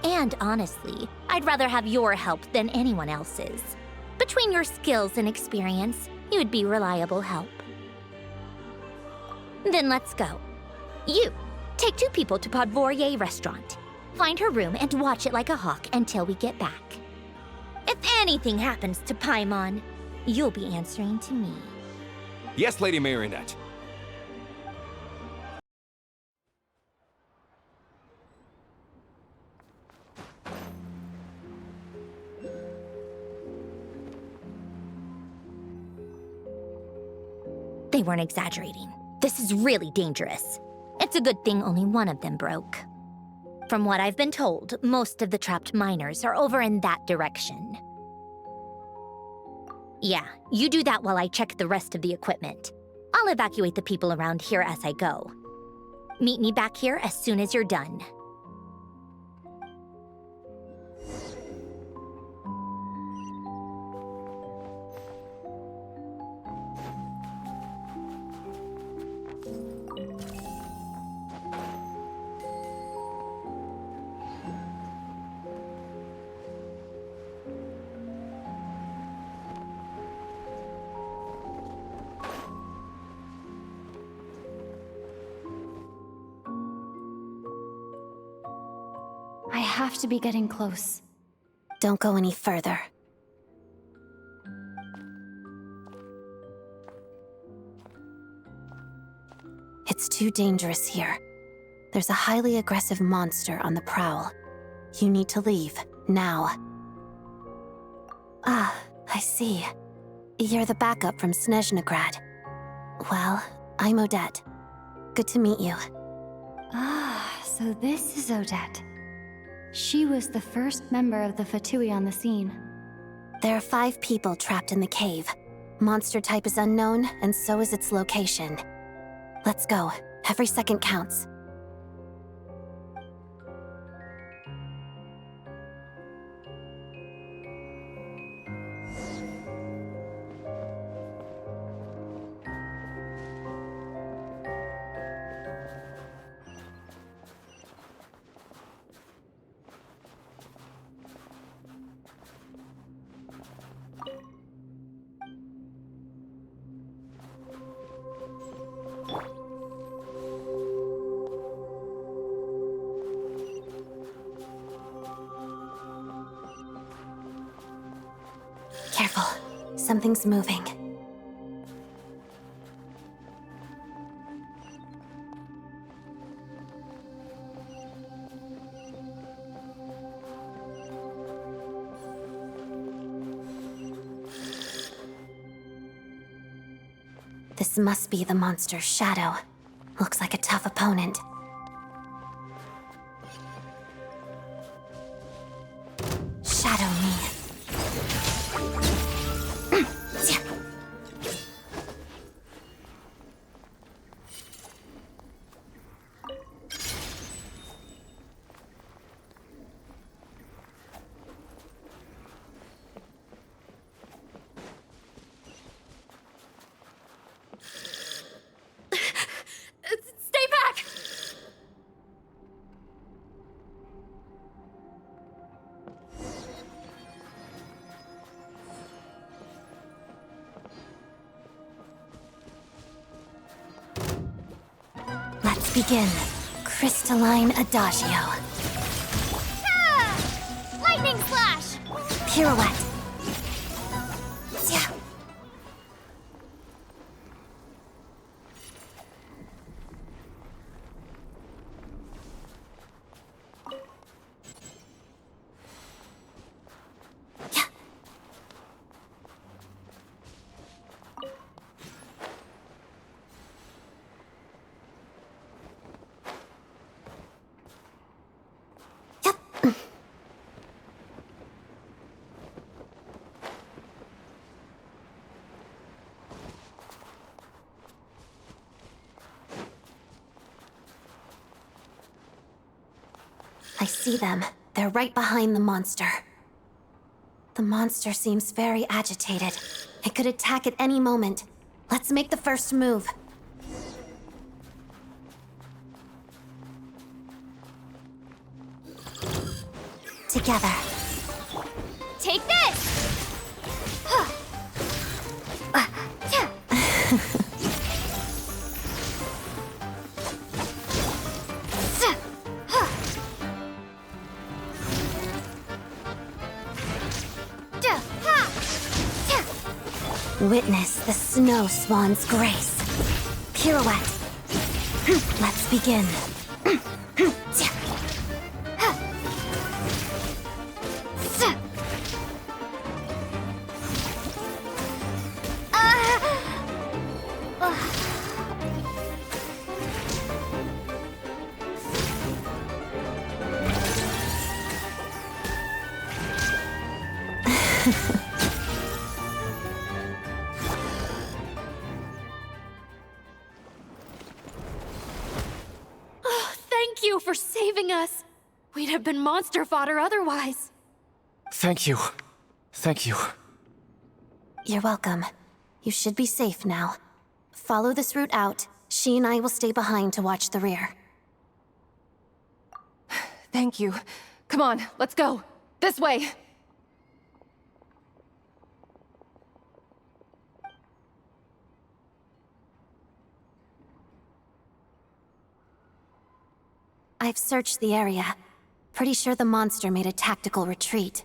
U: And honestly, I'd rather have your help than anyone else's. Between your skills and experience, you'd be reliable help. Then let's go. You, take 2 people to Podvorye restaurant. Find her room and watch it like a hawk until we get back. If anything happens to Paimon, you'll be answering to me.
J: Yes, Lady Marionette.
U: They weren't exaggerating. This is really dangerous. It's a good thing only one of them broke. From what I've been told, most of the trapped miners are over in that direction. Yeah, you do that while I check the rest of the equipment. I'll evacuate the people around here as I go. Meet me back here as soon as you're done.
C: I have to be getting close.
A: Don't go any further. It's too dangerous here. There's a highly aggressive monster on the prowl. You need to leave, now. Ah, I see. You're the backup from Снежноград. Well, I'm Odette. Good to meet you.
C: Ah, so this is Odette. She was the first member of the Fatui on the scene.
A: There are 5 people trapped in the cave. Monster type is unknown, and so is its location. Let's go. Every second counts. Careful. Something's moving. This must be the monster's shadow. Looks like a tough opponent. Shadow me.
U: Stay back!
C: begin. Crystalline Adagio.
A: Ah! Lightning slash!
C: Pirouette. Yeah. I see them. They're right behind the monster. The monster seems very agitated. It could attack at any moment. Let's make the first move. Together.
A: Take this!
C: Witness the snow swan's grace. Pirouette. Let's begin.
B: Thank you for saving us. We'd have been monster fodder otherwise.
D: Thank you. Thank you.
C: You're welcome. You should be safe now. Follow this route out. She and I will stay behind to watch the rear.
F: Thank you. Come on, let's go. This way.
C: I've searched the area. Pretty sure the monster made a tactical retreat.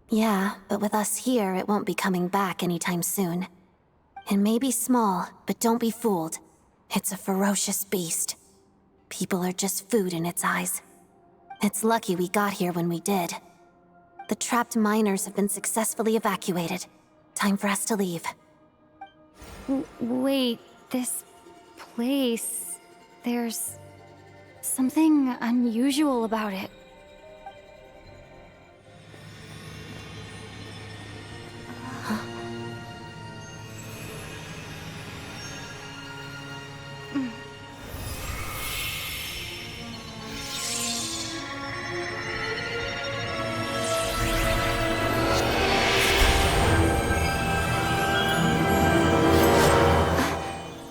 C: Yeah, but with us here, it won't be coming back anytime soon. It may be small, but don't be fooled. It's a ferocious beast. People are just food in its eyes. It's lucky we got here when we did. The trapped miners have been successfully evacuated. Time for us to leave.
B: Wait, this place... There's... something unusual about it.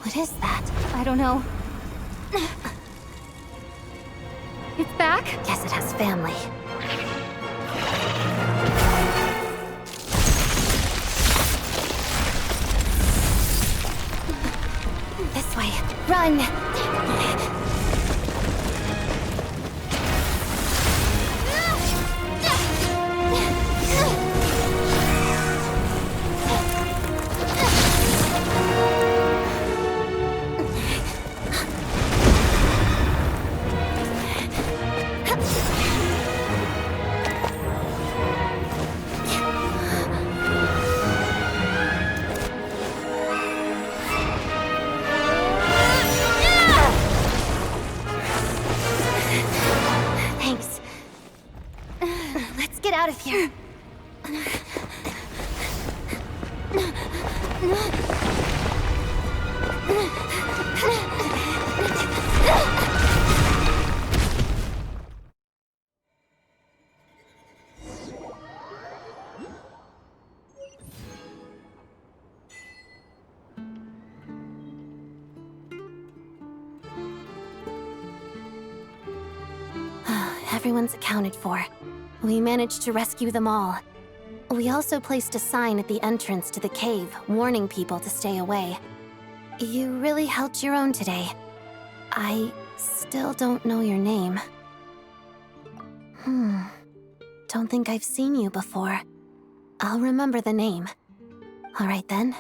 C: What is that?
B: I don't know. It's back?
C: Guess it has family. This way. Run! Out of here. Everyone's accounted for. We managed to rescue them all. We also placed a sign at the entrance to the cave, warning people to stay away. You really held your own today.
E: I still don't know your name. Don't think I've seen you before. I'll remember the name. All right then.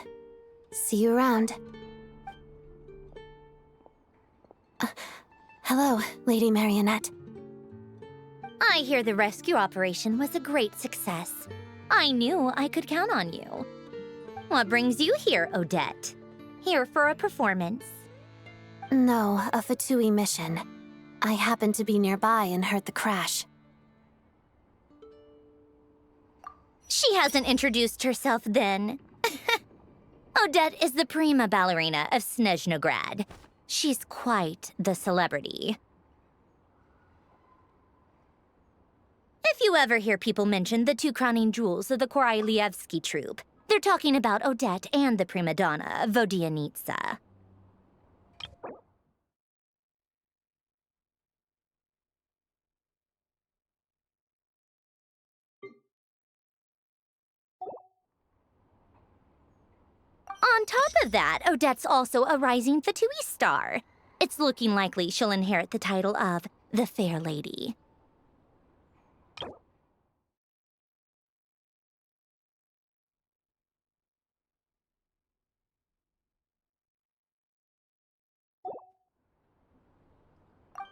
E: See you around. Hello, Lady Marionette.
U: I hear the rescue operation was a great success. I knew I could count on you. What brings you here, Odette? Here for a performance?
E: No, a Fatui mission. I happened to be nearby and heard the crash.
U: She hasn't introduced herself then. Odette is the prima ballerina of Snezhnograd. She's quite the celebrity. If you ever hear people mention the two crowning jewels of the Korailievsky troupe, they're talking about Odette and the prima donna, Vodianitsa. On top of that, Odette's also a rising Fatui star. It's looking likely she'll inherit the title of the Fair Lady.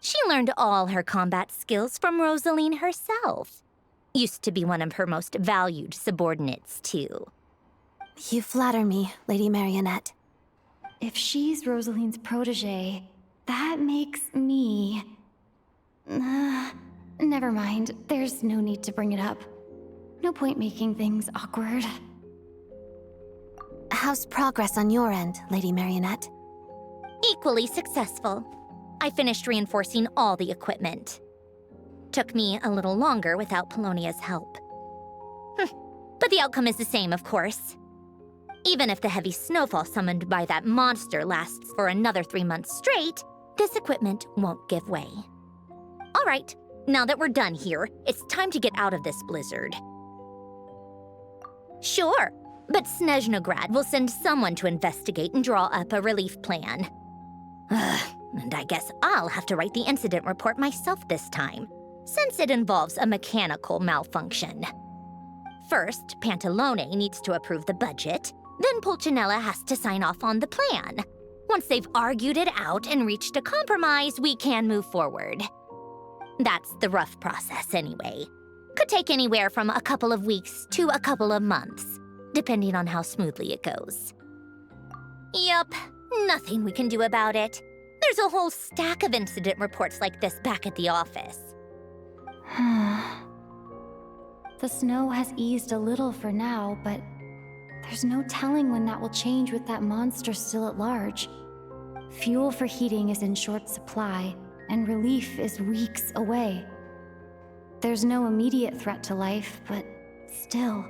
U: She learned all her combat skills from Rosaline herself. Used to be one of her most valued subordinates, too.
E: You flatter me, Lady Marionette.
C: If she's Rosaline's protege, that makes me... never mind. There's no need to bring it up. No point making things awkward.
E: How's progress on your end, Lady Marionette?
U: Equally successful. I finished reinforcing all the equipment. Took me a little longer without Polonia's help. But the outcome is the same, of course. Even if the heavy snowfall summoned by that monster lasts for another 3 months straight, this equipment won't give way. All right, now that we're done here, it's time to get out of this blizzard. Sure, but Snezhnograd will send someone to investigate and draw up a relief plan. And I guess I'll have to write the incident report myself this time, since it involves a mechanical malfunction. First, Pantalone needs to approve the budget, then Pulcinella has to sign off on the plan. Once they've argued it out and reached a compromise, we can move forward. That's the rough process anyway. Could take anywhere from a couple of weeks to a couple of months, depending on how smoothly it goes. Yup, nothing we can do about it. There's a whole stack of incident reports like this back at the office.
C: The snow has eased a little for now, but there's no telling when that will change with that monster still at large. Fuel for heating is in short supply, and relief is weeks away. There's no immediate threat to life, but still,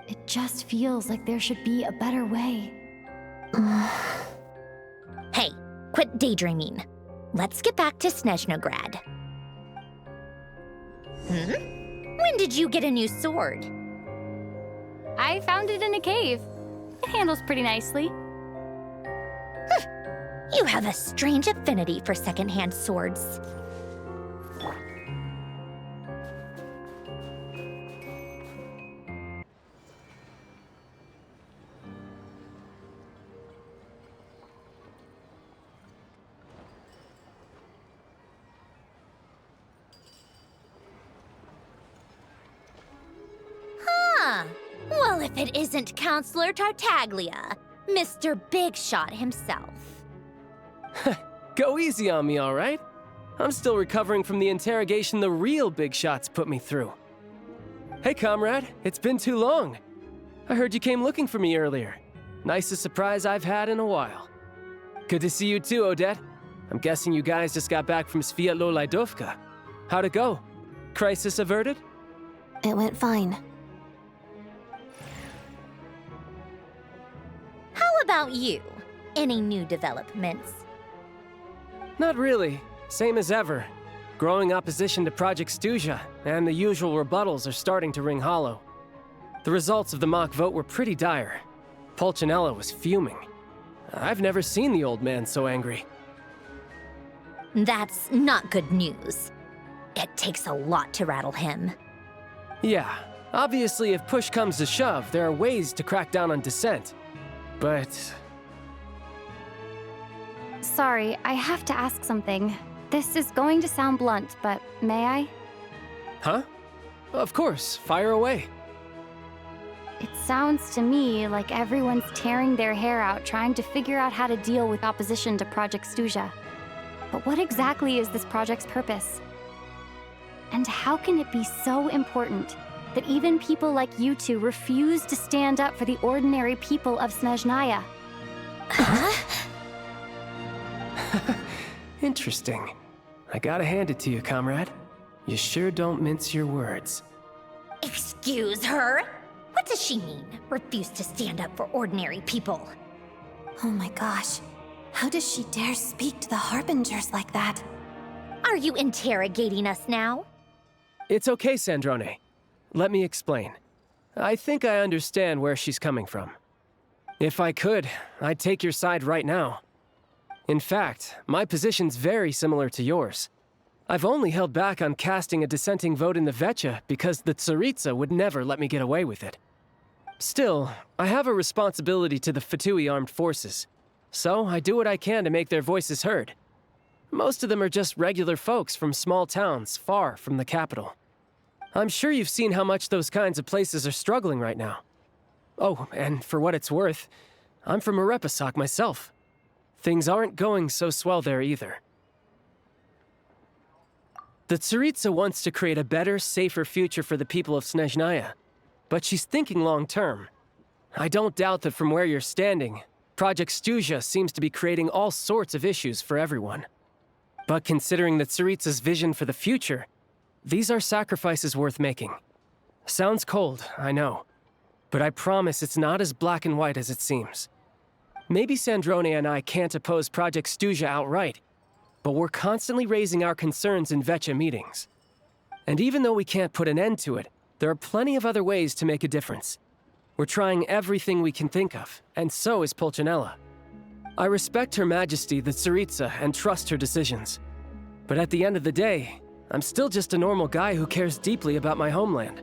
C: it just feels like there should be a better way.
U: Hey, quit daydreaming. Let's get back to Snezhnograd. When did you get a new sword?
C: I found it in a cave. It handles pretty nicely.
U: You have a strange affinity for secondhand swords. Well, if it isn't Counselor Tartaglia, Mr. Big Shot himself.
V: Go easy on me, all right? I'm still recovering from the interrogation the real Big Shots put me through. Hey, comrade, it's been too long. I heard you came looking for me earlier. Nicest surprise I've had in a while. Good to see you too, Odette. I'm guessing you guys just got back from Sviatlo Lajdovka. How'd it go? Crisis averted?
E: It went fine.
U: How about you? Any new developments?
V: Not really. Same as ever. Growing opposition to Project Stuja, and the usual rebuttals are starting to ring hollow. The results of the mock vote were pretty dire. Pulcinella was fuming. I've never seen the old man so angry.
U: That's not good news. It takes a lot to rattle him.
V: Yeah, obviously if push comes to shove, there are ways to crack down on dissent. But...
C: Sorry, I have to ask something. This is going to sound blunt, but may I?
V: Huh? Of course, fire away.
C: It sounds to me like everyone's tearing their hair out trying to figure out how to deal with opposition to Project Stuja. But what exactly is this project's purpose? And how can it be so important that even people like you two refuse to stand up for the ordinary people of Snežnaya?
V: Interesting. I gotta hand it to you, comrade. You sure don't mince your words.
U: Excuse her? What does she mean, refuse to stand up for ordinary people?
E: Oh my gosh. How does she dare speak to the Harbingers like that?
U: Are you interrogating us now?
V: It's okay, Sandrone. Let me explain. I think I understand where she's coming from. If I could, I'd take your side right now. In fact, my position's very similar to yours. I've only held back on casting a dissenting vote in the Vecha because the Tsaritsa would never let me get away with it. Still, I have a responsibility to the Fatui armed forces, so I do what I can to make their voices heard. Most of them are just regular folks from small towns far from the capital. I'm sure you've seen how much those kinds of places are struggling right now. Oh, and for what it's worth, I'm from Arepasak myself. Things aren't going so swell there either. The Tsaritsa wants to create a better, safer future for the people of Snežnaya, but she's thinking long-term. I don't doubt that from where you're standing, Project Stuja seems to be creating all sorts of issues for everyone. But considering the Tsaritsa's vision for the future, these are sacrifices worth making. Sounds cold, I know, but I promise it's not as black and white as it seems. Maybe Sandrone and I can't oppose Project Stuja outright, but we're constantly raising our concerns in Vecha meetings. And even though we can't put an end to it, there are plenty of other ways to make a difference. We're trying everything we can think of, and so is Pulcinella. I respect Her Majesty the Tsaritsa and trust her decisions. But at the end of the day, I'm still just a normal guy who cares deeply about my homeland.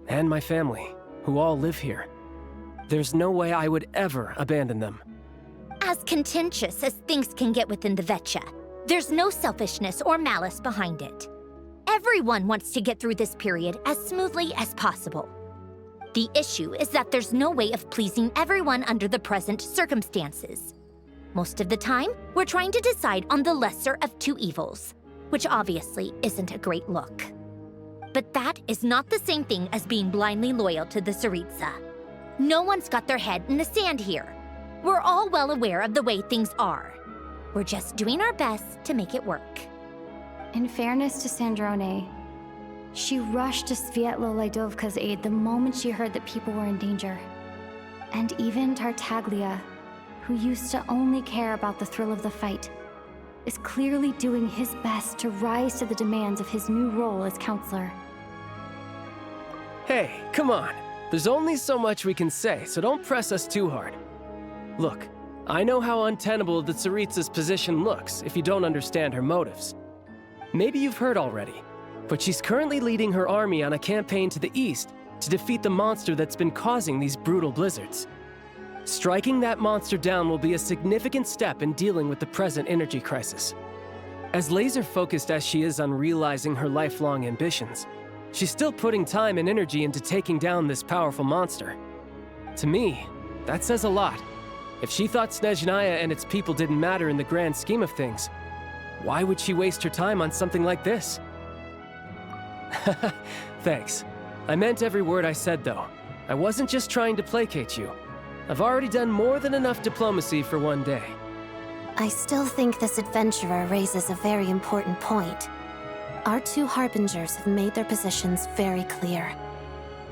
V: And my family, who all live here. There's no way I would ever abandon them.
U: As contentious as things can get within the Vecha, there's no selfishness or malice behind it. Everyone wants to get through this period as smoothly as possible. The issue is that there's no way of pleasing everyone under the present circumstances. Most of the time, we're trying to decide on the lesser of two evils, which obviously isn't a great look. But that is not the same thing as being blindly loyal to the Tsaritsa. No one's got their head in the sand here. We're all well aware of the way things are. We're just doing our best to make it work.
C: In fairness to Sandrone, she rushed to Svietlo Laidovka's aid the moment she heard that people were in danger. And even Tartaglia, who used to only care about the thrill of the fight, is clearly doing his best to rise to the demands of his new role as counselor.
V: Hey, come on. There's only so much we can say, so don't press us too hard. Look, I know how untenable the Tsaritsa's position looks if you don't understand her motives. Maybe you've heard already, but she's currently leading her army on a campaign to the east to defeat the monster that's been causing these brutal blizzards. Striking that monster down will be a significant step in dealing with the present energy crisis. As laser-focused as she is on realizing her lifelong ambitions, she's still putting time and energy into taking down this powerful monster. To me, that says a lot. If she thought Snežnaya and its people didn't matter in the grand scheme of things, why would she waste her time on something like this? Thanks. I meant every word I said, though. I wasn't just trying to placate you. I've already done more than enough diplomacy for one day.
E: I still think this adventurer raises a very important point. Our two Harbingers have made their positions very clear.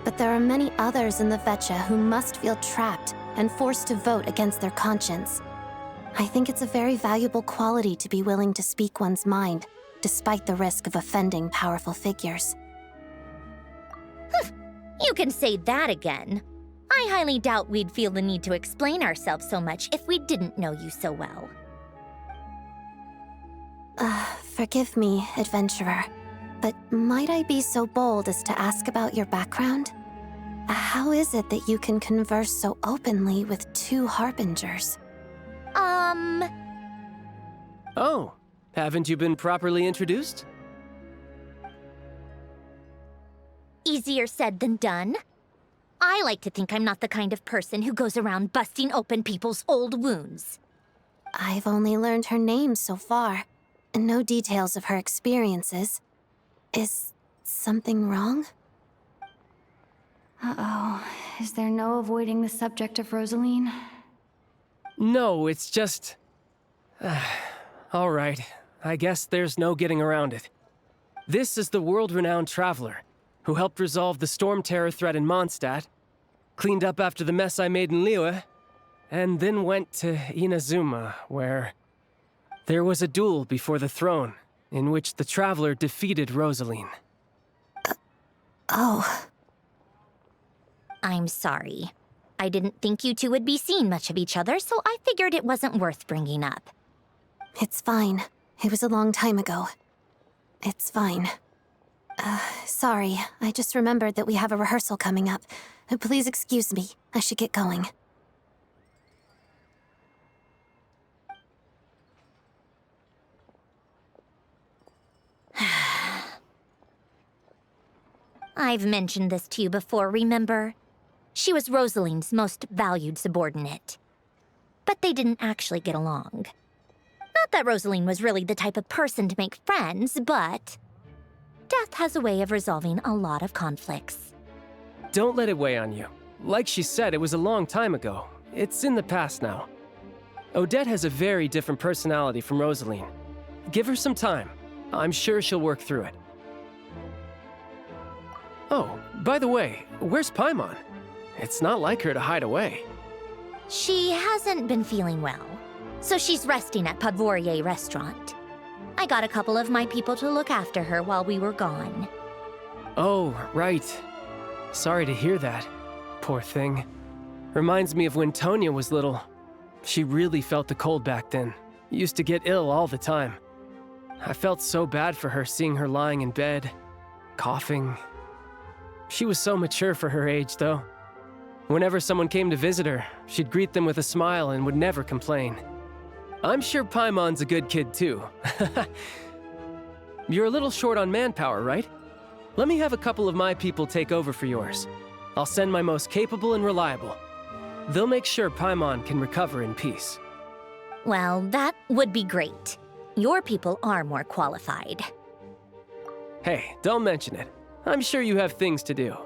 E: But there are many others in the Vecha who must feel trapped and forced to vote against their conscience. I think it's a very valuable quality to be willing to speak one's mind, despite the risk of offending powerful figures.
U: You can say that again. I highly doubt we'd feel the need to explain ourselves so much if we didn't know you so well.
E: Forgive me, adventurer, but might I be so bold as to ask about your background? How is it that you can converse so openly with two harbingers?
V: Oh, haven't you been properly introduced?
U: Easier said than done. I like to think I'm not the kind of person who goes around busting open people's old wounds.
E: I've only learned her name so far, and no details of her experiences. Is something wrong?
C: Uh-oh. Is there no avoiding the subject of Rosaline?
V: No, it's just... all right, I guess there's no getting around it. This is the world-renowned traveler who helped resolve the storm terror threat in Mondstadt, cleaned up after the mess I made in Liyue, and then went to Inazuma, where there was a duel before the throne in which the traveler defeated Rosaline.
E: Oh.
U: I'm sorry. I didn't think you two would be seeing much of each other, so I figured it wasn't worth bringing up.
E: It's fine. It was a long time ago. It's fine. Sorry. I just remembered that we have a rehearsal coming up. Please excuse me. I should get going.
U: I've mentioned this to you before, remember? She was Rosaline's most valued subordinate. But they didn't actually get along. Not that Rosaline was really the type of person to make friends, but death has a way of resolving a lot of conflicts.
V: Don't let it weigh on you. Like she said, it was a long time ago. It's in the past now. Odette has a very different personality from Rosaline. Give her some time. I'm sure she'll work through it. Oh, by the way, where's Paimon? It's not like her to hide away.
U: She hasn't been feeling well, so she's resting at Podvorier restaurant. I got a couple of my people to look after her while we were gone.
V: Oh, right. Sorry to hear that. Poor thing. Reminds me of when Tonya was little. She really felt the cold back then. Used to get ill all the time. I felt so bad for her seeing her lying in bed, coughing. She was so mature for her age, though. Whenever someone came to visit her, she'd greet them with a smile and would never complain. I'm sure Paimon's a good kid, too. You're a little short on manpower, right? Let me have a couple of my people take over for yours. I'll send my most capable and reliable. They'll make sure Paimon can recover in peace.
U: Well, that would be great. Your people are more qualified.
V: Hey, don't mention it. I'm sure you have things to do.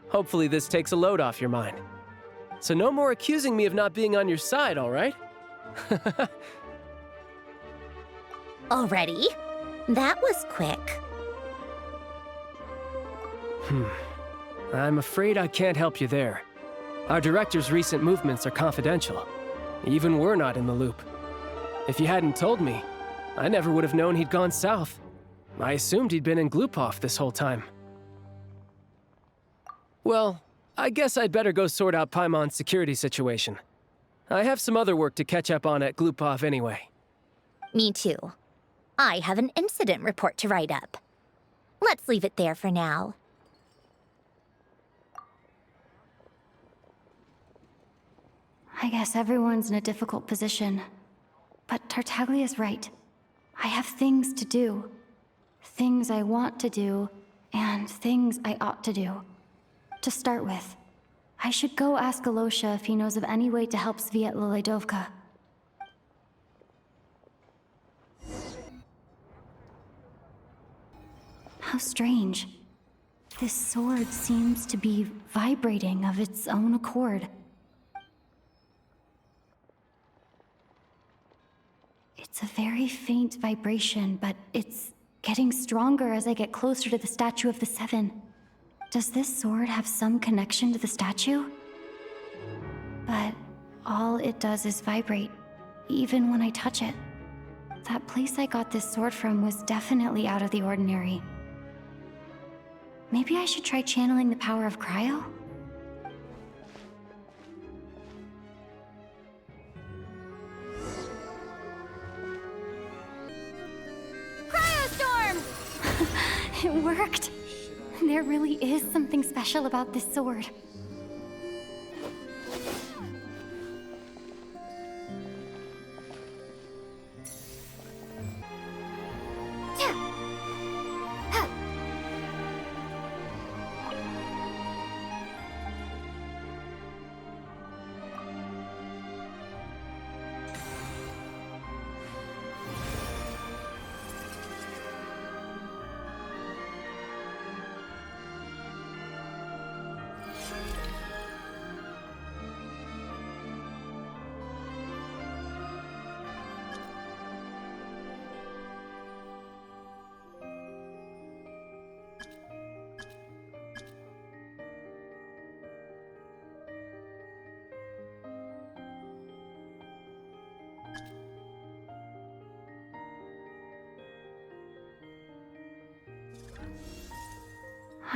V: Hopefully this takes a load off your mind. So no more accusing me of not being on your side, all right?
U: Already? That was quick.
V: I'm afraid I can't help you there. Our director's recent movements are confidential. Even we're not in the loop. If you hadn't told me, I never would have known he'd gone south. I assumed he'd been in Glupov this whole time. Well, I guess I'd better go sort out Paimon's security situation. I have some other work to catch up on at Glupov anyway.
U: Me too. I have an incident report to write up. Let's leave it there for now.
C: I guess everyone's in a difficult position. But Tartaglia's right. I have things to do. Things I want to do, and things I ought to do. To start with, I should go ask Alosha if he knows of any way to help Svietla Ledovka. How strange. This sword seems to be vibrating of its own accord. It's a very faint vibration, but it's getting stronger as I get closer to the statue of the Seven. Does this sword have some connection to the statue? But all it does is vibrate, even when I touch it. That place I got this sword from was definitely out of the ordinary. Maybe I should try channeling the power of Cryo? It worked. There really is something special about this sword.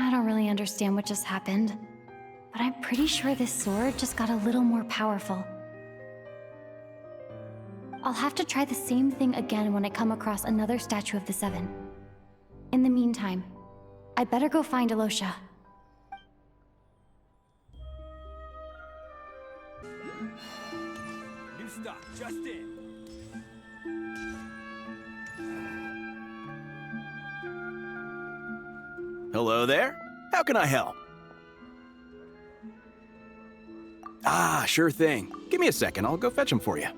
C: I don't really understand what just happened, but I'm pretty sure this sword just got a little more powerful. I'll have to try the same thing again when I come across another statue of the Seven. In the meantime, I better go find Alosha.
P: New stock, just in.
I: Hello there. How can I help? Ah, sure thing. Give me a second, I'll go fetch them for you.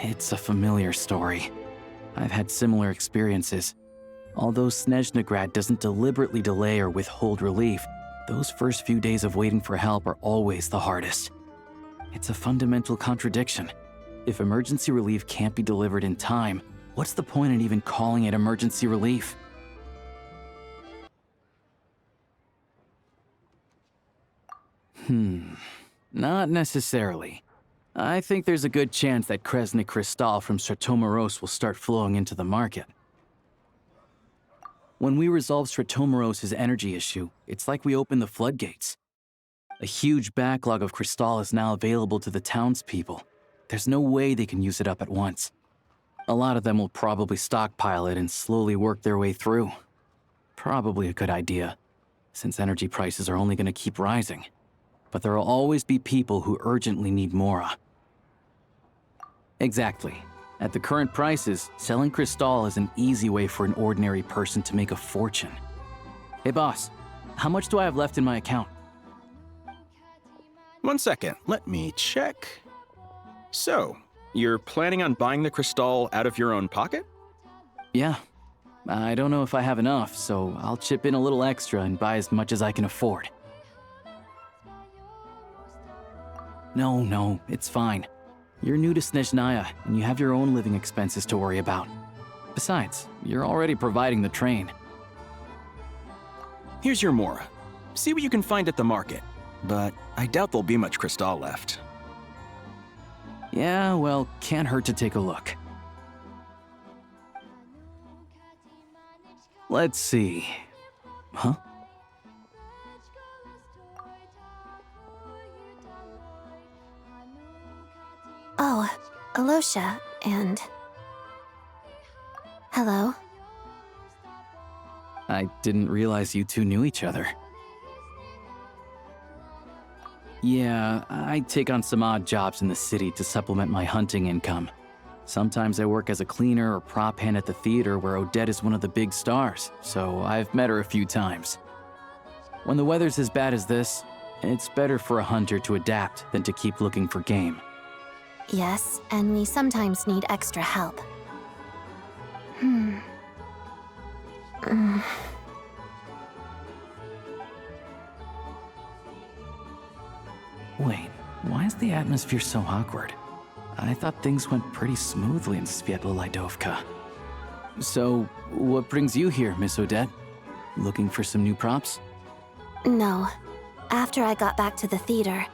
H: It's a familiar story. I've had similar experiences. Although Snezhnegrad doesn't deliberately delay or withhold relief, those first few days of waiting for help are always the hardest. It's a fundamental contradiction. If emergency relief can't be delivered in time, what's the point in even calling it emergency relief? Not necessarily. I think there's a good chance that Kresnik Crystal from Stratomoros will start flowing into the market. When we resolve Stratomoros' energy issue, it's like we open the floodgates. A huge backlog of crystal is now available to the townspeople. There's no way they can use it up at once. A lot of them will probably stockpile it and slowly work their way through. Probably a good idea, since energy prices are only going to keep rising. But there will always be people who urgently need Mora. Exactly. At the current prices, selling crystal is an easy way for an ordinary person to make a fortune. Hey boss, how much do I have left in my account?
I: 1 second, let me check. So, you're planning on buying the crystal out of your own pocket?
H: Yeah. I don't know if I have enough, so I'll chip in a little extra and buy as much as I can afford. No, it's fine. You're new to Snezhnaya, and you have your own living expenses to worry about. Besides, you're already providing the train.
I: Here's your Mora. See what you can find at the market, but I doubt there'll be much crystal left.
H: Yeah, well, can't hurt to take a look. Let's see. Huh?
E: Oh, Alosha, and... Hello?
H: I didn't realize you two knew each other. Yeah, I take on some odd jobs in the city to supplement my hunting income. Sometimes I work as a cleaner or prop hand at the theater where Odette is one of the big stars, so I've met her a few times. When the weather's as bad as this, it's better for a hunter to adapt than to keep looking for game.
E: Yes, and we sometimes need extra help.
H: Wait, why is the atmosphere so awkward? I thought things went pretty smoothly in Sviatlo-Lydovka. So, what brings you here, Miss Odette? Looking for some new props?
E: No. After I got back to the theater,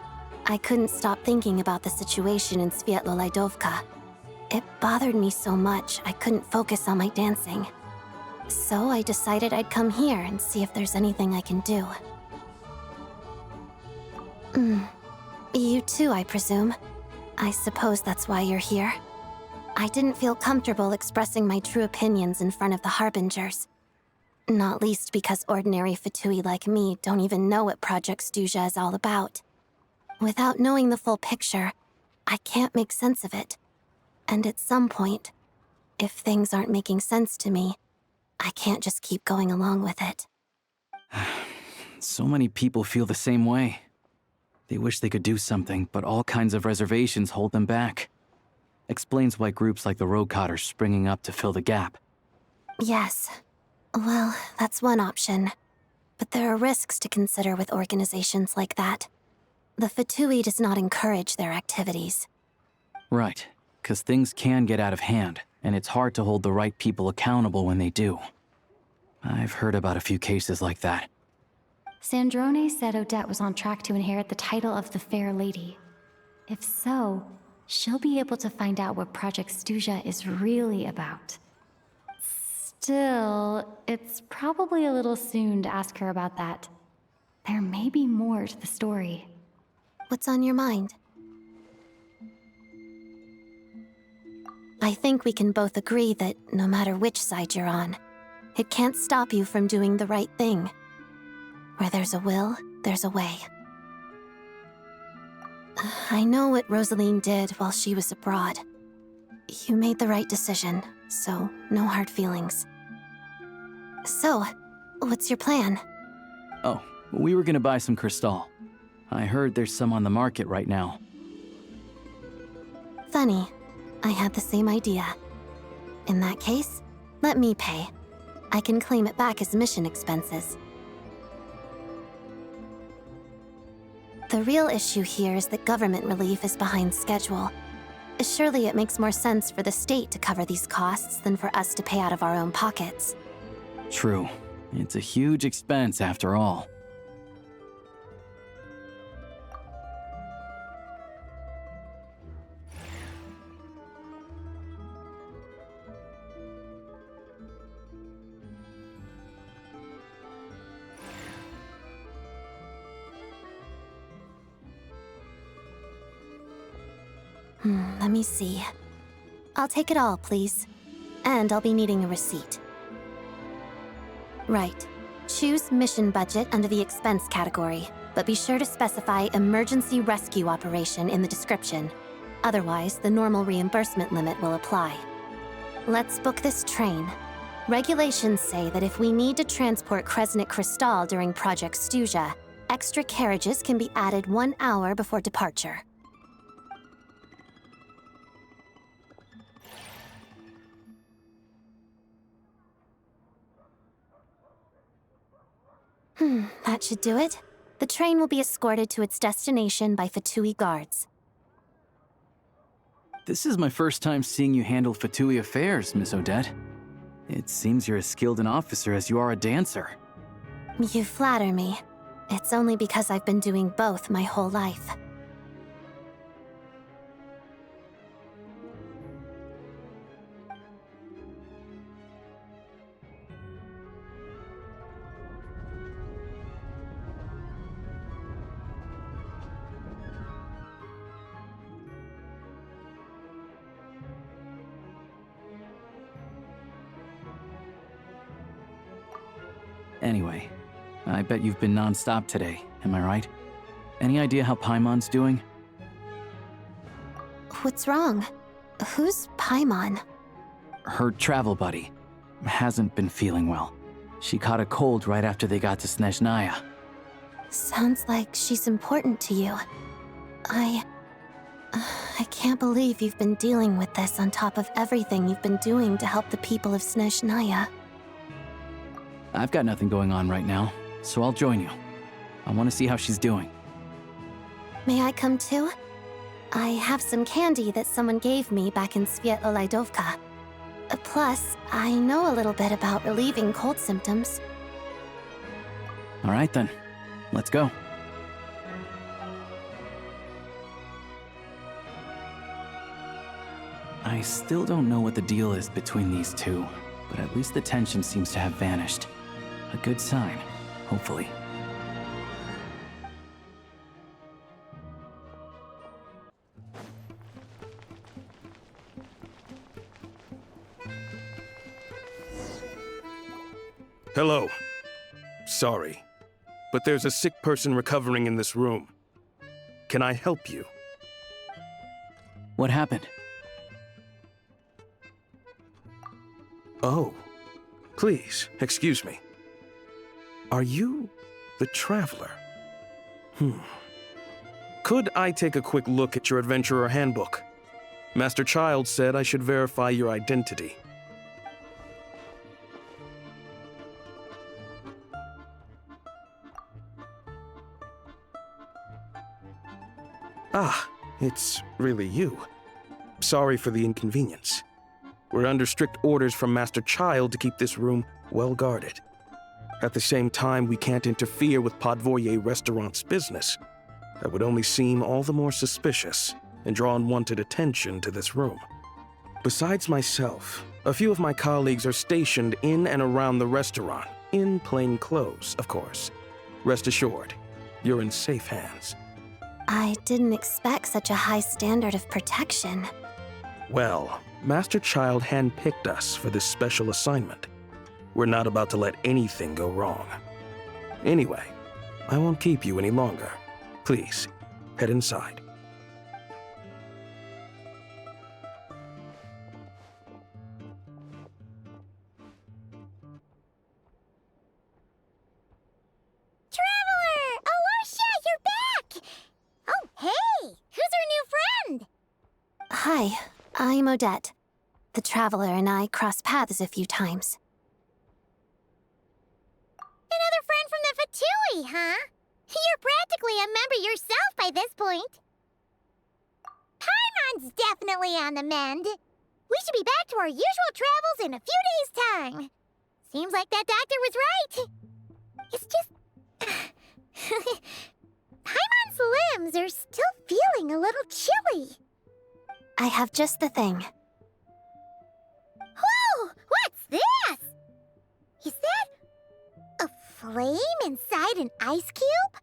E: I couldn't stop thinking about the situation in Sviatlo-Lydovka. It bothered me so much I couldn't focus on my dancing. So I decided I'd come here and see if there's anything I can do. You too, I presume. I suppose that's why you're here. I didn't feel comfortable expressing my true opinions in front of the Harbingers. Not least because ordinary Fatui like me don't even know what Project Stuja is all about. Without knowing the full picture, I can't make sense of it. And at some point, if things aren't making sense to me, I can't just keep going along with it.
H: So many people feel the same way. They wish they could do something, but all kinds of reservations hold them back. Explains why groups like the Roadcott are springing up to fill the gap.
E: Yes. Well, that's one option. But there are risks to consider with organizations like that. The Fatui does not encourage their activities.
H: Right, because things can get out of hand, and it's hard to hold the right people accountable when they do. I've heard about a few cases like that.
C: Sandrone said Odette was on track to inherit the title of the Fair Lady. If so, she'll be able to find out what Project Stuja is really about. Still, it's probably a little soon to ask her about that. There may be more to the story.
E: What's on your mind? I think we can both agree that no matter which side you're on, it can't stop you from doing the right thing. Where there's a will, there's a way. I know what Rosaline did while she was abroad. You made the right decision, so no hard feelings. So, what's your plan?
H: Oh, we were gonna buy some Crystal. I heard there's some on the market right now.
E: Funny. I had the same idea. In that case, let me pay. I can claim it back as mission expenses. The real issue here is that government relief is behind schedule. Surely it makes more sense for the state to cover these costs than for us to pay out of our own pockets.
H: True. It's a huge expense after all.
E: Let me see. I'll take it all, please. And I'll be needing a receipt. Right. Choose mission budget under the expense category, but be sure to specify emergency rescue operation in the description. Otherwise, the normal reimbursement limit will apply. Let's book this train. Regulations say that if we need to transport Kresnik Crystal during Project Stuja, extra carriages can be added 1 hour before departure. That should do it. The train will be escorted to its destination by Fatui guards.
H: This is my first time seeing you handle Fatui affairs, Miss Odette. It seems you're as skilled an officer as you are a dancer.
E: You flatter me. It's only because I've been doing both my whole life.
H: Anyway, I bet you've been non-stop today, am I right? Any idea how Paimon's doing?
E: What's wrong? Who's Paimon?
H: Her travel buddy hasn't been feeling well. She caught a cold right after they got to Снежная.
E: Sounds like she's important to you. I can't believe you've been dealing with this on top of everything you've been doing to help the people of Снежная.
H: I've got nothing going on right now, so I'll join you. I want to see how she's doing.
E: May I come too? I have some candy that someone gave me back in Svietolaidovka. Plus, I know a little bit about relieving cold symptoms.
H: All right then, let's go. I still don't know what the deal is between these two, but at least the tension seems to have vanished. A good sign, hopefully.
K: Hello. Sorry, but there's a sick person recovering in this room. Can I help you?
H: What happened?
K: Oh, please, excuse me. Are you the Traveler? Could I take a quick look at your Adventurer Handbook? Master Child said I should verify your identity. Ah, it's really you. Sorry for the inconvenience. We're under strict orders from Master Child to keep this room well guarded. At the same time, we can't interfere with Podvoye Restaurant's business. That would only seem all the more suspicious and draw unwanted attention to this room. Besides myself, a few of my colleagues are stationed in and around the restaurant, in plain clothes, of course. Rest assured, you're in safe hands.
E: I didn't expect such a high standard of protection.
K: Well, Master Child handpicked us for this special assignment. We're not about to let anything go wrong. Anyway, I won't keep you any longer. Please, head inside.
A: Traveler! Alosha, you're back! Oh, hey! Who's our new friend?
E: Hi, I'm Odette. The Traveler and I crossed paths a few times.
A: Another friend from the Fatui, huh? You're practically a member yourself by this point. Paimon's definitely on the mend. We should be back to our usual travels in a few days' time. Seems like that doctor was right. It's just... Paimon's limbs are still feeling a little chilly.
E: I have just the thing.
A: Whoa! What's this? Is that a flame inside an ice cube?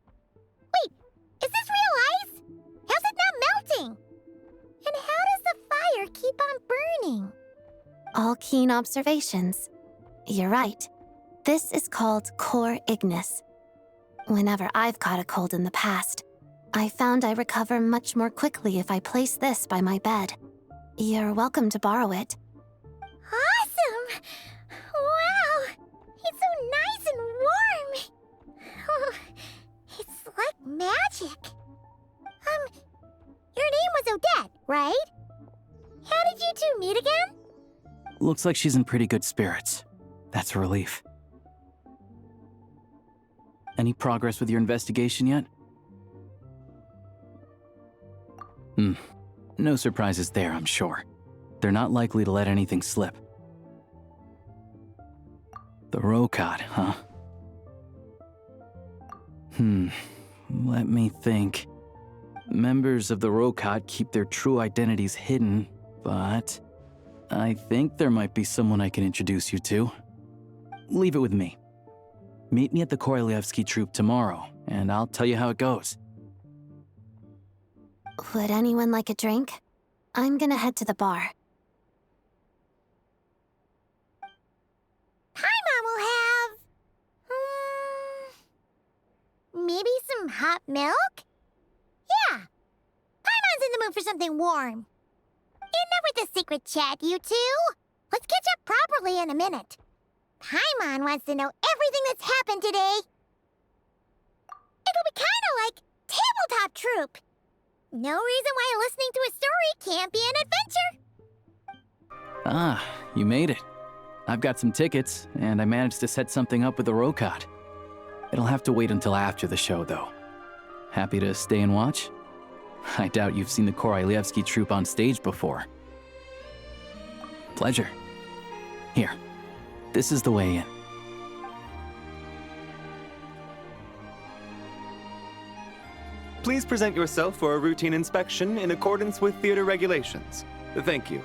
A: Wait, is this real ice? How's it not melting? And how does the fire keep on burning?
E: All keen observations. You're right. This is called core ignis. Whenever I've caught a cold in the past, I found I recover much more quickly if I place this by my bed. You're welcome to borrow it.
A: Awesome! Wow! It's so nice and warm! Oh, it's like magic. Your name was Odette, right? How did you two meet again?
H: Looks like she's in pretty good spirits. That's a relief. Any progress with your investigation yet? No surprises there, I'm sure. They're not likely to let anything slip. The Rokot, huh? Let me think. Members of the Rokot keep their true identities hidden, but I think there might be someone I can introduce you to. Leave it with me. Meet me at the Korolyevsky troop tomorrow, and I'll tell you how it goes.
E: Would anyone like a drink? I'm gonna head to the bar.
A: Paimon will have... maybe some hot milk? Yeah. Paimon's in the mood for something warm. Enough with the secret chat, you two. Let's catch up properly in a minute. Paimon wants to know everything that's happened today. It'll be kinda like tabletop troop. No reason why listening to a story can't be an adventure.
H: Ah, you made it. I've got some tickets, and I managed to set something up with the Rokot. It'll have to wait until after the show, though. Happy to stay and watch? I doubt you've seen the Korolyevsky troupe on stage before. Pleasure. Here, this is the way in.
M: Please present yourself for a routine inspection in accordance with theater regulations. Thank you.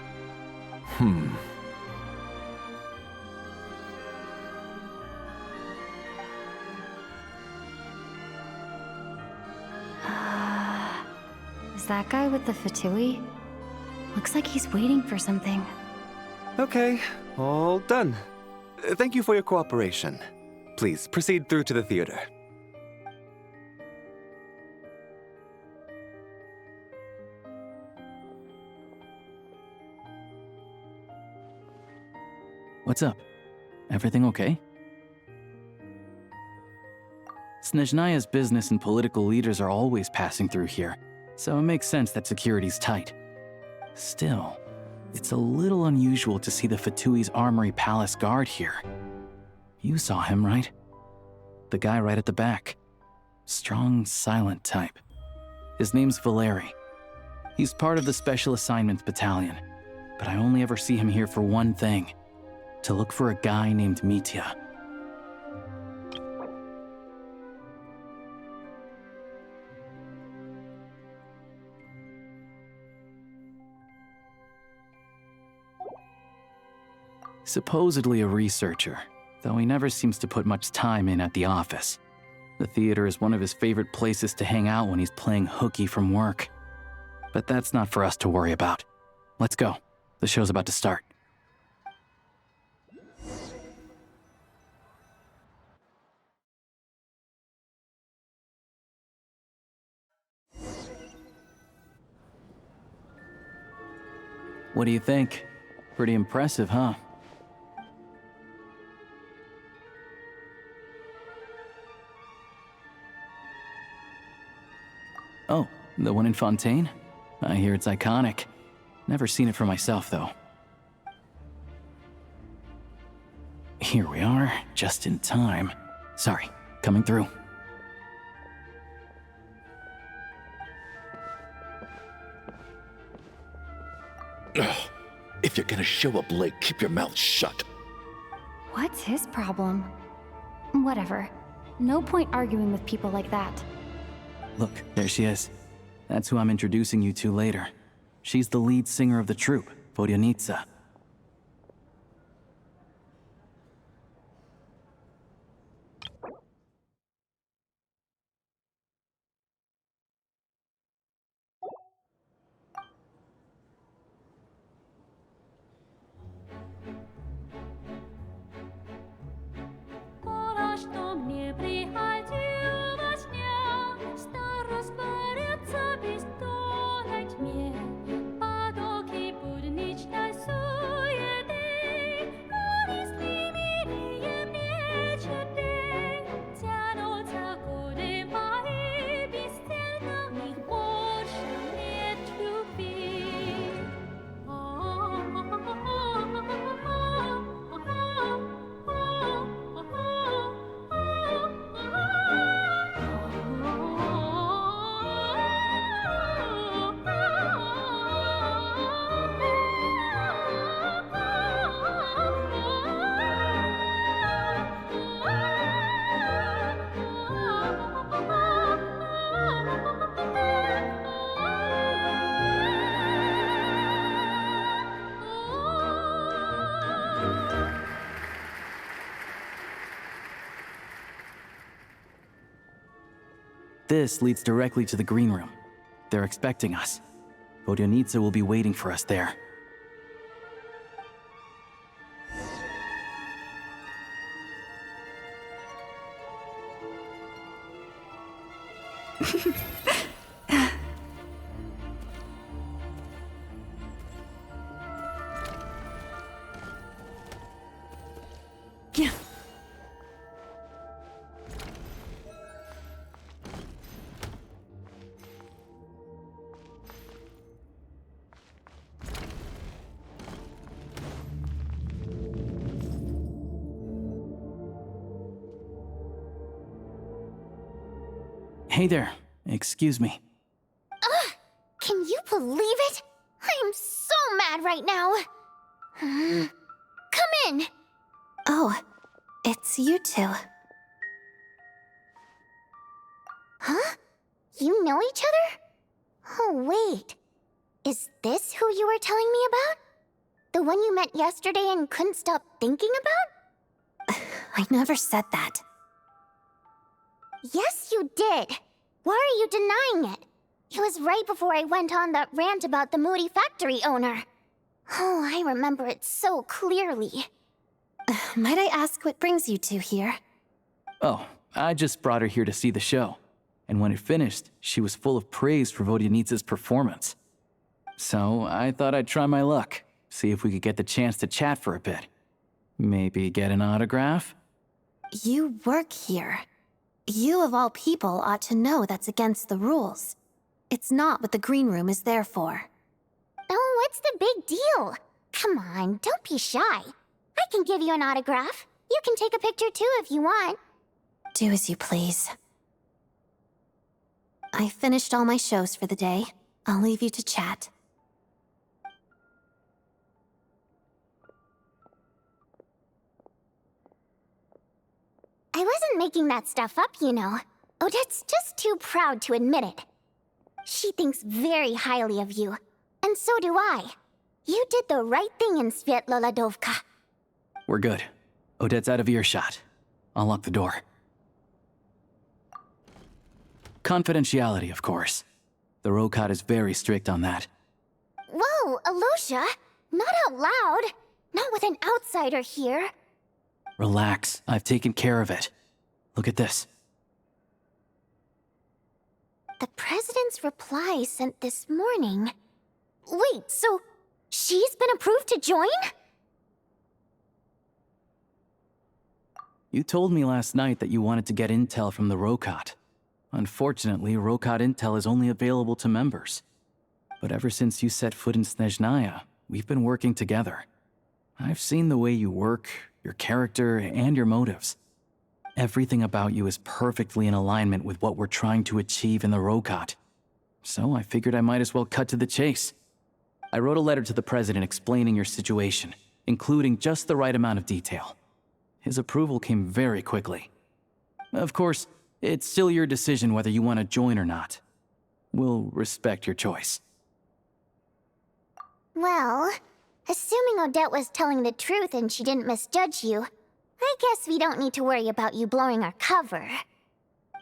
C: Is that guy with the fatui? Looks like he's waiting for something.
M: Okay, all done. Thank you for your cooperation. Please proceed through to the theater.
H: What's up? Everything okay? Snežnaya's business and political leaders are always passing through here, so it makes sense that security's tight. Still, it's a little unusual to see the Fatui's Armory Palace guard here. You saw him, right? The guy right at the back. Strong, silent type. His name's Valeri. He's part of the Special Assignments Battalion, but I only ever see him here for one thing. To look for a guy named Mitya. Supposedly a researcher, though he never seems to put much time in at the office. The theater is one of his favorite places to hang out when he's playing hooky from work. But that's not for us to worry about. Let's go. The show's about to start. What do you think? Pretty impressive, huh? Oh, the one in Fontaine? I hear it's iconic. Never seen it for myself, though. Here we are, just in time. Sorry, coming through.
T: Ugh. If you're gonna show up late, keep your mouth shut.
C: What's his problem? Whatever. No point arguing with people like that.
H: Look, there she is. That's who I'm introducing you to later. She's the lead singer of the troupe, Vodyanitsa. This leads directly to the green room. They're expecting us. Vodyanitsa will be waiting for us there. Hey there, excuse me.
A: Ugh! Can you believe it? I am so mad right now. Come in.
E: Oh, it's you two.
A: Huh? You know each other? Oh, wait. Is this who you were telling me about? The one you met yesterday and couldn't stop thinking about?
E: I never said that.
A: Yes, you did. Why are you denying it? It was right before I went on that rant about the moody factory owner. Oh, I remember it so clearly.
E: Might I ask what brings you two here?
H: Oh, I just brought her here to see the show. And when it finished, she was full of praise for Vodyanitsa's performance. So I thought I'd try my luck, see if we could get the chance to chat for a bit. Maybe get an autograph?
E: You work here. You of all people ought to know that's against the rules. It's not what the green room is there for.
A: Oh, what's the big deal? Come on, don't be shy. I can give you an autograph. You can take a picture too if you want.
E: Do as you please. I finished all my shows for the day. I'll leave you to chat.
A: I wasn't making that stuff up, you know. Odette's just too proud to admit it. She thinks very highly of you, and so do I. You did the right thing in Svietloladovka.
H: We're good. Odette's out of earshot. I'll lock the door. Confidentiality, of course. The Rokot is very strict on that.
A: Whoa, Alosha! Not out loud! Not with an outsider here.
H: Relax, I've taken care of it. Look at this.
A: The President's reply sent this morning. Wait, so she's been approved to join?
H: You told me last night that you wanted to get intel from the Rokot. Unfortunately, Rokot intel is only available to members. But ever since you set foot in Snežnaya, we've been working together. I've seen the way you work, your character, and your motives. Everything about you is perfectly in alignment with what we're trying to achieve in the Rokot. So I figured I might as well cut to the chase. I wrote a letter to the President explaining your situation, including just the right amount of detail. His approval came very quickly. Of course, it's still your decision whether you want to join or not. We'll respect your choice.
A: Well, assuming Odette was telling the truth and she didn't misjudge you, I guess we don't need to worry about you blowing our cover.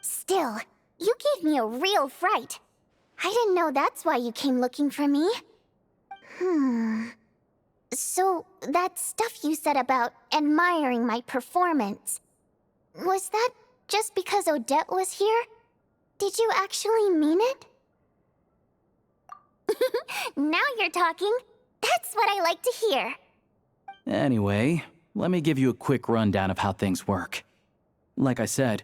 A: Still, you gave me a real fright. I didn't know that's why you came looking for me. So, that stuff you said about admiring my performance, was that just because Odette was here? Did you actually mean it? Now you're talking. That's what I like to hear.
H: Anyway, let me give you a quick rundown of how things work. Like I said,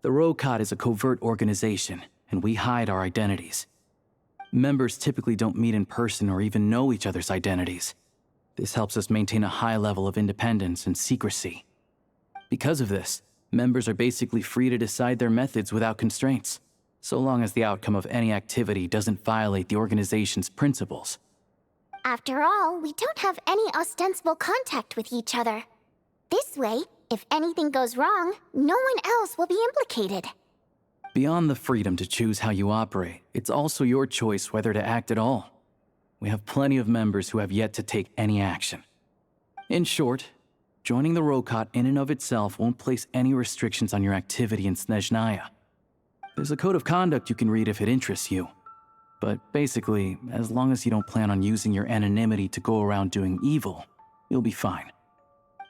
H: the Rokot is a covert organization, and we hide our identities. Members typically don't meet in person or even know each other's identities. This helps us maintain a high level of independence and secrecy. Because of this, members are basically free to decide their methods without constraints, so long as the outcome of any activity doesn't violate the organization's principles.
A: After all, we don't have any ostensible contact with each other. This way, if anything goes wrong, no one else will be implicated.
H: Beyond the freedom to choose how you operate, it's also your choice whether to act at all. We have plenty of members who have yet to take any action. In short, joining the Rokot in and of itself won't place any restrictions on your activity in Snežnaya. There's a code of conduct you can read if it interests you. But basically, as long as you don't plan on using your anonymity to go around doing evil, you'll be fine.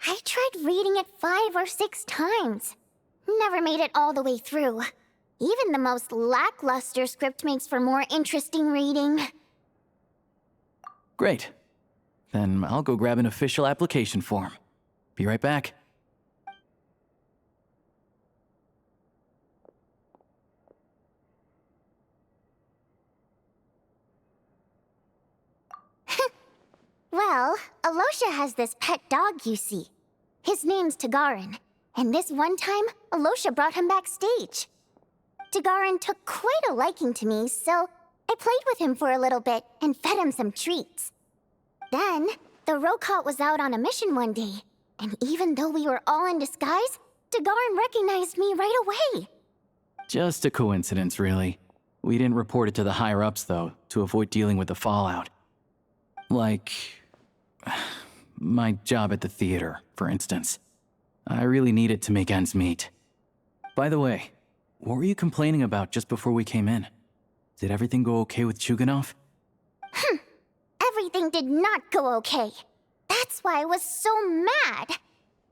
A: I tried reading it 5 or 6 times. Never made it all the way through. Even the most lackluster script makes for more interesting reading.
H: Great. Then I'll go grab an official application form. Be right back.
A: Well, Alosha has this pet dog, you see. His name's Tagarin, and this one time, Alosha brought him backstage. Tagarin took quite a liking to me, so I played with him for a little bit and fed him some treats. Then, the Rokot was out on a mission one day, and even though we were all in disguise, Tagarin recognized me right away.
H: Just a coincidence, really. We didn't report it to the higher-ups, though, to avoid dealing with the fallout. Like, My job at the theater, for instance. I really needed to make ends meet. By the way, what were you complaining about just before we came in? Did everything go okay with Chuganov?
A: Everything did not go okay. That's why I was so mad.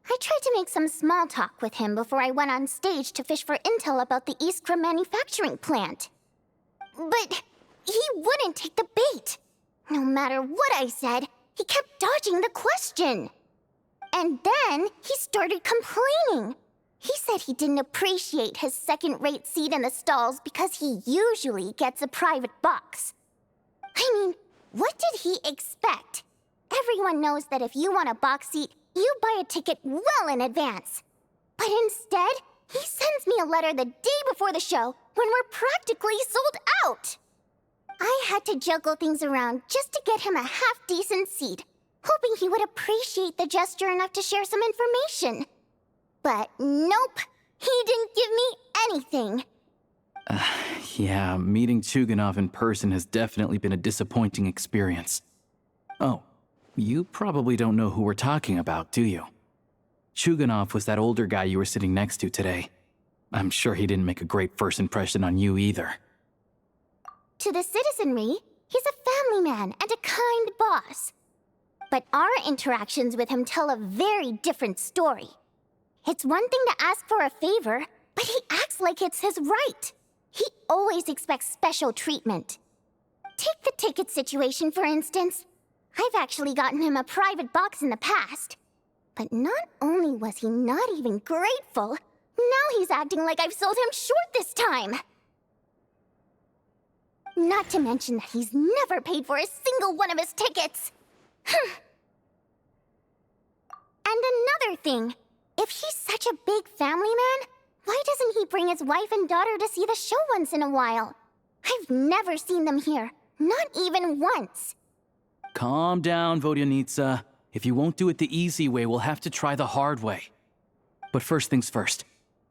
A: I tried to make some small talk with him before I went on stage to fish for intel about the Iskra manufacturing plant. But he wouldn't take the bait. No matter what I said, he kept dodging the question. And then he started complaining. He said he didn't appreciate his second-rate seat in the stalls because he usually gets a private box. I mean, what did he expect? Everyone knows that if you want a box seat, you buy a ticket well in advance. But instead, he sends me a letter the day before the show when we're practically sold out. I had to juggle things around just to get him a half-decent seat, hoping he would appreciate the gesture enough to share some information. But nope, he didn't give me anything.
H: Yeah, meeting Chuganov in person has definitely been a disappointing experience. Oh, you probably don't know who we're talking about, do you? Chuganov was that older guy you were sitting next to today. I'm sure he didn't make a great first impression on you either.
A: To the citizenry, he's a family man and a kind boss. But our interactions with him tell a very different story. It's one thing to ask for a favor, but he acts like it's his right. He always expects special treatment. Take the ticket situation, for instance. I've actually gotten him a private box in the past. But not only was he not even grateful, now he's acting like I've sold him short this time. Not to mention that he's never paid for a single one of his tickets. And another thing, if he's such a big family man, why doesn't he bring his wife and daughter to see the show once in a while? I've never seen them here, not even once.
H: Calm down, Vodyanitsa. If you won't do it the easy way, we'll have to try the hard way. But first things first,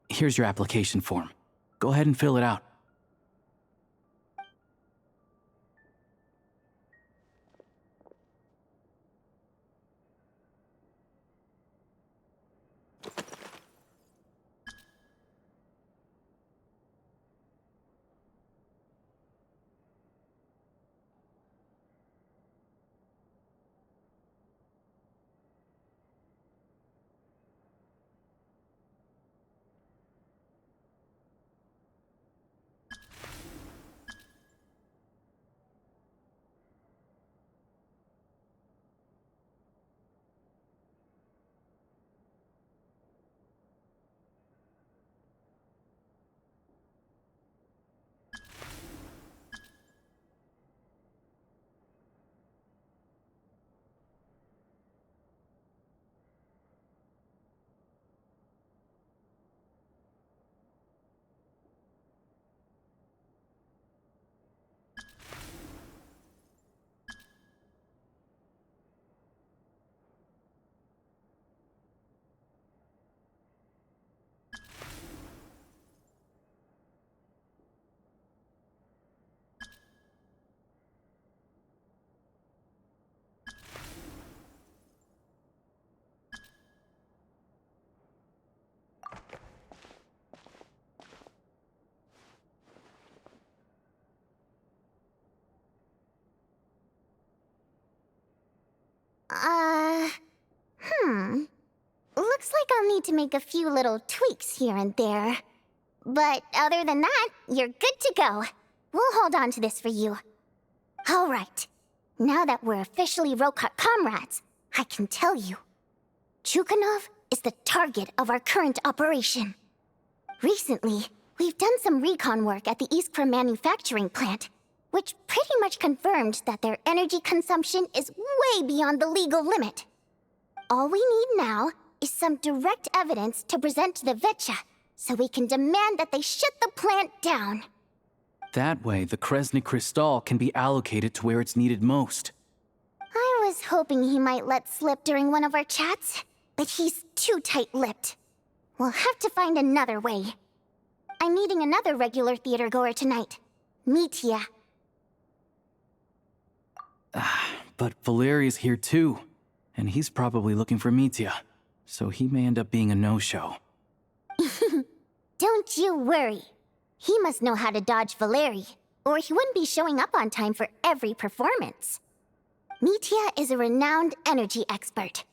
H: here's your application form. Go ahead and fill it out.
A: Looks like I'll need to make a few little tweaks here and there. But other than that, you're good to go. We'll hold on to this for you. All right. Now that we're officially Rokot comrades, I can tell you. Chuganov is the target of our current operation. Recently, we've done some recon work at the Iskra manufacturing plant, which pretty much confirmed that their energy consumption is way beyond the legal limit. All we need now is some direct evidence to present to the Vetcha, so we can demand that they shut the plant down.
H: That way, the Kresny Crystal can be allocated to where it's needed most.
A: I was hoping he might let slip during one of our chats, but he's too tight-lipped. We'll have to find another way. I'm meeting another regular theater-goer tonight, Mitya.
H: But Valeria's here too. And he's probably looking for Mitya, so he may end up being a no-show.
A: Don't you worry. He must know how to dodge Valeri, or he wouldn't be showing up on time for every performance. Mitya is a renowned energy expert.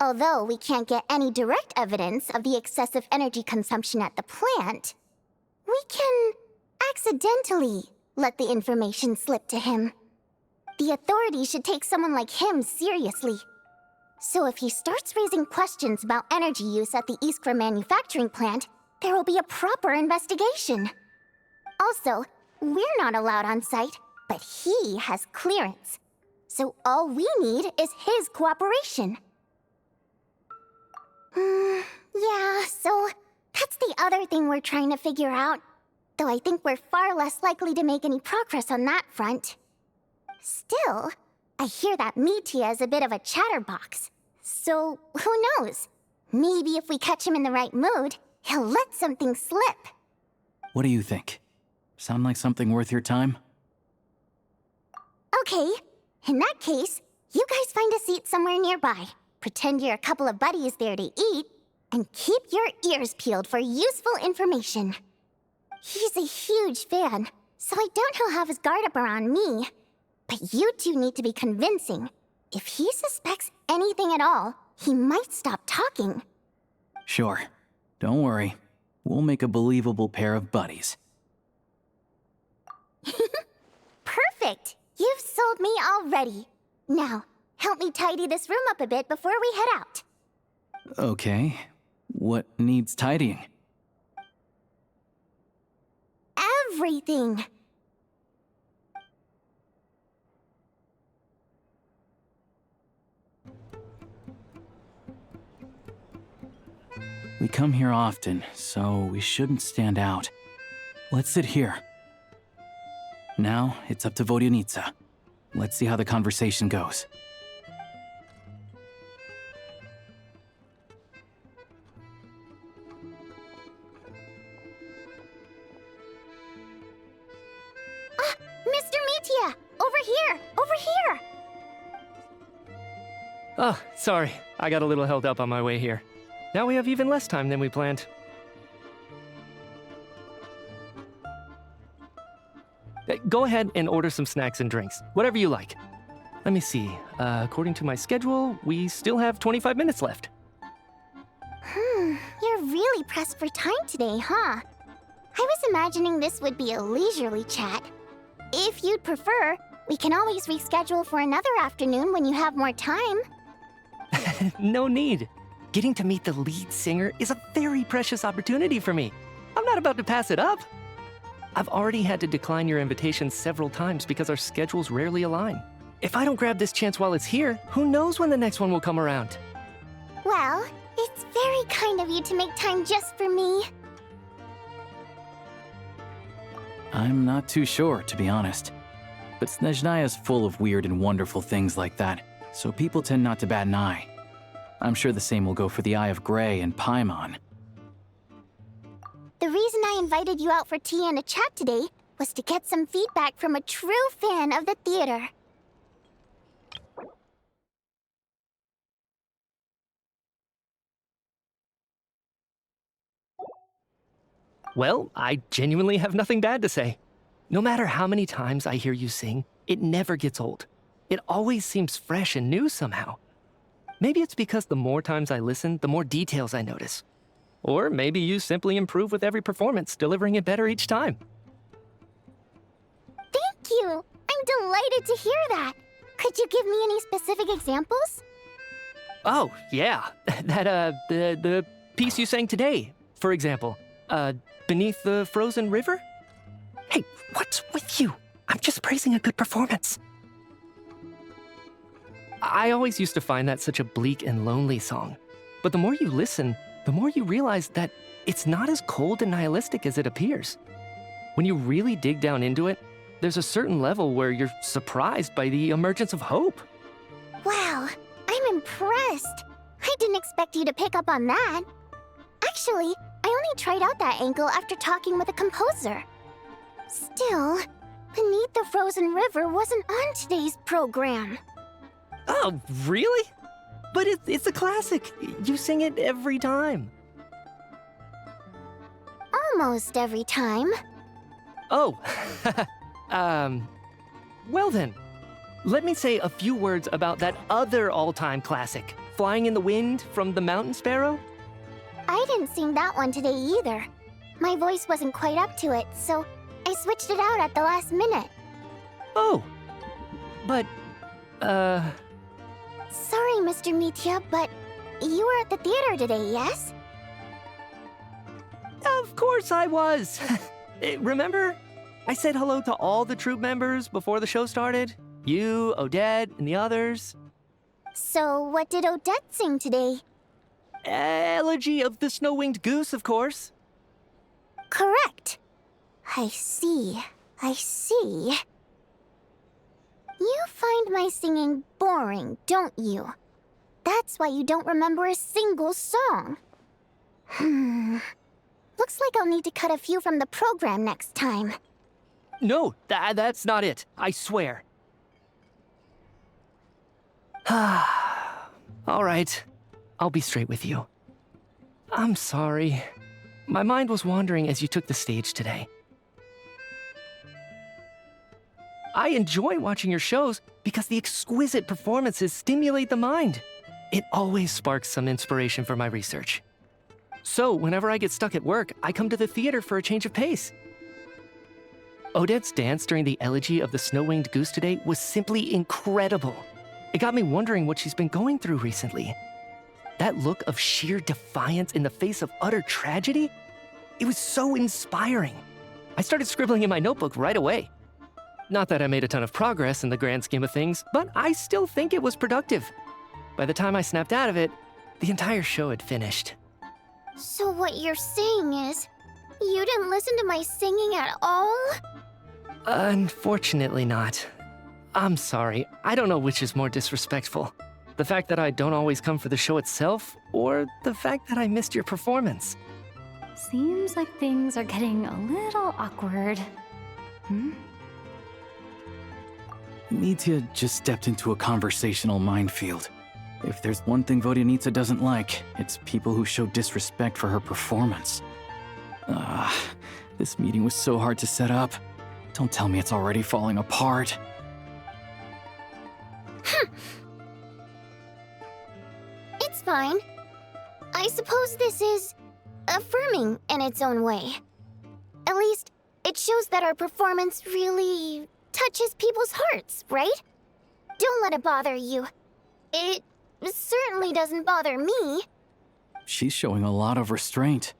A: Although we can't get any direct evidence of the excessive energy consumption at the plant, we can accidentally let the information slip to him. The authorities should take someone like him seriously. So if he starts raising questions about energy use at the Iskra manufacturing plant, there will be a proper investigation. Also, we're not allowed on site, but he has clearance. So all we need is his cooperation. Yeah, so that's the other thing we're trying to figure out. Though I think we're far less likely to make any progress on that front. Still, I hear that Mitya is a bit of a chatterbox. So, who knows? Maybe if we catch him in the right mood, he'll let something slip.
H: What do you think? Sound like something worth your time?
A: Okay, in that case, you guys find a seat somewhere nearby. Pretend you're a couple of buddies there to eat, and keep your ears peeled for useful information. He's a huge fan, so I doubt he'll have his guard up around me. But you two need to be convincing. If he suspects anything at all, he might stop talking.
H: Sure. Don't worry. We'll make a believable pair of buddies.
A: Perfect! You've sold me already. Now, help me tidy this room up a bit before we head out.
H: Okay. What needs tidying?
A: Everything!
H: We come here often, so we shouldn't stand out. Let's sit here. Now, it's up to Vodyanica. Let's see how the conversation goes.
A: Mr. Mitya! Over here! Over here!
V: Oh, sorry. I got a little held up on my way here. Now we have even less time than we planned. Go ahead and order some snacks and drinks. Whatever you like. Let me see. According to my schedule, we still have 25 minutes left.
A: You're really pressed for time today, huh? I was imagining this would be a leisurely chat. If you'd prefer, we can always reschedule for another afternoon when you have more time.
V: No need. Getting to meet the lead singer is a very precious opportunity for me. I'm not about to pass it up. I've already had to decline your invitation several times because our schedules rarely align. If I don't grab this chance while it's here, who knows when the next one will come around?
A: Well, it's very kind of you to make time just for me.
H: I'm not too sure, to be honest. But Snezhnaya's full of weird and wonderful things like that, so people tend not to bat an eye. I'm sure the same will go for the Eye of Grey and Paimon.
A: The reason I invited you out for tea and a chat today was to get some feedback from a true fan of the theater.
V: Well, I genuinely have nothing bad to say. No matter how many times I hear you sing, it never gets old. It always seems fresh and new somehow. Maybe it's because the more times I listen, the more details I notice. Or maybe you simply improve with every performance, delivering it better each time.
A: Thank you! I'm delighted to hear that! Could you give me any specific examples?
V: Oh, yeah. The piece you sang today, for example. Beneath the Frozen River? Hey, what's with you? I'm just praising a good performance. I always used to find that such a bleak and lonely song. But the more you listen, the more you realize that it's not as cold and nihilistic as it appears. When you really dig down into it, there's a certain level where you're surprised by the emergence of hope.
A: Wow, I'm impressed. I didn't expect you to pick up on that. Actually, I only tried out that angle after talking with a composer. Still, Beneath the Frozen River wasn't on today's program.
V: Oh, really?
N: But it's a classic. You sing it every time.
A: Almost every time.
N: Oh, well then, let me say a few words about that other all-time classic, Flying in the Wind from the Mountain Sparrow.
A: I didn't sing that one today either. My voice wasn't quite up to it, so I switched it out at the last minute.
N: Oh, but,
A: Sorry, Mr. Mitya, but you were at the theater today, yes?
N: Of course I was. Remember? I said hello to all the troupe members before the show started. You, Odette, and the others.
A: So what did Odette sing today?
N: Elegy of the Snow-Winged Goose, of course.
A: Correct. I see. I see. You find my singing boring, don't you? That's why you don't remember a single song. Looks like I'll need to cut a few from the program next time.
N: No, that's not it. I swear. All right. I'll be straight with you. I'm sorry. My mind was wandering as you took the stage today. I enjoy watching your shows because the exquisite performances stimulate the mind. It always sparks some inspiration for my research. So, whenever I get stuck at work, I come to the theater for a change of pace. Odette's dance during the Elegy of the Snow-Winged Goose today was simply incredible. It got me wondering what she's been going through recently. That look of sheer defiance in the face of utter tragedy, it was so inspiring. I started scribbling in my notebook right away. Not that I made a ton of progress in the grand scheme of things, but I still think it was productive. By the time I snapped out of it, the entire show had finished.
A: So what you're saying is, you didn't listen to my singing at all?
N: Unfortunately not. I'm sorry, I don't know which is more disrespectful. The fact that I don't always come for the show itself, or the fact that I missed your performance.
C: Seems like things are getting a little awkward.
H: Mitya just stepped into a conversational minefield. If there's one thing Vodyanitsa doesn't like, it's people who show disrespect for her performance. This meeting was so hard to set up. Don't tell me it's already falling apart.
A: It's fine. I suppose this is affirming in its own way. At least, it shows that our performance really touches people's hearts, right? Don't let it bother you. It certainly doesn't bother me.
H: She's showing a lot of restraint.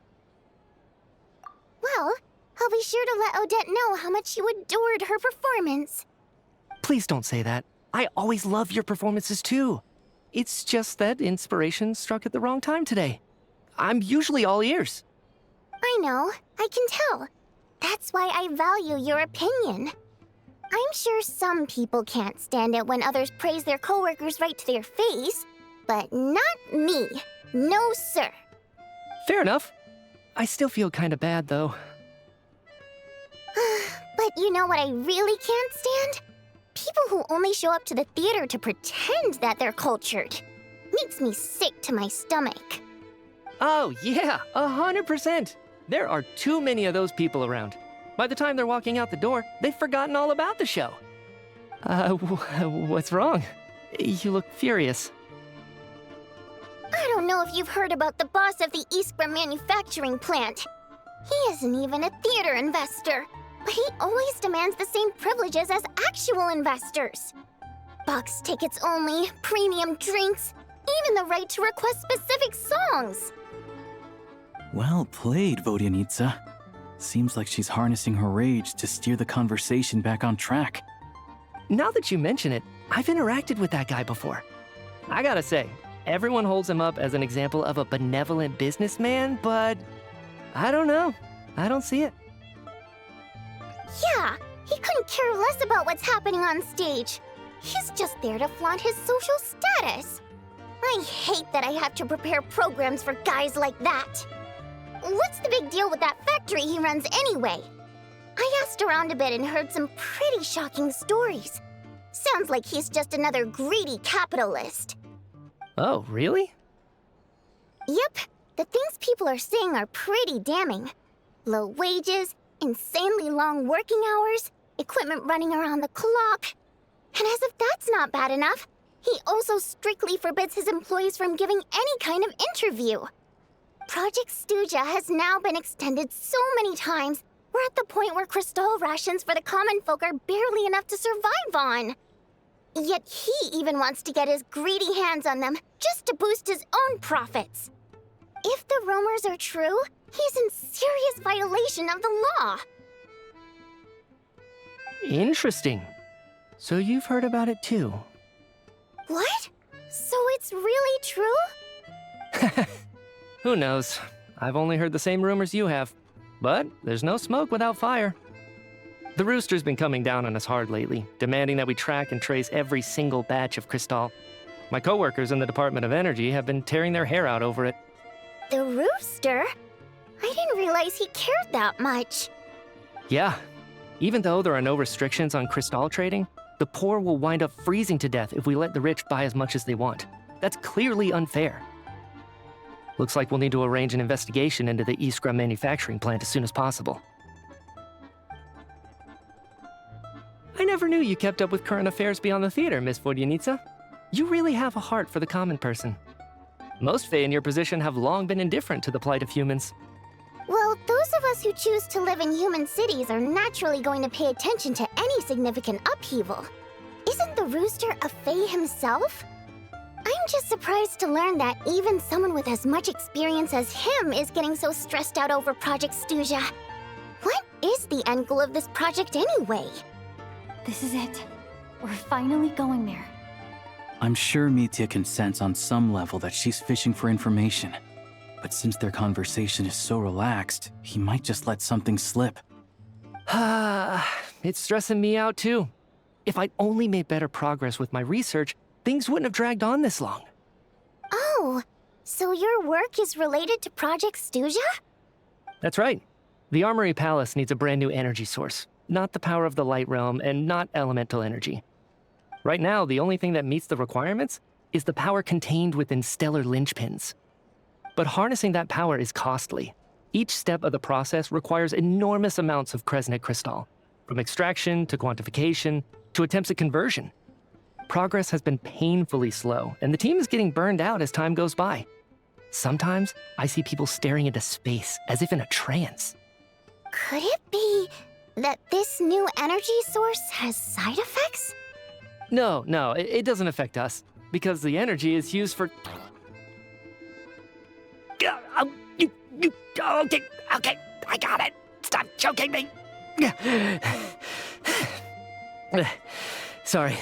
A: Well, I'll be sure to let Odette know how much you adored her performance.
N: Please don't say that. I always love your performances too. It's just that inspiration struck at the wrong time today. I'm usually all ears.
A: I know, I can tell. That's why I value your opinion. I'm sure some people can't stand it when others praise their coworkers right to their face, but not me. No, sir.
N: Fair enough. I still feel kinda bad, though.
A: But you know what I really can't stand? People who only show up to the theater to pretend that they're cultured. Makes me sick to my stomach.
N: Oh, yeah, 100%. There are too many of those people around. By the time they're walking out the door, they've forgotten all about the show. What's wrong? You look furious.
A: I don't know if you've heard about the boss of the Iskra manufacturing plant. He isn't even a theater investor, but he always demands the same privileges as actual investors. Box tickets only, premium drinks, even the right to request specific songs.
H: Well played, Vodyanitsa. Seems like she's harnessing her rage to steer the conversation back on track.
N: Now that you mention it, I've interacted with that guy before. I gotta say, everyone holds him up as an example of a benevolent businessman, but I don't know. I don't see it.
A: Yeah, he couldn't care less about what's happening on stage. He's just there to flaunt his social status. I hate that I have to prepare programs for guys like that. What's the big deal with that factory he runs anyway? I asked around a bit and heard some pretty shocking stories. Sounds like he's just another greedy capitalist.
V: Oh, really?
A: Yep, the things people are saying are pretty damning. Low wages, insanely long working hours, equipment running around the clock. And as if that's not bad enough, he also strictly forbids his employees from giving any kind of interview. Project Stuja has now been extended so many times, we're at the point where crystal rations for the common folk are barely enough to survive on. Yet he even wants to get his greedy hands on them just to boost his own profits. If the rumors are true, he's in serious violation of the law.
V: Interesting. So you've heard about it too.
A: What? So it's really true?
V: Who knows? I've only heard the same rumors you have. But there's no smoke without fire. The Rooster's been coming down on us hard lately, demanding that we track and trace every single batch of Crystal. My coworkers in the Department of Energy have been tearing their hair out over it.
A: The Rooster? I didn't realize he cared that much.
V: Yeah. Even though there are no restrictions on Crystal trading, the poor will wind up freezing to death if we let the rich buy as much as they want. That's clearly unfair. Looks like we'll need to arrange an investigation into the Iskra manufacturing plant as soon as possible. I never knew you kept up with current affairs beyond the theater, Miss Vodyanica. You really have a heart for the common person. Most Fae in your position have long been indifferent to the plight of humans.
A: Well, those of us who choose to live in human cities are naturally going to pay attention to any significant upheaval. Isn't the Rooster a Fae himself? I'm just surprised to learn that even someone with as much experience as him is getting so stressed out over Project Stuja. What is the end goal of this project anyway?
C: This is it. We're finally going there.
H: I'm sure Mitya can sense on some level that she's fishing for information. But since their conversation is so relaxed, he might just let something slip.
V: It's stressing me out too. If I'd only made better progress with my research, things wouldn't have dragged on this long.
A: Oh, so your work is related to Project Stuja?
V: That's right. The Armory Palace needs a brand new energy source. Not the power of the Light Realm, and not elemental energy. Right now, the only thing that meets the requirements is the power contained within stellar linchpins. But harnessing that power is costly. Each step of the process requires enormous amounts of Kresnik crystal, from extraction to quantification to attempts at conversion. Progress has been painfully slow, and the team is getting burned out as time goes by. Sometimes, I see people staring into space as if in a trance.
A: Could it be that this new energy source has side effects?
V: No, it doesn't affect us, because the energy is used for... Okay, I got it. Stop choking me. Sorry,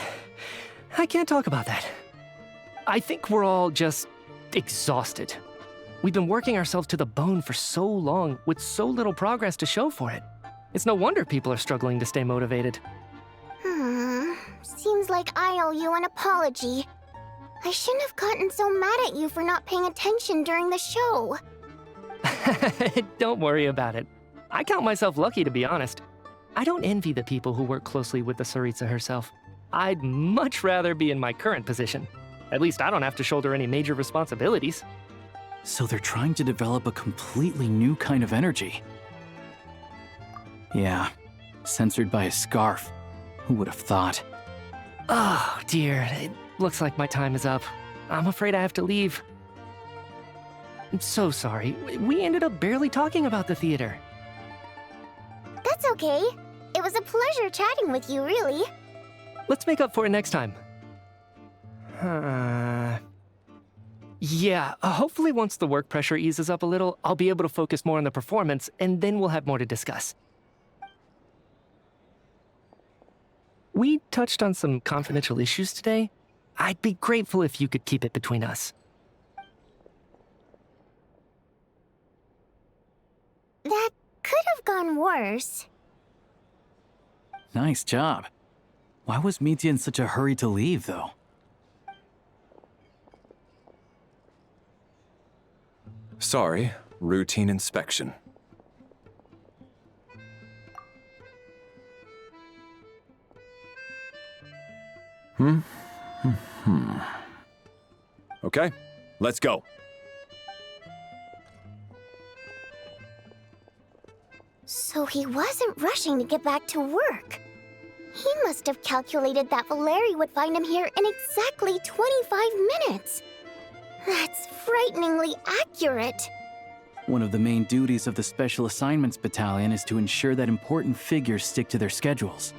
V: I can't talk about that. I think we're all just exhausted. We've been working ourselves to the bone for so long with so little progress to show for it. It's no wonder people are struggling to stay motivated.
A: Seems like I owe you an apology. I shouldn't have gotten so mad at you for not paying attention during the show.
V: Don't worry about it. I count myself lucky, to be honest. I don't envy the people who work closely with the Tsaritsa herself. I'd much rather be in my current position. At least I don't have to shoulder any major responsibilities.
H: So they're trying to develop a completely new kind of energy. Yeah, censored by a scarf. Who would have thought?
V: Oh, dear. It looks like my time is up. I'm afraid I have to leave. I'm so sorry. We ended up barely talking about the theater.
A: That's okay. It was a pleasure chatting with you, really.
V: Let's make up for it next time. Yeah, hopefully once the work pressure eases up a little, I'll be able to focus more on the performance, and then we'll have more to discuss. We touched on some confidential issues today. I'd be grateful if you could keep it between us.
A: That could have gone worse.
H: Nice job. Why was Mitya in such a hurry to leave, though?
M: Sorry, routine inspection.
G: Okay, let's go.
A: So he wasn't rushing to get back to work. He must have calculated that Valeri would find him here in exactly 25 minutes. That's frighteningly accurate.
H: One of the main duties of the Special Assignments Battalion is to ensure that important figures stick to their schedules.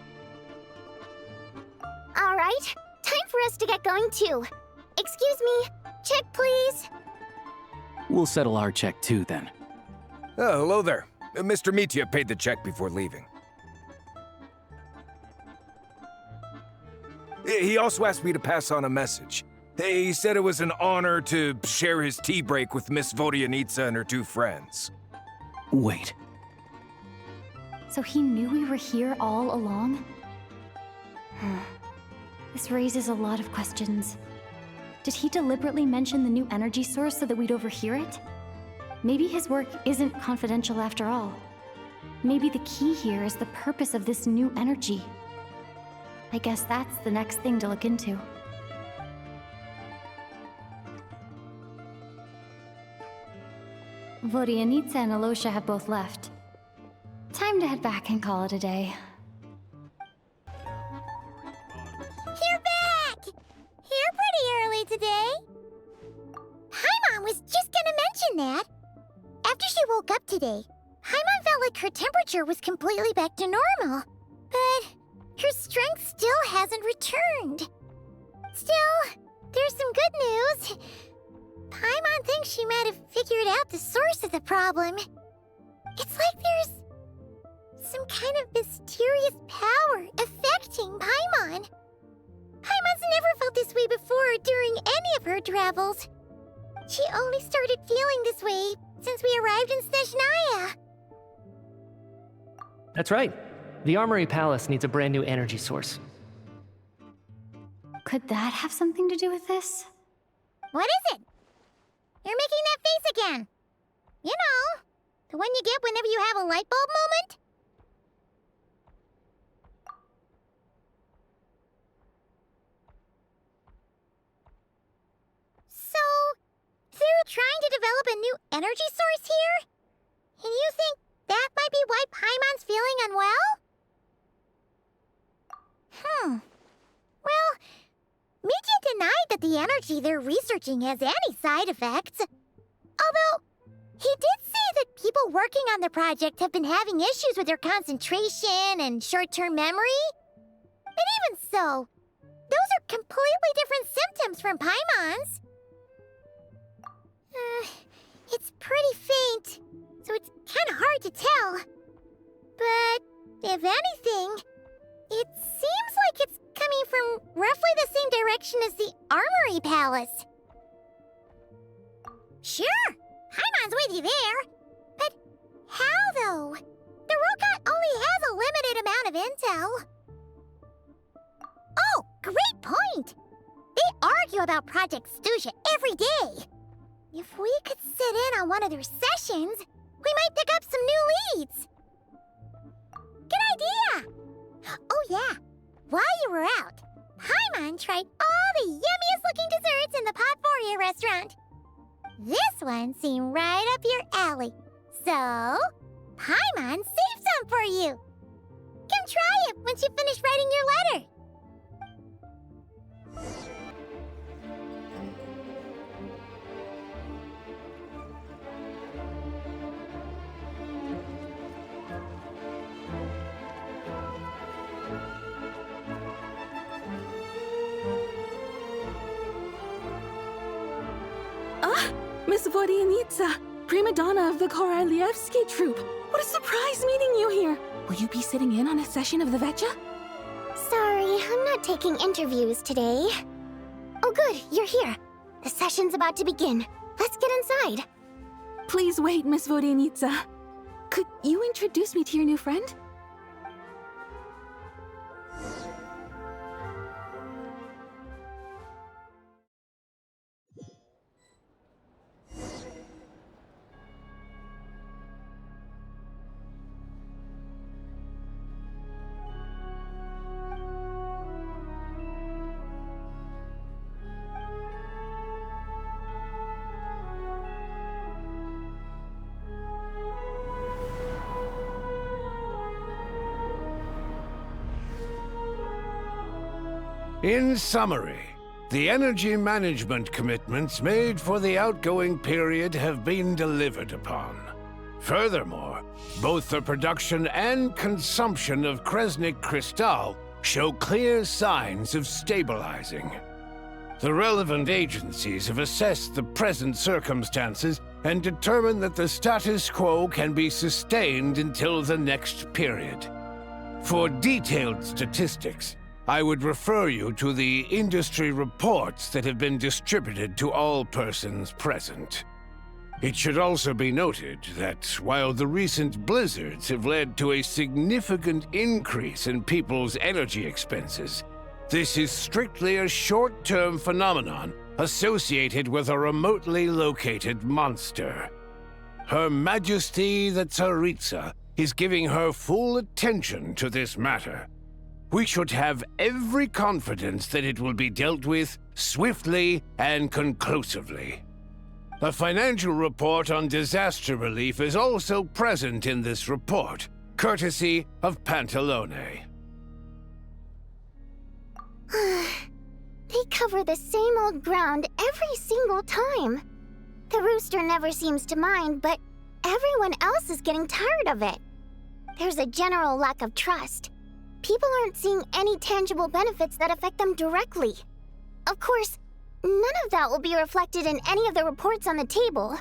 A: All right, time for us to get going too. Excuse me, check please.
H: We'll settle our check too, then.
J: Oh, hello there. Mr. Mitya paid the check before leaving. He also asked me to pass on a message. He said it was an honor to share his tea break with Miss Vodyanitsa and her two friends.
H: Wait.
C: So he knew we were here all along? This raises a lot of questions. Did he deliberately mention the new energy source so that we'd overhear it? Maybe his work isn't confidential after all. Maybe the key here is the purpose of this new energy. I guess that's the next thing to look into. Vodyanitsa and Alosha have both left. Time to head back and call it a day.
A: You're back! Here pretty early today. Paimon was just gonna mention that. After she woke up today, Paimon felt like her temperature was completely back to normal. But her strength still hasn't returned. Still, there's some good news. Paimon thinks she might have figured out the source of the problem. It's like there's some kind of mysterious power affecting Paimon. Paimon's never felt this way before during any of her travels. She only started feeling this way since we arrived in Снежная.
V: That's right. The Armory Palace needs a brand new energy source.
C: Could that have something to do with this?
A: What is it? You're making that face again. You know, the one you get whenever you have a light bulb moment? So, they're trying to develop a new energy source here? And you think that might be why Paimon's feeling unwell? Well, Mitya denied that the energy they're researching has any side effects. Although, he did say that people working on the project have been having issues with their concentration and short-term memory. But even so, those are completely different symptoms from Paimon's. It's pretty faint, so it's kind of hard to tell. But, if anything, it seems like it's coming from roughly the same direction as the Armory Palace. Sure, Paimon's with you there. But how, though? The robot only has a limited amount of intel. Oh, great point! They argue about Project Stuja every day. If we could sit in on one of their sessions, we might pick up some new leads. Good idea! Oh yeah, while you were out, Paimon tried all the yummiest looking desserts in the Potvoria restaurant. This one seemed right up your alley. So, Paimon saved some for you. Come try it once you finish writing your letter.
L: Miss Vodyanitsa, prima donna of the Korolievsky troupe. What a surprise meeting you here. Will you be sitting in on a session of the Vecha?
A: Sorry, I'm not taking interviews today. Oh good, you're here. The session's about to begin. Let's get inside.
L: Please wait, Miss Vodyanitsa. Could you introduce me to your new friend?
G: In summary, the energy management commitments made for the outgoing period have been delivered upon. Furthermore, both the production and consumption of Kresnik Crystal show clear signs of stabilizing. The relevant agencies have assessed the present circumstances and determined that the status quo can be sustained until the next period. For detailed statistics, I would refer you to the industry reports that have been distributed to all persons present. It should also be noted that while the recent blizzards have led to a significant increase in people's energy expenses, this is strictly a short-term phenomenon associated with a remotely located monster. Her Majesty the Tsaritsa is giving her full attention to this matter. We should have every confidence that it will be dealt with swiftly and conclusively. A financial report on disaster relief is also present in this report, courtesy of Pantalone.
A: They cover the same old ground every single time. The rooster never seems to mind, but everyone else is getting tired of it. There's a general lack of trust. People aren't seeing any tangible benefits that affect them directly. Of course, none of that will be reflected in any of the reports on the table.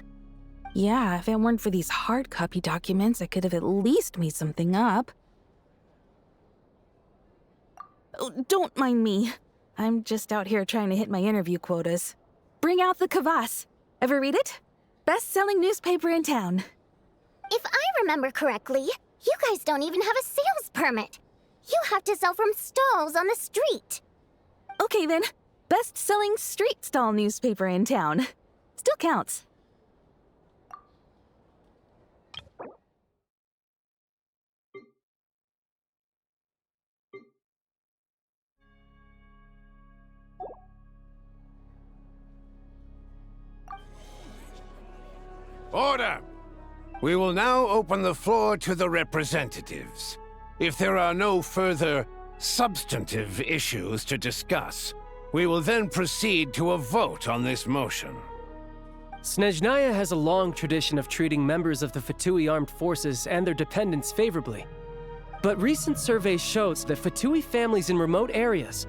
O: Yeah, if it weren't for these hard copy documents, I could have at least made something up. Oh, don't mind me. I'm just out here trying to hit my interview quotas. Bring out the kvass. Ever read it? Best-selling newspaper in town.
A: If I remember correctly, you guys don't even have a sales permit. You have to sell from stalls on the street.
O: Okay then, best-selling street stall newspaper in town. Still counts.
G: Order! We will now open the floor to the representatives. If there are no further substantive issues to discuss, we will then proceed to a vote on this motion.
V: Снежная has a long tradition of treating members of the Fatui armed forces and their dependents favorably. But recent surveys shows that Fatui families in remote areas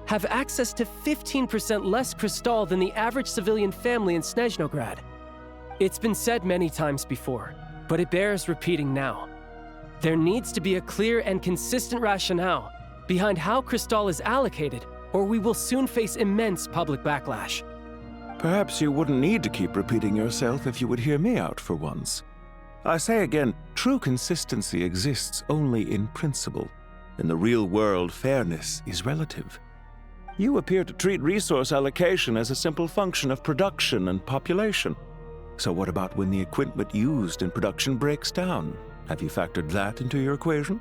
V: have access to 15% less crystal than the average civilian family in Snezhnograd. It's been said many times before, but it bears repeating now. There needs to be a clear and consistent rationale behind how crystal is allocated, or we will soon face immense public backlash.
W: Perhaps you wouldn't need to keep repeating yourself if you would hear me out for once. I say again, true consistency exists only in principle. In the real world, fairness is relative. You appear to treat resource allocation as a simple function of production and population. So what about when the equipment used in production breaks down? Have you factored that into your equation?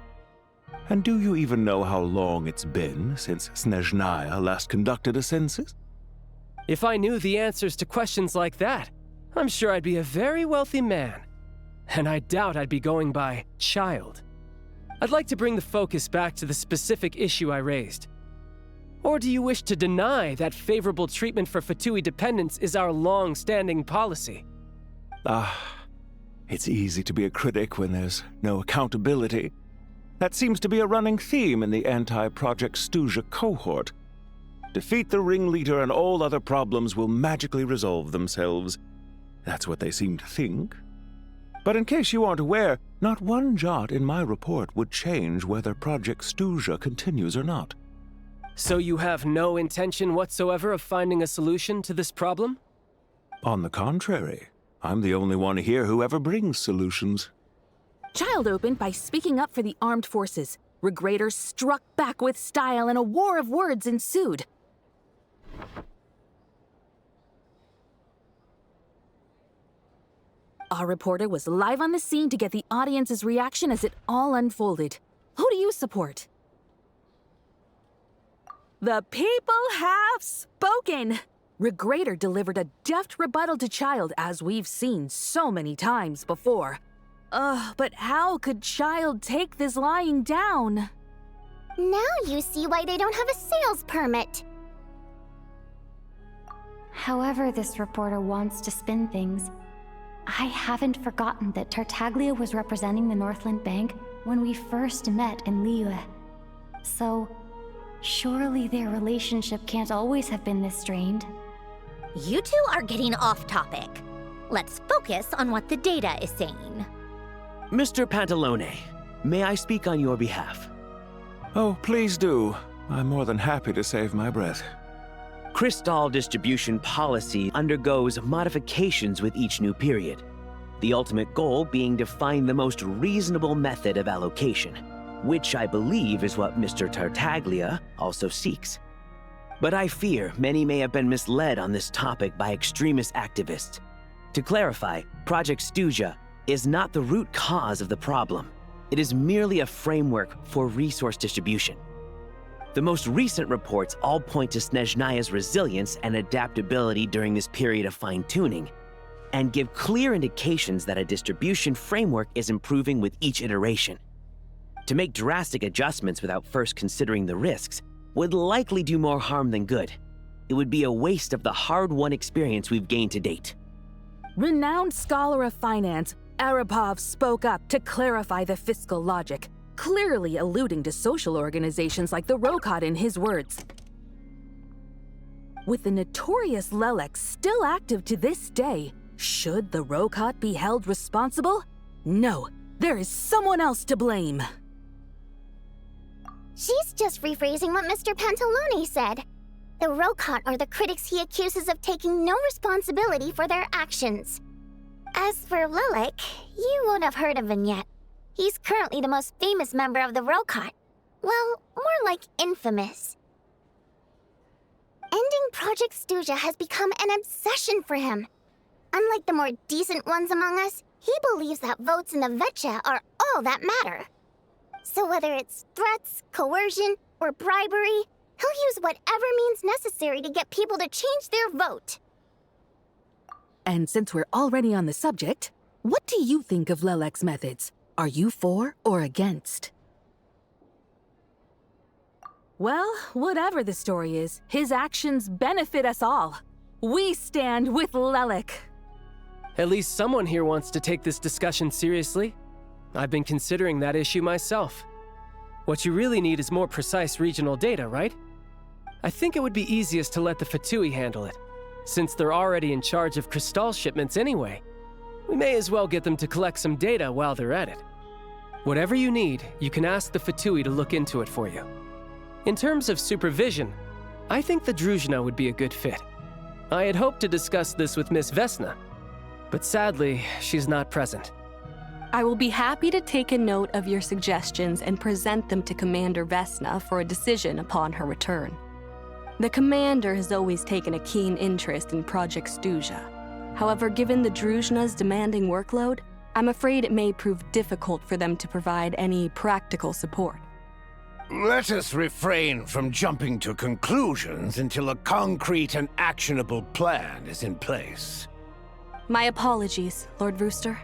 W: And do you even know how long it's been since Снежная last conducted a census?
V: If I knew the answers to questions like that, I'm sure I'd be a very wealthy man. And I doubt I'd be going by child. I'd like to bring the focus back to the specific issue I raised. Or do you wish to deny that favorable treatment for Fatui dependents is our long-standing policy?
W: It's easy to be a critic when there's no accountability. That seems to be a running theme in the anti-Project Stuja cohort. Defeat the ringleader and all other problems will magically resolve themselves. That's what they seem to think. But in case you aren't aware, not one jot in my report would change whether Project Stuja continues or not.
V: So you have no intention whatsoever of finding a solution to this problem?
W: On the contrary, I'm the only one here who ever brings solutions.
O: Child opened by speaking up for the armed forces. Regrator struck back with style and a war of words ensued. Our reporter was live on the scene to get the audience's reaction as it all unfolded. Who do you support? The people have spoken! Regrator delivered a deft rebuttal to Child, as we've seen so many times before. But how could Child take this lying down?
A: Now you see why they don't have a sales permit.
C: However this reporter wants to spin things, I haven't forgotten that Tartaglia was representing the Northland Bank when we first met in Liyue. So, surely their relationship can't always have been this strained.
U: You two are getting off topic. Let's focus on what the data is saying.
Q: Mr. Pantalone, may I speak on your behalf?
W: Oh, please do. I'm more than happy to save my breath.
Q: Crystal distribution policy undergoes modifications with each new period. The ultimate goal being to find the most reasonable method of allocation, which I believe is what Mr. Tartaglia also seeks. But I fear many may have been misled on this topic by extremist activists. To clarify, Project Stuja is not the root cause of the problem. It is merely a framework for resource distribution. The most recent reports all point to Snežnaja's resilience and adaptability during this period of fine-tuning, and give clear indications that a distribution framework is improving with each iteration. To make drastic adjustments without first considering the risks would likely do more harm than good. It would be a waste of the hard-won experience we've gained to date.
O: Renowned scholar of finance, Arapov spoke up to clarify the fiscal logic, clearly alluding to social organizations like the Rokot in his words. With the notorious Lelex still active to this day, should the Rokot be held responsible? No, there is someone else to blame.
A: She's just rephrasing what Mr. Pantalone said. The Rokot are the critics he accuses of taking no responsibility for their actions. As for Lilik, you won't have heard of him yet. He's currently the most famous member of the Rokot. Well, more like infamous. Ending Project Stuja has become an obsession for him. Unlike the more decent ones among us, he believes that votes in the Vetcha are all that matter. So whether it's threats, coercion, or bribery, he'll use whatever means necessary to get people to change their vote.
O: And since we're already on the subject, what do you think of Lelek's methods? Are you for or against? Well, whatever the story is, his actions benefit us all. We stand with Lelek.
V: At least someone here wants to take this discussion seriously. I've been considering that issue myself. What you really need is more precise regional data, right? I think it would be easiest to let the Fatui handle it, since they're already in charge of Crystal shipments anyway. We may as well get them to collect some data while they're at it. Whatever you need, you can ask the Fatui to look into it for you. In terms of supervision, I think the Druzhna would be a good fit. I had hoped to discuss this with Miss Vesna, but sadly, she's not present.
B: I will be happy to take a note of your suggestions and present them to Commander Vesna for a decision upon her return. The Commander has always taken a keen interest in Project Stuja. However, given the Druzhna's demanding workload, I'm afraid it may prove difficult for them to provide any practical support.
G: Let us refrain from jumping to conclusions until a concrete and actionable plan is in place.
B: My apologies, Lord Rooster.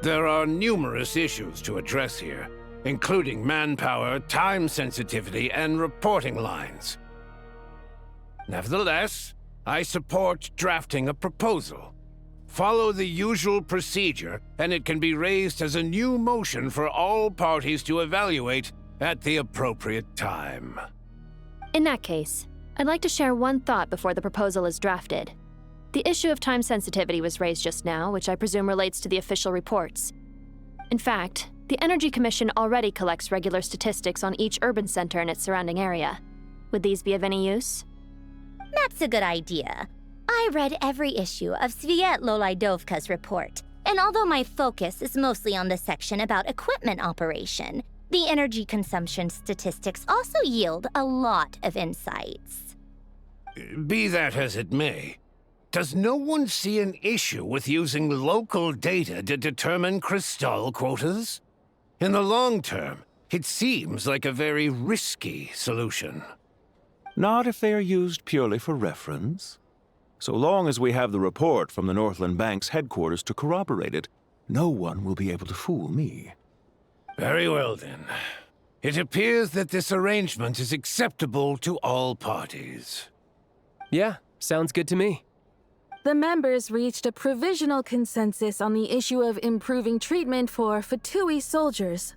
G: There are numerous issues to address here, including manpower, time sensitivity, and reporting lines. Nevertheless, I support drafting a proposal. Follow the usual procedure, and it can be raised as a new motion for all parties to evaluate at the appropriate time.
B: In that case, I'd like to share one thought before the proposal is drafted. The issue of time sensitivity was raised just now, which I presume relates to the official reports. In fact, the Energy Commission already collects regular statistics on each urban center and its surrounding area. Would these be of any use?
U: That's a good idea. I read every issue of Sviet-Lolaidovka's report, and although my focus is mostly on the section about equipment operation, the energy consumption statistics also yield a lot of insights.
G: Be that as it may, does no one see an issue with using local data to determine Crystal quotas? In the long term, it seems like a very risky solution.
W: Not if they are used purely for reference. So long as we have the report from the Northland Bank's headquarters to corroborate it, no one will be able to fool me.
G: Very well then. It appears that this arrangement is acceptable to all parties.
V: Yeah, sounds good to me.
O: The members reached a provisional consensus on the issue of improving treatment for Fatui soldiers.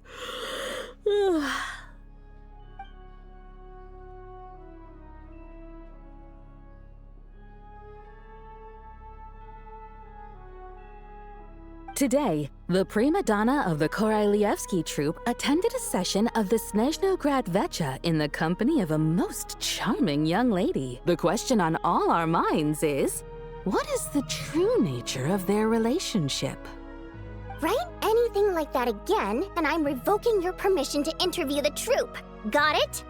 O: Today, the prima donna of the Korailievsky troupe attended a session of the Снежной Vecha in the company of a most charming young lady. The question on all our minds is, what is the true nature of their relationship?
A: Write anything like that again, and I'm revoking your permission to interview the troupe. Got it?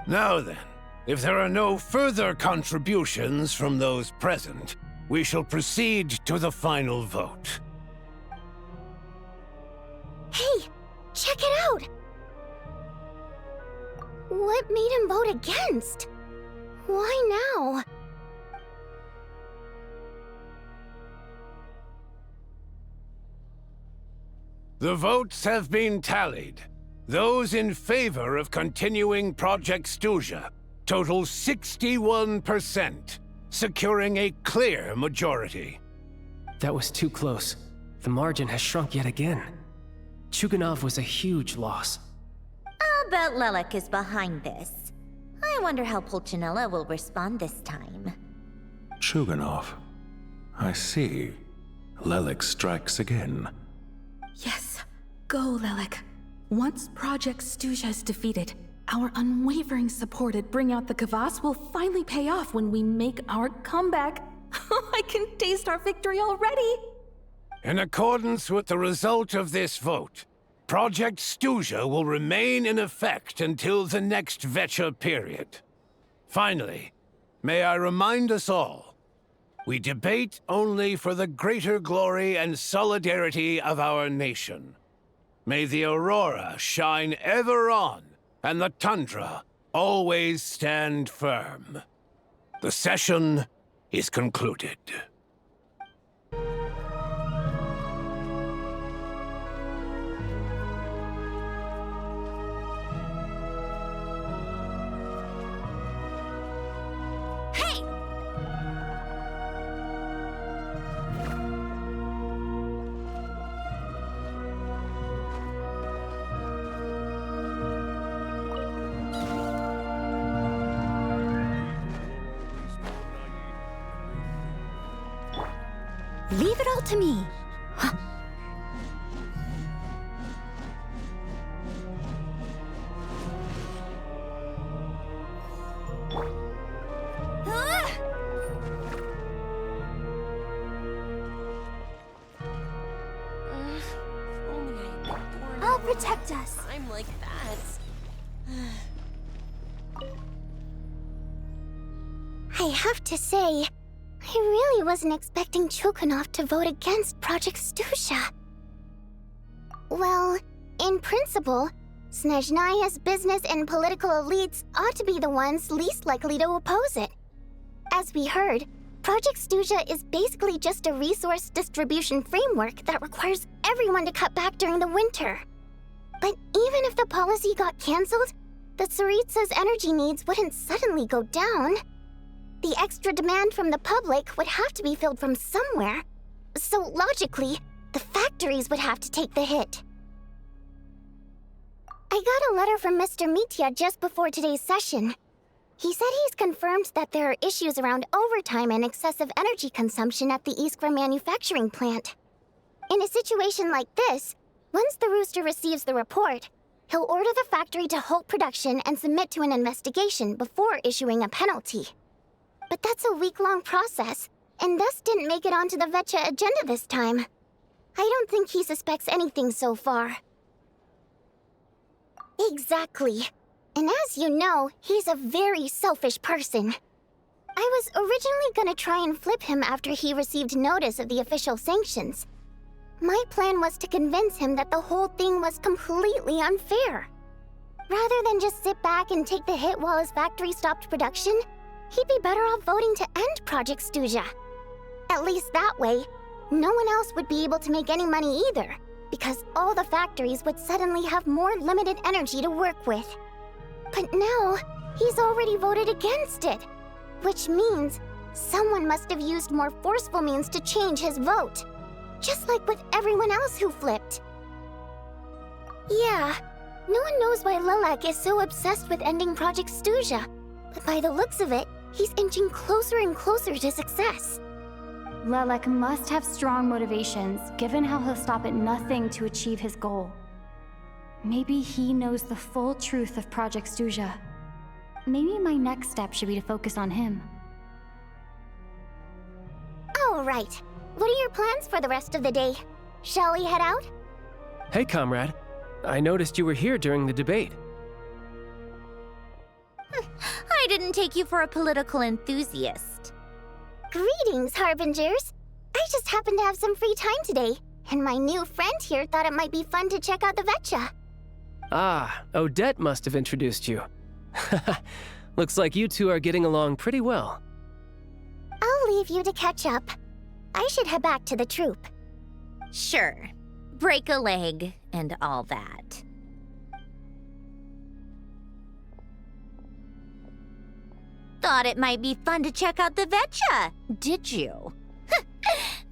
G: Now then, if there are no further contributions from those present, we shall proceed to the final vote.
A: Hey, check it out! What made him vote against? Why now?
G: The votes have been tallied. Those in favor of continuing Project Stuja total 61%, securing a clear majority.
V: That was too close. The margin has shrunk yet again. Chuganov was a huge loss.
U: I'll bet Lelek is behind this. I wonder how Pulcinella will respond this time.
W: Chuganov. I see. Lelek strikes again.
O: Yes, go, Lelek. Once Project Stuja is defeated, our unwavering support at Bring Out the Kvass will finally pay off when we make our comeback. I can taste our victory already!
G: In accordance with the result of this vote, Project Stuja will remain in effect until the next Vecha period. Finally, may I remind us all, we debate only for the greater glory and solidarity of our nation. May the aurora shine ever on, and the tundra always stand firm. The session is concluded.
A: Leave it all to me. I'll protect us.
D: I'm like that.
A: I have to say, I really wasn't expecting Chuganov to vote against Project Stuja. Well, in principle, Snezhnaya's business and political elites ought to be the ones least likely to oppose it. As we heard, Project Stuja is basically just a resource distribution framework that requires everyone to cut back during the winter. But even if the policy got cancelled, the Tsaritsa's energy needs wouldn't suddenly go down. The extra demand from the public would have to be filled from somewhere. So logically, the factories would have to take the hit. I got a letter from Mr. Mitya just before today's session. He said he's confirmed that there are issues around overtime and excessive energy consumption at the Iskra manufacturing plant. In a situation like this, once the Rooster receives the report, he'll order the factory to halt production and submit to an investigation before issuing a penalty. But that's a week-long process, and thus didn't make it onto the Vecha agenda this time. I don't think he suspects anything so far. Exactly. And as you know, he's a very selfish person. I was originally gonna try and flip him after he received notice of the official sanctions. My plan was to convince him that the whole thing was completely unfair. Rather than just sit back and take the hit while his factory stopped production, he'd be better off voting to end Project Stuja. At least that way, no one else would be able to make any money either, because all the factories would suddenly have more limited energy to work with. But now, he's already voted against it, which means someone must have used more forceful means to change his vote, just like with everyone else who flipped. Yeah, no one knows why Lilac is so obsessed with ending Project Stuja, but by the looks of it, he's inching closer and closer to success.
C: Lilac must have strong motivations, given how he'll stop at nothing to achieve his goal. Maybe he knows the full truth of Project Stuja. Maybe my next step should be to focus on him.
A: All right. What are your plans for the rest of the day? Shall we head out?
V: Hey, comrade. I noticed you were here during the debate.
U: I didn't take you for a political enthusiast.
A: Greetings, Harbingers. I just happened to have some free time today, and my new friend here thought it might be fun to check out the Vetcha.
V: Ah, Odette must have introduced you. Looks like you two are getting along pretty well.
A: I'll leave you to catch up. I should head back to the troop.
U: Sure. Break a leg and all that. Thought it might be fun to check out the Vetcha, did you?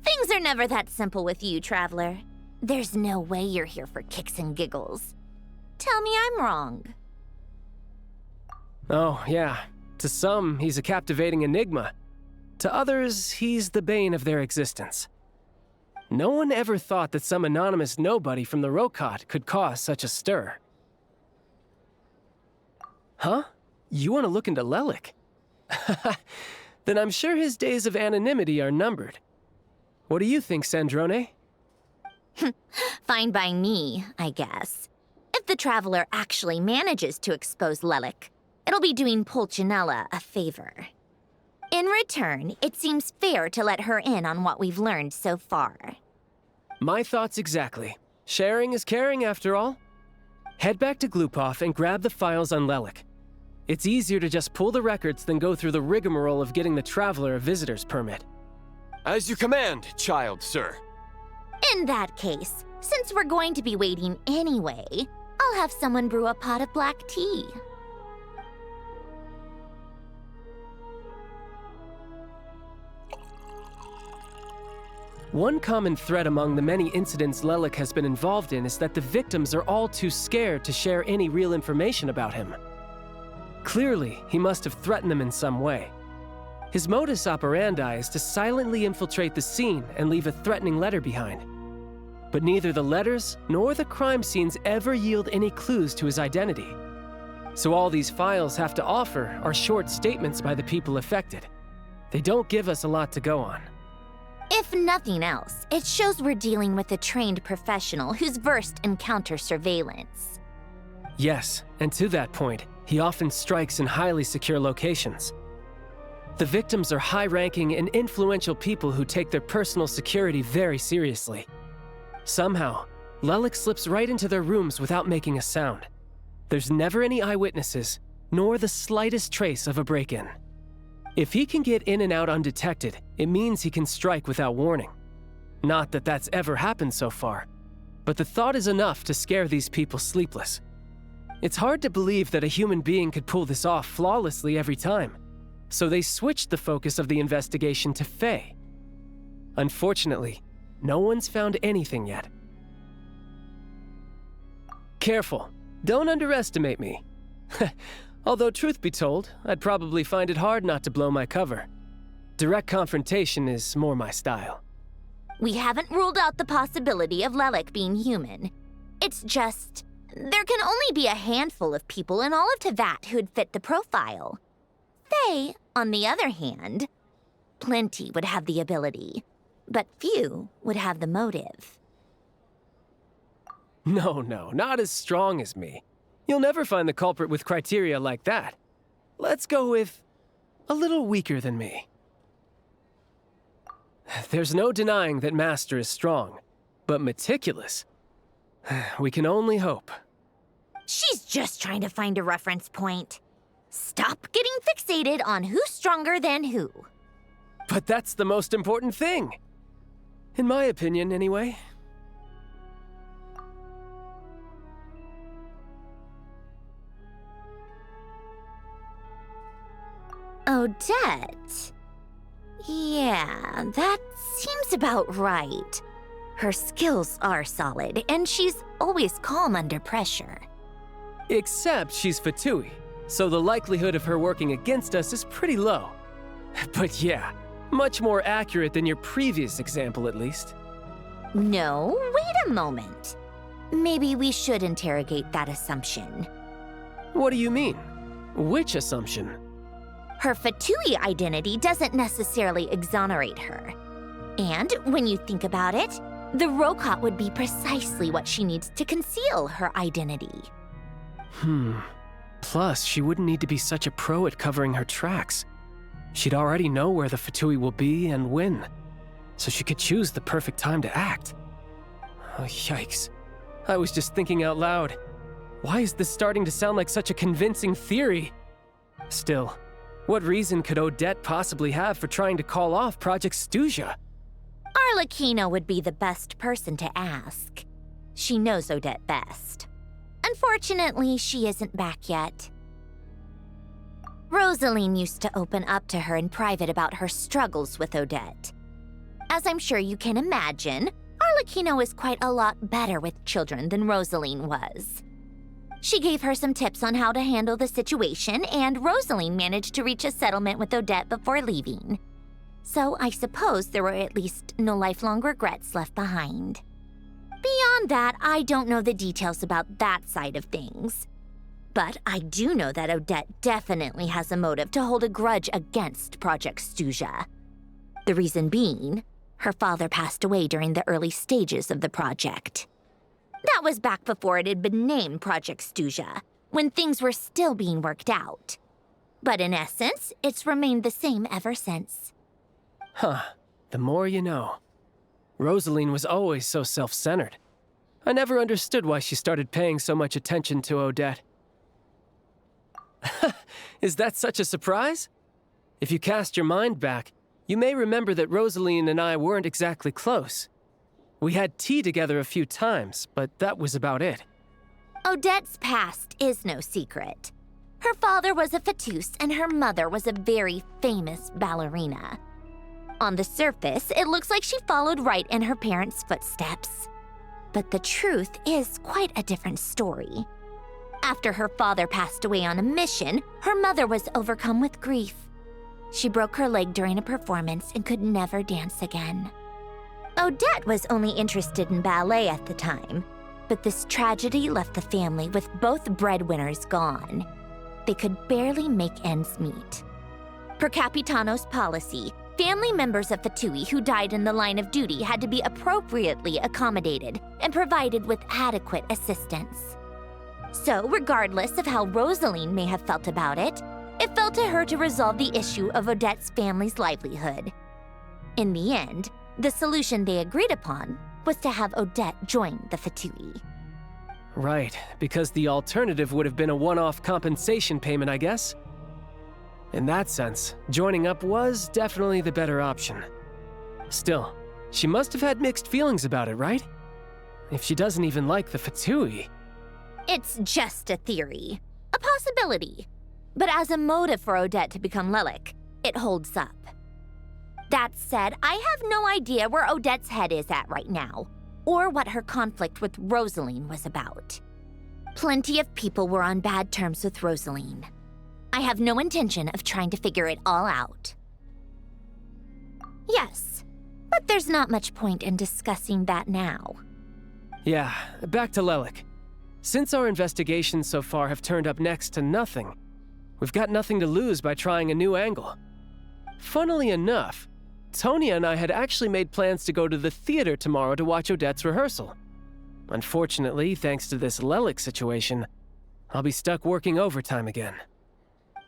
U: Things are never that simple with you, Traveler. There's no way you're here for kicks and giggles. Tell me I'm wrong.
V: Oh, yeah. To some, he's a captivating enigma. To others, he's the bane of their existence. No one ever thought that some anonymous nobody from the Rokot could cause such a stir. Huh? You want to look into Lelik? Then I'm sure his days of anonymity are numbered. What do you think, Sandrone?
U: Fine by me, I guess. If the Traveler actually manages to expose Lelik, it'll be doing Pulcinella a favor. In return, it seems fair to let her in on what we've learned so far.
V: My thoughts exactly. Sharing is caring, after all. Head back to Glupov and grab the files on Lelik. It's easier to just pull the records than go through the rigmarole of getting the Traveler a visitor's permit.
F: As you command, child, sir.
U: In that case, since we're going to be waiting anyway, I'll have someone brew a pot of black tea.
V: One common thread among the many incidents Lelik has been involved in is that the victims are all too scared to share any real information about him. Clearly, he must have threatened them in some way. His modus operandi is to silently infiltrate the scene and leave a threatening letter behind. But neither the letters nor the crime scenes ever yield any clues to his identity. So all these files have to offer are short statements by the people affected. They don't give us a lot to go on.
U: If nothing else, it shows we're dealing with a trained professional who's versed in counter-surveillance.
V: Yes, and to that point, he often strikes in highly secure locations. The victims are high-ranking and influential people who take their personal security very seriously. Somehow, Lelik slips right into their rooms without making a sound. There's never any eyewitnesses, nor the slightest trace of a break-in. If he can get in and out undetected, it means he can strike without warning. Not that that's ever happened so far, but the thought is enough to scare these people sleepless. It's hard to believe that a human being could pull this off flawlessly every time, so they switched the focus of the investigation to Faye. Unfortunately, no one's found anything yet. Careful, don't underestimate me. Although, truth be told, I'd probably find it hard not to blow my cover. Direct confrontation is more my style.
U: We haven't ruled out the possibility of Lelik being human. It's just, there can only be a handful of people in all of Teyvat who'd fit the profile. They, on the other hand, plenty would have the ability, but few would have the motive.
V: No, not as strong as me. You'll never find the culprit with criteria like that. Let's go with a little weaker than me. There's no denying that Master is strong, but meticulous. We can only hope.
U: She's just trying to find a reference point. Stop getting fixated on who's stronger than who.
V: But that's the most important thing. In my opinion, anyway.
U: Odette? Yeah, that seems about right. Her skills are solid, and she's always calm under pressure.
V: Except she's Fatui, so the likelihood of her working against us is pretty low. But yeah, much more accurate than your previous example, at least.
U: No, wait a moment. Maybe we should interrogate that assumption.
V: What do you mean? Which assumption?
U: Her Fatui identity doesn't necessarily exonerate her. And when you think about it, the Rokot would be precisely what she needs to conceal her identity.
V: Plus, she wouldn't need to be such a pro at covering her tracks. She'd already know where the Fatui will be and when, so she could choose the perfect time to act. Oh, yikes. I was just thinking out loud. Why is this starting to sound like such a convincing theory? Still, what reason could Odette possibly have for trying to call off Project Stuja?
U: Arlecchino would be the best person to ask. She knows Odette best. Unfortunately, she isn't back yet. Rosaline used to open up to her in private about her struggles with Odette. As I'm sure you can imagine, Arlecchino is quite a lot better with children than Rosaline was. She gave her some tips on how to handle the situation, and Rosaline managed to reach a settlement with Odette before leaving. So I suppose there were at least no lifelong regrets left behind. Beyond that, I don't know the details about that side of things. But I do know that Odette definitely has a motive to hold a grudge against Project Stuja. The reason being, her father passed away during the early stages of the project. That was back before it had been named Project Stuja, when things were still being worked out. But in essence, it's remained the same ever since.
V: Huh. The more you know. Rosaline was always so self-centered. I never understood why she started paying so much attention to Odette. Is that such a surprise? If you cast your mind back, you may remember that Rosaline and I weren't exactly close. We had tea together a few times, but that was about it.
U: Odette's past is no secret. Her father was a fatus and her mother was a very famous ballerina. On the surface, it looks like she followed right in her parents' footsteps. But the truth is quite a different story. After her father passed away on a mission, her mother was overcome with grief. She broke her leg during a performance and could never dance again. Odette was only interested in ballet at the time, but this tragedy left the family with both breadwinners gone. They could barely make ends meet. Per Capitano's policy, family members of Fatui who died in the line of duty had to be appropriately accommodated and provided with adequate assistance. So, regardless of how Rosaline may have felt about it, it fell to her to resolve the issue of Odette's family's livelihood. In the end, the solution they agreed upon was to have Odette join the Fatui.
V: Right, because the alternative would have been a one-off compensation payment, I guess. In that sense, joining up was definitely the better option. Still, she must have had mixed feelings about it, right? If she doesn't even like the Fatui.
U: It's just a theory, a possibility. But as a motive for Odette to become Lelik, it holds up. That said, I have no idea where Odette's head is at right now, or what her conflict with Rosaline was about. Plenty of people were on bad terms with Rosaline. I have no intention of trying to figure it all out. Yes, but there's not much point in discussing that now.
V: Yeah, back to Lelik. Since our investigations so far have turned up next to nothing, we've got nothing to lose by trying a new angle. Funnily enough, Tonya and I had actually made plans to go to the theater tomorrow to watch Odette's rehearsal. Unfortunately, thanks to this Lelik situation, I'll be stuck working overtime again.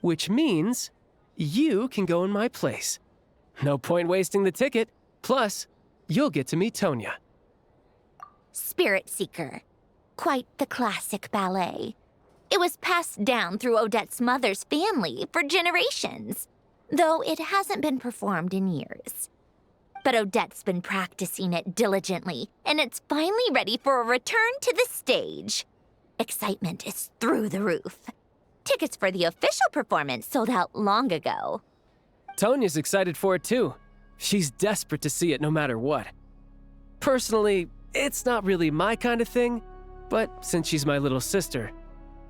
V: Which means you can go in my place. No point wasting the ticket. Plus, you'll get to meet Tonya.
U: Spirit Seeker. Quite the classic ballet. It was passed down through Odette's mother's family for generations, though it hasn't been performed in years. But Odette's been practicing it diligently, and it's finally ready for a return to the stage. Excitement is through the roof. Tickets for the official performance sold out long ago.
V: Tonya's excited for it too. She's desperate to see it no matter what. Personally, it's not really my kind of thing, but since she's my little sister,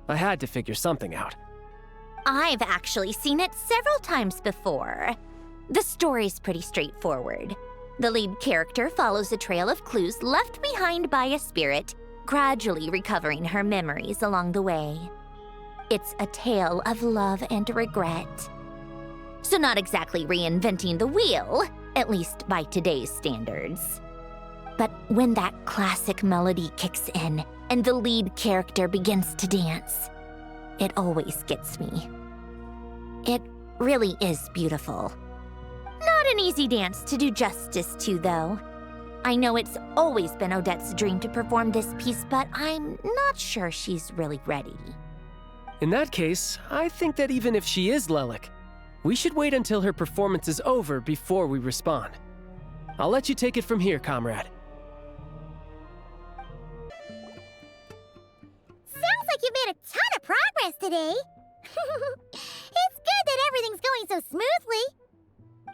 V: I had to figure something out.
U: I've actually seen it several times before. The story's pretty straightforward. The lead character follows a trail of clues left behind by a spirit, gradually recovering her memories along the way. It's a tale of love and regret. So not exactly reinventing the wheel, at least by today's standards. But when that classic melody kicks in and the lead character begins to dance, it always gets me. It really is beautiful. Not an easy dance to do justice to, though. I know it's always been Odette's dream to perform this piece, but I'm not sure she's really ready.
V: In that case, I think that even if she is Lelik, we should wait until her performance is over before we respond. I'll let you take it from here, comrade.
A: Sounds like you've made a ton of progress today. It's good that everything's going so smoothly.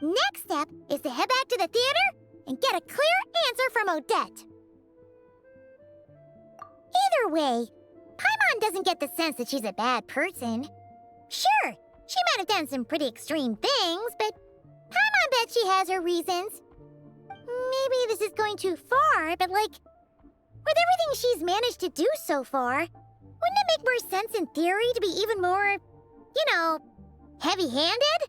A: Next step is to head back to the theater and get a clear answer from Odette. Either way, Paimon doesn't get the sense that she's a bad person. Sure, she might have done some pretty extreme things, but Paimon bet she has her reasons. Maybe this is going too far, but like, with everything she's managed to do so far, wouldn't it make more sense in theory to be even more, heavy-handed?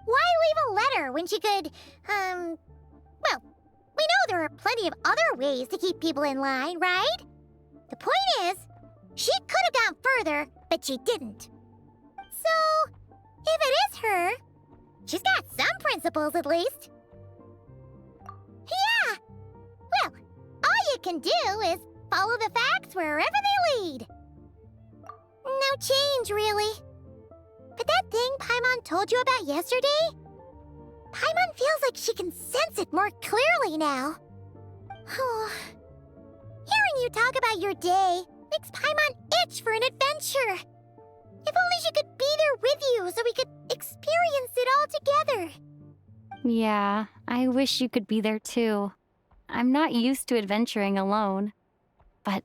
A: Why leave a letter when she could, well, we know there are plenty of other ways to keep people in line, right? The point is, she could have gone further, but she didn't. So, if it is her, she's got some principles at least. Yeah! Well, all you can do is follow the facts wherever they lead. No change, really. But that thing Paimon told you about yesterday? Paimon feels like she can sense it more clearly now. Hearing you talk about your day makes Paimon itch for an adventure. If only she could be there with you so we could experience it all together.
C: Yeah, I wish you could be there too. I'm not used to adventuring alone. But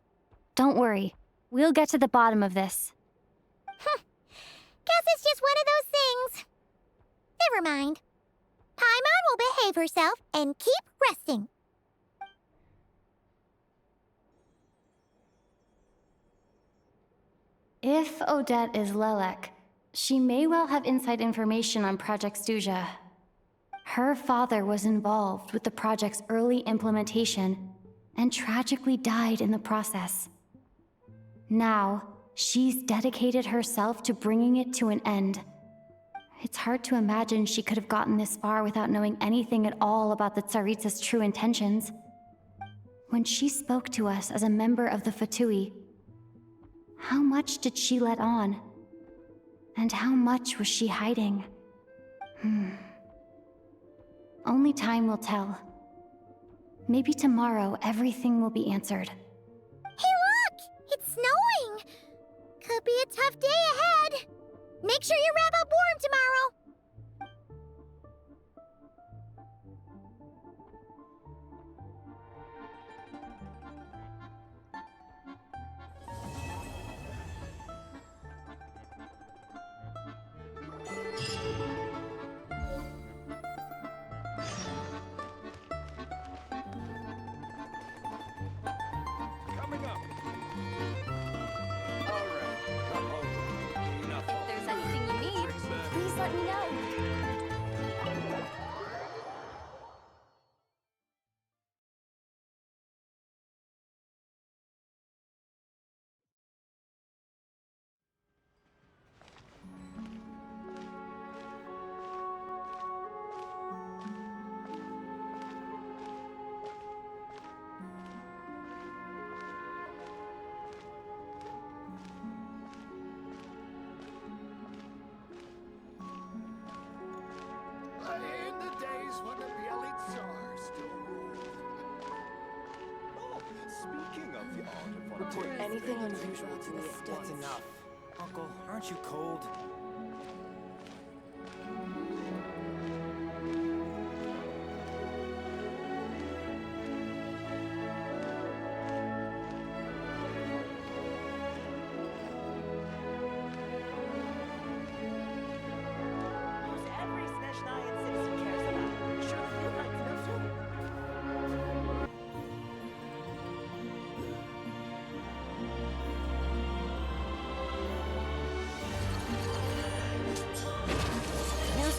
C: don't worry, we'll get to the bottom of this.
A: Guess it's just one of those things. Never mind. Paimon will behave herself and keep resting.
C: If Odette is Lelek, she may well have inside information on Project Stuja. Her father was involved with the project's early implementation and tragically died in the process. Now, she's dedicated herself to bringing it to an end. It's hard to imagine she could have gotten this far without knowing anything at all about the Tsaritsa's true intentions. When she spoke to us as a member of the Fatui, how much did she let on? And how much was she hiding? Only time will tell. Maybe tomorrow everything will be answered.
A: Hey look! It's snowing! Could be a tough day ahead. Make sure you wrap up warm tomorrow.
C: If there's anything you need, please let me know.
P: usual to the storm. That's enough. Uncle, aren't you cold?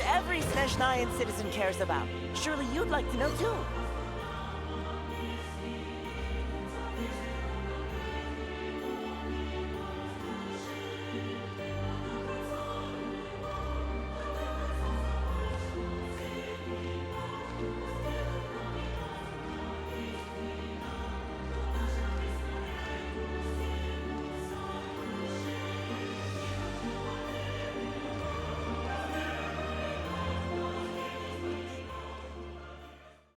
R: Every Снежная citizen cares about. Surely you'd like to know too.